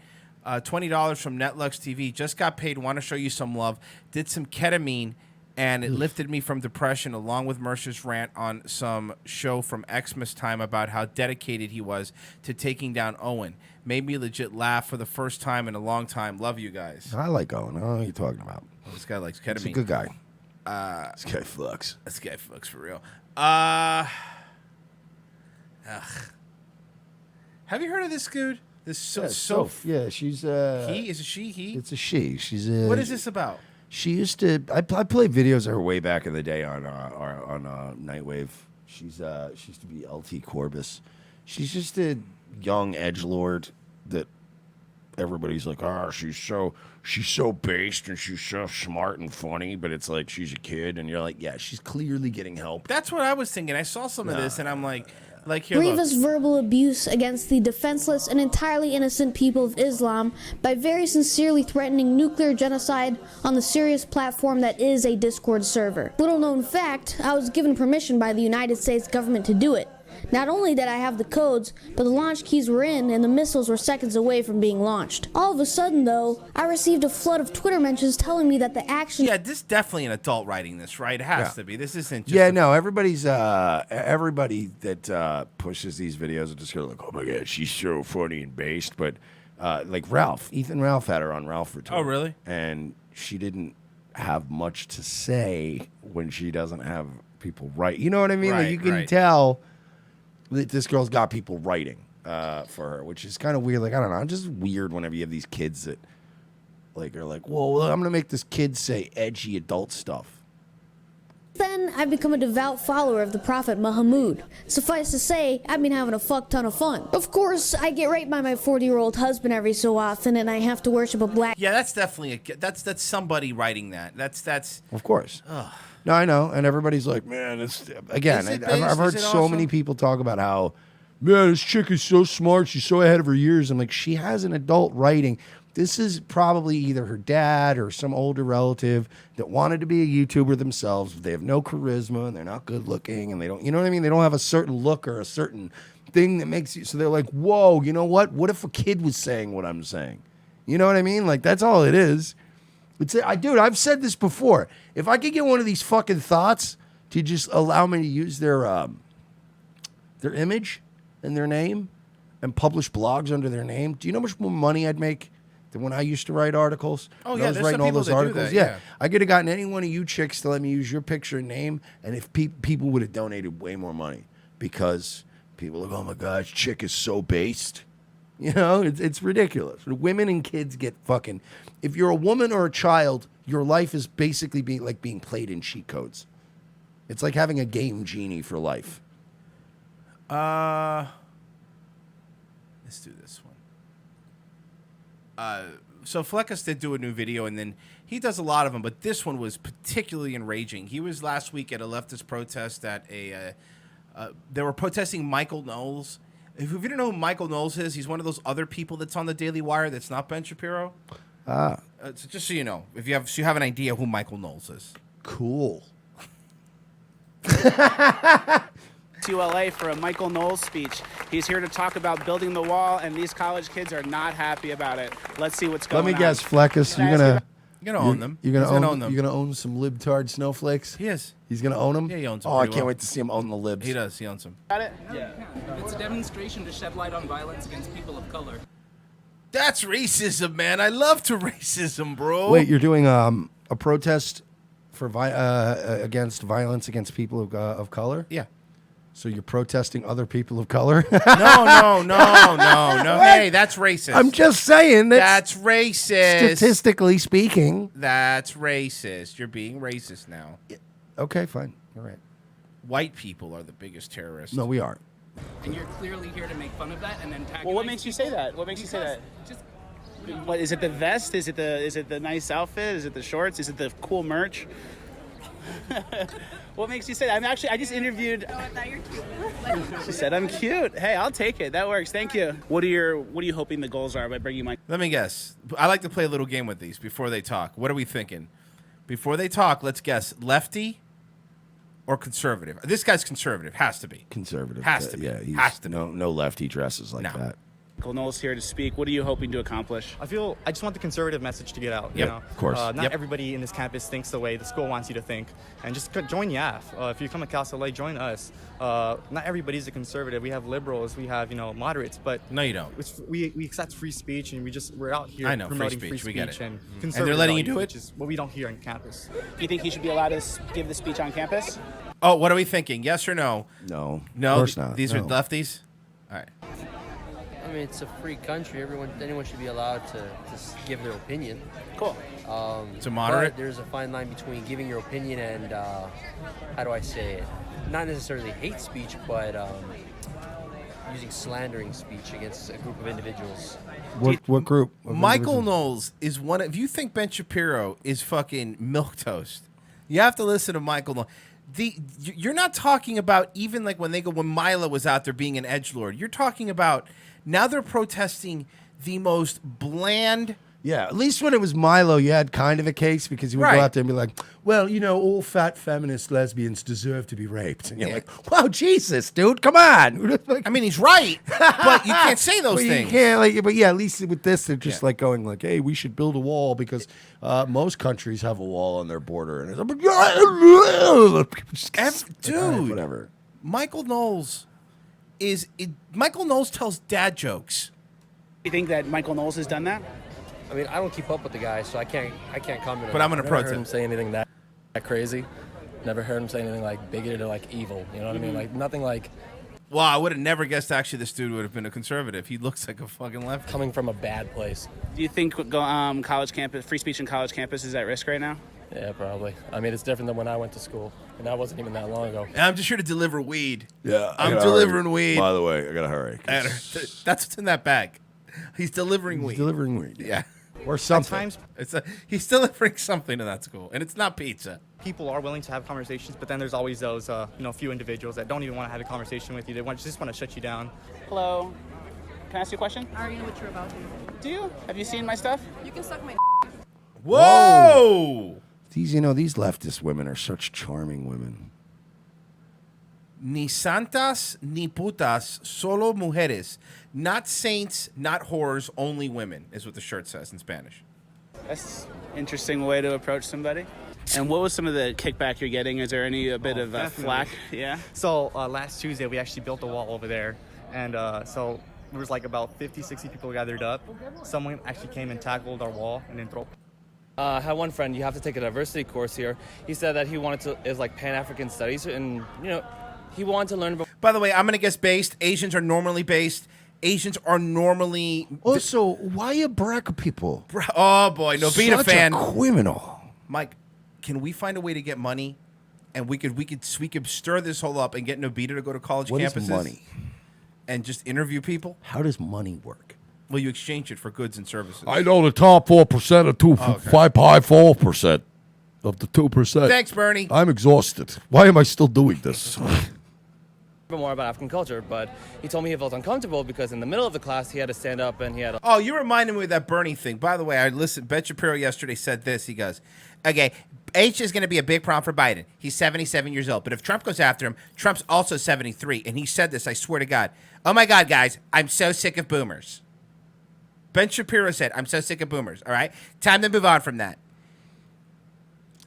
$20 from Netlux TV. Just got paid. Want to show you some love. Did some ketamine, and it lifted me from depression, along with Mercer's rant on some show from Xmas time about how dedicated he was to taking down Owen. Made me legit laugh for the first time in a long time. Love you guys. I like Owen. I don't know what you're talking about. Well, this guy likes ketamine. He's a good guy. This guy fucks. This guy fucks for real. Have you heard of this dude? This Soph. Yeah, she's He is a she. He. It's a she. She's What is this about? She used to. I played videos of her way back in the day on Nightwave. She used to be LT Corbus. She's just a young edgelord that everybody's like, she's so based and she's so smart and funny, but it's like she's a kid, and you're like, yeah, she's clearly getting help. That's what I was thinking. I saw some of this, and I'm like here, Grievous look. verbal abuse against the defenseless and entirely innocent people of Islam by very sincerely threatening nuclear genocide on the serious platform that is a Discord server. Little known fact, I was given permission by the United States government to do it. Not only did I have the codes, but the launch keys were in and the missiles were seconds away from being launched. All of a sudden, though, I received a flood of Twitter mentions telling me that the action... Yeah, this is definitely an adult writing this, right? It has to be. This isn't just... Yeah, no, everybody that pushes these videos are just going like, oh my god, she's so funny and based. But like Ethan Ralph had her on Ralph Retort. Oh, really? And she didn't have much to say when she doesn't have people write. You know what I mean? Like you can tell that this girl's got people writing for her, which is kind of weird. Like, I don't know, it's just weird whenever you have these kids that like are like, well, I'm gonna make this kid say edgy adult stuff. Then I've become a devout follower of the Prophet Muhammad. Suffice to say, I've been having a fuck ton of fun. Of course, I get raped by my 40-year-old husband every so often, and I have to worship a black... Yeah, that's definitely that's somebody writing that. That's. Of course. Ugh. No, I know, and everybody's like, man, it's again. I've heard so many people talk about how, man, this chick is so smart, she's so ahead of her years. I'm like, she has an adult writing. This is probably either her dad or some older relative that wanted to be a YouTuber themselves, but they have no charisma and they're not good looking and they don't, you know what I mean? They don't have a certain look or a certain thing that makes you, so they're like, whoa, you know what? What if a kid was saying what I'm saying? You know what I mean? Like, that's all it is. Dude, I've said this before. If I could get one of these fucking thoughts to just allow me to use their image and their name and publish blogs under their name, do you know how much more money I'd make than when I used to write articles? Oh, When yeah, I was there's writing some all people those that do articles. that, Yeah. yeah. I could have gotten any one of you chicks to let me use your picture and name, and if people would have donated way more money because people are like, oh my gosh, chick is so based. You know, it's ridiculous. Women and kids get fucking... If you're a woman or a child, your life is basically being played in cheat codes. It's like having a game genie for life. Let's do this one. So Fleccas did do a new video, and then he does a lot of them, but this one was particularly enraging. He was last week at a leftist protest at a... they were protesting Michael Knowles. If you don't know who Michael Knowles is, he's one of those other people that's on the Daily Wire that's not Ben Shapiro. So just so you know, if you have an idea who Michael Knowles is. Cool. To LA for a Michael Knowles speech. He's here to talk about building the wall, and these college kids are not happy about it. Let's see what's going on. Let me guess, Fleccas, you're gonna own them. You're gonna He's gonna own own them. You're gonna own some libtard snowflakes. He is. He's gonna own them. Yeah, he owns them Oh, I pretty can't well. wait to see him own the libs. He does. He owns them. Got it? Yeah. It's a demonstration to shed light on violence against people of color. That's racism, man. I love to racism, bro. Wait, you're doing a protest for against violence against people of color? Yeah. So you're protesting other people of color? No. Hey, that's racist. I'm just saying that's racist. Statistically speaking. That's racist. You're being racist now. Okay, fine. All right. White people are the biggest terrorists. No, we aren't. And you're clearly here to make fun of that and then tag. Well, what makes you say that? What makes you say that? What is it? The vest? Is it the nice outfit? Is it the shorts? Is it the cool merch? What makes you say that? I just interviewed. Oh, I thought you're cute. She said I'm cute. Hey, I'll take it. That works. Thank you. What are you hoping the goals are by bringing my? Let me guess. I like to play a little game with these before they talk. What are we thinking? Before they talk, let's guess. Lefty or conservative? This guy's conservative. Has to be. Conservative. Has to be. Yeah, Has to be. No lefty dresses like that. Michael Knowles here to speak. What are you hoping to accomplish? I just want the conservative message to get out. Yep, You know? of course. Not everybody in this campus thinks the way the school wants you to think. And just join YAF. If you come to Cal LA, join us. Not everybody's a conservative. We have liberals. We have, moderates. But no, you don't. We accept free speech, and we're out here I know, free promoting speech. free speech. We get it. And And conservative they're letting you values, do it? which is what we don't hear on campus. Do you think he should be allowed to give the speech on campus? Oh, what are we thinking? Yes or no? No. No. Of course not. These No. are lefties? All right. I mean, it's a free country. Anyone should be allowed to give their opinion. Cool. To moderate? But there's a fine line between giving your opinion and, how do I say it? Not necessarily hate speech, but using slandering speech against a group of individuals. What group? Michael Knowles is one of... If you think Ben Shapiro is fucking milquetoast, you have to listen to Michael Knowles. You're not talking about even like when Milo was out there being an edgelord. You're talking about now they're protesting the most bland... Yeah, at least when it was Milo, you had kind of a case because he would Right. go out there and be like, well, all fat feminist lesbians deserve to be raped. And you're like, wow, Jesus, dude, come on. I mean, he's right, but you can't say those But things. You can't, but yeah, at least with this, they're just like going like, hey, we should build a wall because most countries have a wall on their border. And it's like, Dude, whatever. Michael Knowles Michael Knowles tells dad jokes. You think that Michael Knowles has done that? I mean, I don't keep up with the guy, so I can't comment on But it. I'm gonna Never protest. heard him say anything that crazy. Never heard him say anything like bigoted or like evil. You know what I mean? Like nothing like Well, I would have never guessed actually this dude would have been a conservative. He looks like a fucking lefty. coming from a bad place. Do you think college campus, free speech in college campus is at risk right now? Yeah, probably. I mean, it's different than when I went to school, and that wasn't even that long ago. And I'm just here to deliver weed. Yeah, I I'm gotta delivering hurry. weed. By the way, I gotta hurry. That's what's in that bag. He's delivering weed. Delivering weed. Yeah. Or something. He's delivering something to that school, and it's not pizza. People are willing to have conversations, but then there's always those, few individuals that don't even want to have a conversation with you. They just want to shut you down. Hello. Can I ask you a question? I already know what you're about to. Do you? Have you seen my stuff? You can suck my. Whoa! These leftist women are such charming women. Ni santas ni putas, solo mujeres. Not saints, not whores, only women, is what the shirt says in Spanish. That's an interesting way to approach somebody. And what was some of the kickback you're getting? Is there any bit of flack? Yeah. So last Tuesday, we actually built a wall over there. And so there was like about 50, 60 people gathered up. Someone actually came and tackled our wall and then threw. I had one friend, you have to take a diversity course here. He said that he wanted to, is like Pan-African studies, and, he wanted to learn about... By the way, I'm going to guess based. Asians are normally based. Asians are normally... Also, why you BRCA people? Oh, boy. Nobita Such fan. a criminal. Mike, can we find a way to get money? And we could stir this whole up and get Nobita to go to college What campuses? is money? And just interview people? How does money work? Well, you exchange it for goods and services. I know the top 4% of 4% of the 2%. Thanks, Bernie. I'm exhausted. Why am I still doing this? more about African culture, but he told me he felt uncomfortable because in the middle of the class he had to stand up and he had to... Oh, you reminded me of that Bernie thing. By the way, I listened. Ben Shapiro yesterday said this. He goes, okay, H is going to be a big problem for Biden. He's 77 years old. But if Trump goes after him, Trump's also 73. And he said this, I swear to God. Oh, my God, guys, I'm so sick of boomers. Ben Shapiro said, I'm so sick of boomers, all right? Time to move on from that.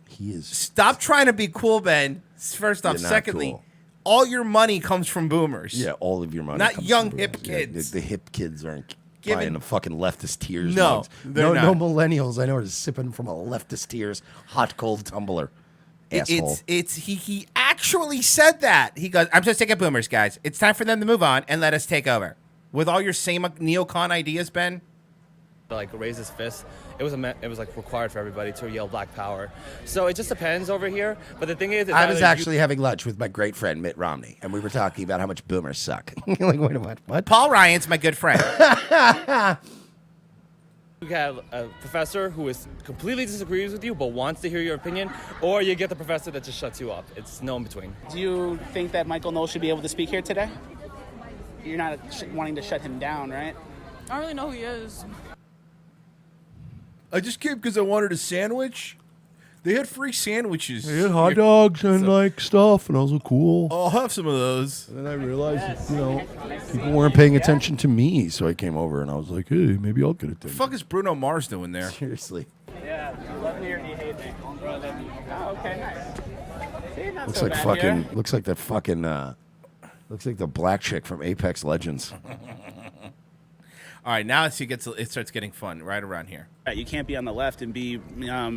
He is. Stop trying to be cool, Ben. First off. You're not Secondly, cool. all your money comes from boomers. Yeah, all of your money. Not comes young, from hip boomers. Yeah, kids. the hip kids aren't Given- buying the fucking leftist tears. No, mugs. they're no not. millennials I know are sipping from a leftist tears hot cold tumbler. Asshole. He actually said that. He goes, I'm so sick of boomers, guys. It's time for them to move on and let us take over. With all your same neocon ideas, Ben. like raise his fist. It was like required for everybody to yell Black Power. So it just depends over here. But the thing is, I was actually having lunch with my great friend Mitt Romney, and we were talking about how much boomers suck. Like, wait a minute, what? Paul Ryan's my good friend. You have a professor who is completely disagrees with you but wants to hear your opinion, or you get the professor that just shuts you up. It's no in between. Do you think that Michael Knowles should be able to speak here today? You're not wanting to shut him down, right? I don't really know who he is. I just came because I wanted a sandwich. They had free sandwiches. They had hot dogs and like stuff, and I was like, cool. I'll have some of those. And then I realized, people weren't paying attention to me, so I came over and I was like, hey, maybe I'll get it. The fuck is Bruno Mars doing there? Seriously. Yeah, love me or do you hate me? Oh, okay, nice. See, not Looks so like bad fucking. here. Looks like that fucking. Looks like the black chick from Apex Legends. All right, now it starts getting fun right around here. You can't be on the left and be.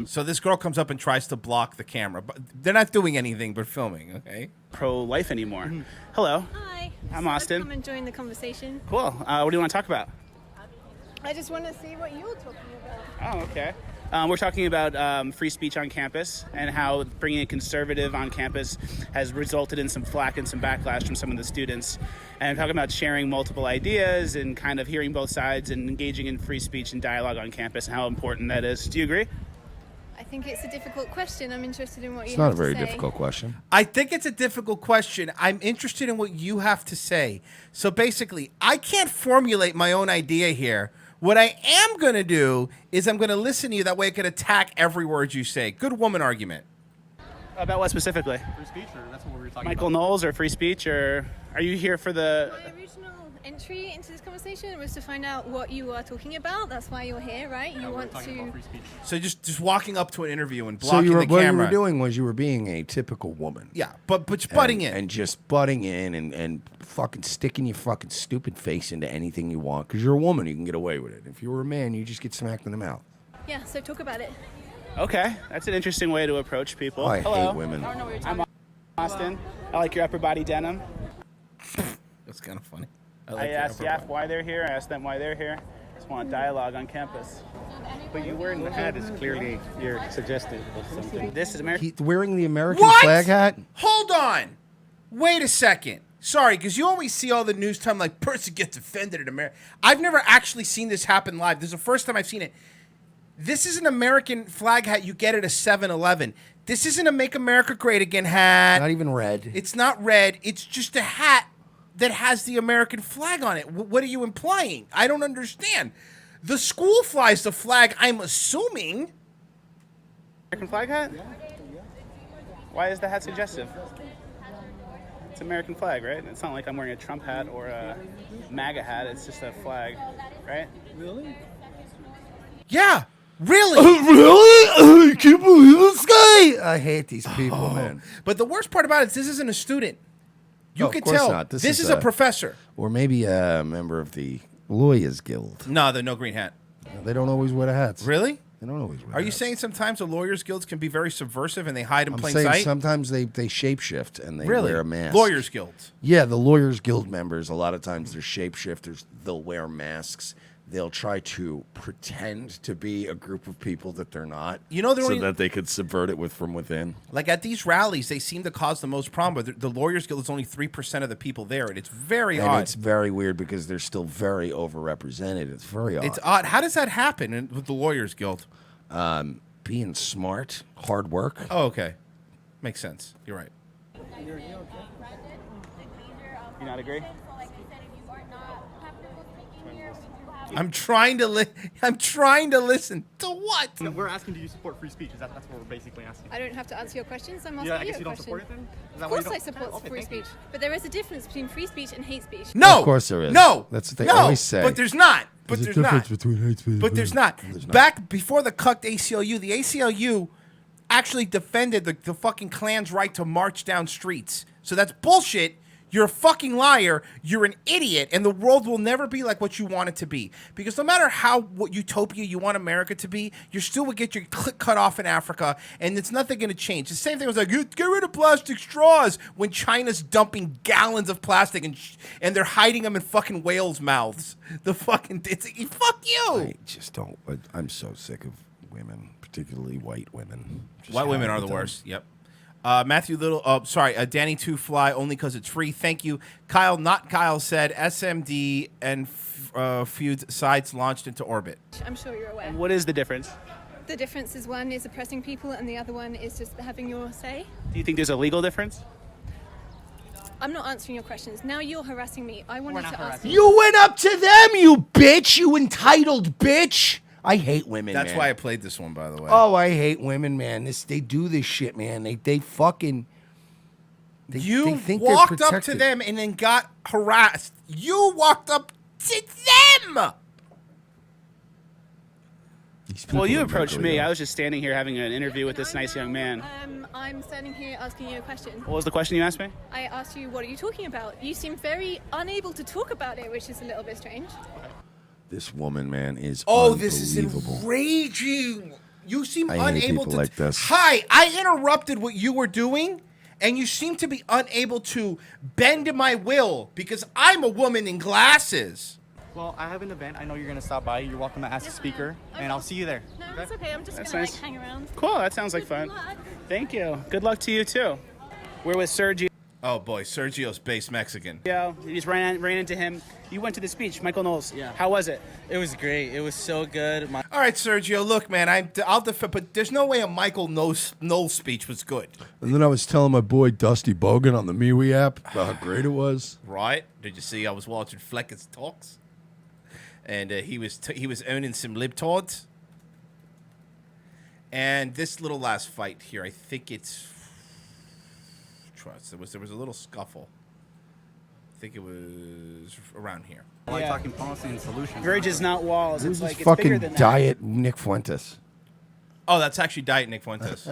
So this girl comes up and tries to block the camera, but they're not doing anything but filming. Okay. Pro-life anymore. Hello. Hi. I'm Austin. Come and join the conversation. Cool. What do you want to talk about? I just want to see what you're talking about. Oh, okay. We're talking about free speech on campus and how bringing a conservative on campus has resulted in some flack and some backlash from some of the students. And talking about sharing multiple ideas and kind of hearing both sides and engaging in free speech and dialogue on campus and how important that is. Do you agree? I think it's a difficult question. I'm interested in what you It's have not a very to say. difficult question. I think it's a difficult question. I'm interested in what you have to say. So basically, I can't formulate my own idea here. What I am going to do is I'm going to listen to you. That way I can attack every word you say. Good woman argument. About what specifically? Free speech, or that's what we were talking Michael about. Knowles or free speech, or are you here for the... My original entry into this conversation was to find out what you are talking about. That's why you're here, right? You want to... So just walking up to an interview and So blocking the what you camera. were doing was you were being a typical woman. Yeah, but just butting in. And just butting in and fucking sticking your fucking stupid face into anything you want. Because you're a woman, you can get away with it. If you were a man, you just get smacked in the mouth. Yeah, so talk about it. Okay, that's an interesting way to approach people. I Hello. hate women. I don't know what you're I'm talking Austin. I like your upper body denim. That's kind of funny. I asked Yaf why they're here. I asked them why they're here. Just want dialogue on campus. But you wearing the hat is clearly you're suggestive of something. This is American. Wearing the American What? flag hat? Hold on. Wait a second. Sorry, because you always see all the news time like person gets offended in America. I've never actually seen this happen live. This is the first time I've seen it. This is an American flag hat you get at a 7-Eleven. This isn't a Make America Great Again hat. Not even red. It's not red. It's just a hat that has the American flag on it. What are you implying? I don't understand. The school flies the flag, I'm assuming. American flag hat? Why is the hat suggestive? It's American flag, right? It's not like I'm wearing a Trump hat or a MAGA hat. It's just a flag, right? Really? Yeah, really. Really? I can't believe this guy. I hate these people, man. But the worst part about it is this isn't a student. You Of can course tell. not. This is a professor. Or maybe a member of the Lawyers Guild. No, the no green hat. They don't always wear the hats. Really? They don't always wear Are you saying sometimes the lawyers' guilds can be very subversive and they hide in I'm plain saying sight? sometimes they shapeshift and they Really? wear a mask. Lawyers' guilds. Yeah, the Lawyers Guild members, a lot of times they're shapeshifters. They'll wear masks. They'll try to pretend to be a group of people that they're not. You know, they're so only- that they could subvert it from within. Like at these rallies, they seem to cause the most problem. But the lawyers' guild is only 3% of the people there, and it's very And odd. it's very weird because they're still very overrepresented. It's very odd. It's odd. How does that happen with the lawyers' guild? Being smart, hard work. Oh, okay. Makes sense. You're right. You not agree? I'm trying to I'm trying to listen to what? No, we're asking, do you support free speech? That's what we're basically asking. I don't have to answer your questions. I'm asking Yeah, I you guess a you don't question. support it then? Is that Of why you course I don't- support Okay, free thank you. speech. But there is a difference between free speech and hate speech. No. Of course there is. No. That's what they no, always say. But there's not. But There's there's a difference not. between hate speech. But there's not. Back before the cucked ACLU, the ACLU actually defended the fucking Klan's right to march down streets. So that's bullshit. You're a fucking liar. You're an idiot. And the world will never be like what you want it to be. Because no matter what utopia you want America to be, you still would get your click cut off in Africa. And it's nothing going to change. The same thing was like, get rid of plastic straws when China's dumping gallons of plastic and they're hiding them in fucking whales' mouths. The fucking, fuck you. I just don't. I'm so sick of women, particularly white women. Just White women having are the them. worst. Yep. Matthew Little, Danny 2 Fly, only because it's free. Thank you. Kyle, not Kyle, said SMD and Feud sites launched into orbit. I'm sure you're aware. And what is the difference? The difference is one is oppressing people and the other one is just having your say. Do you think there's a legal difference? I'm not answering your questions. Now you're harassing me. I wanted to ask you. You went up to them, you bitch, you entitled bitch. I hate women. That's man. why I played this one, by the way. Oh, I hate women, man. They do this shit, man. They fucking. You they think they're walked up to protected. them and then got harassed. You walked up to them. Well, you approached me. I was just standing here having an interview with this nice young man. I'm standing here asking you a question. What was the question you asked me? I asked you, what are you talking about? You seem very unable to talk about it, which is a little bit strange. This woman, man, is This is unbelievable. enraging. You seem I hate unable people to. like this. Hi, I interrupted what you were doing, and you seem to be unable to bend my will because I'm a woman in glasses. Well, I have an event. I know you're going to stop by. You're welcome to ask the speaker, and I'll see you there. No, it's okay. I'm just That's gonna nice. hang around. Cool, that sounds like fun. Thank you. Good luck to you, too. We're with Sergio. Oh, boy, Sergio's base Mexican. You just ran into him. You went to the speech, Michael Knowles. Yeah. How was it? It was great. It was so good. All right, Sergio, look, man, I'll defend, but there's no way a Michael Knowles speech was good. And then I was telling my boy Dusty Bogan on the MeWe app about how great it was. Right? Did you see I was watching Fleccas Talks? And he was owning some libtards. And this little last fight here, I think it's... Trust. There was a little scuffle. I think it was around here. I like talking policy and solutions. Bridges, not walls. Who's It's like this it's bigger fucking than that. diet Nick Fuentes? Oh, that's actually Diet Nick Fuentes.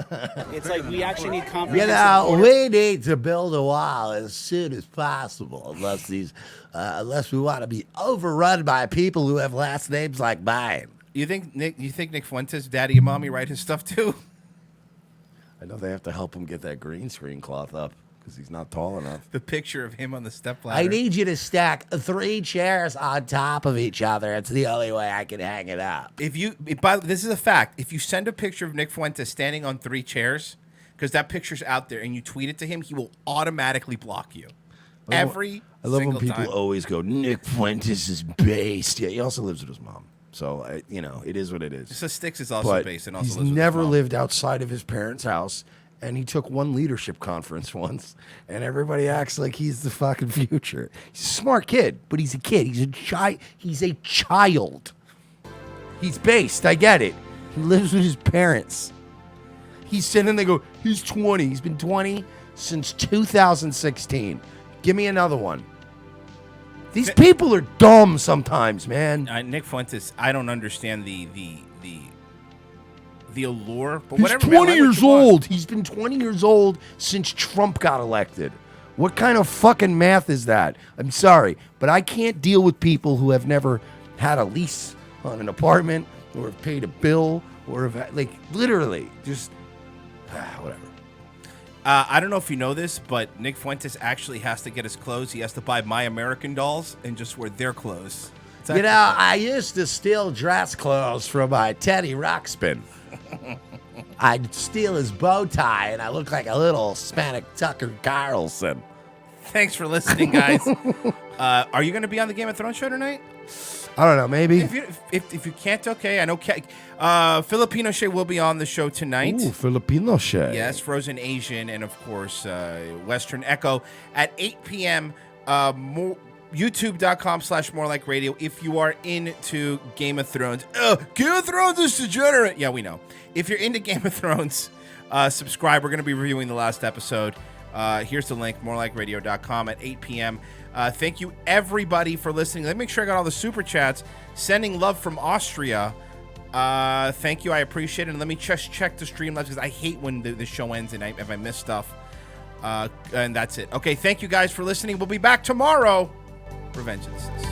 It's like we actually need You comprehensive know, border- we need to build a wall as soon as possible, unless we want to be overrun by people who have last names like mine. You think Nick Fuentes, Daddy and Mommy write his stuff too? I know they have to help him get that green screen cloth up. because he's not tall enough. The picture of him on the stepladder. I need you to stack 3 chairs on top of each other. It's the only way I can hang it up. This is a fact. If you send a picture of Nick Fuentes standing on 3 chairs, because that picture's out there, and you tweet it to him, he will automatically block you. I love when people always go, Nick Fuentes is based. Yeah, he also lives with his mom. So, it is what it is. So Styx is also based and also he's lives with never his mom. lived outside of his parents' house, and he took one leadership conference once, and everybody acts like he's the fucking future. He's a smart kid, but he's a kid. He's a child. He's based. I get it. He lives with his parents. He's sitting there go, he's 20. He's been 20 since 2016. Give me another one. These people are dumb sometimes, man. Nick Fuentes, I don't understand the allure, but He's whatever. 20 years old. He's been 20 years old since Trump got elected. What kind of fucking math is that? I'm sorry, but I can't deal with people who have never had a lease on an apartment or have paid a bill or have, literally, just, whatever. I don't know if you know this, but Nick Fuentes actually has to get his clothes. He has to buy My American Dolls and just wear their clothes. I used to steal dress clothes from Teddy Ruxpin. I'd steal his bow tie, and I look like a little Hispanic Tucker Carlson. Thanks for listening, guys. Are you going to be on the Game of Thrones show tonight? I don't know, maybe. If you can't, okay. I know Filipino Shay will be on the show tonight. Ooh, Filipino Shay. Yes, Frozen Asian, and of course, Western Echo at 8 p.m. YouTube.com/morelikeradio if you are into Game of Thrones. Game of Thrones is degenerate. Yeah, we know. If you're into Game of Thrones, subscribe. We're going to be reviewing the last episode. Here's the link, morelikeradio.com at 8 p.m. Thank you, everybody, for listening. Let me make sure I got all the super chats. Sending love from Austria. Thank you. I appreciate it. And let me just check the Streamlabs because I hate when the show ends and if I miss stuff. And that's it. Okay, thank you guys for listening. We'll be back tomorrow. Revenge of the Sis.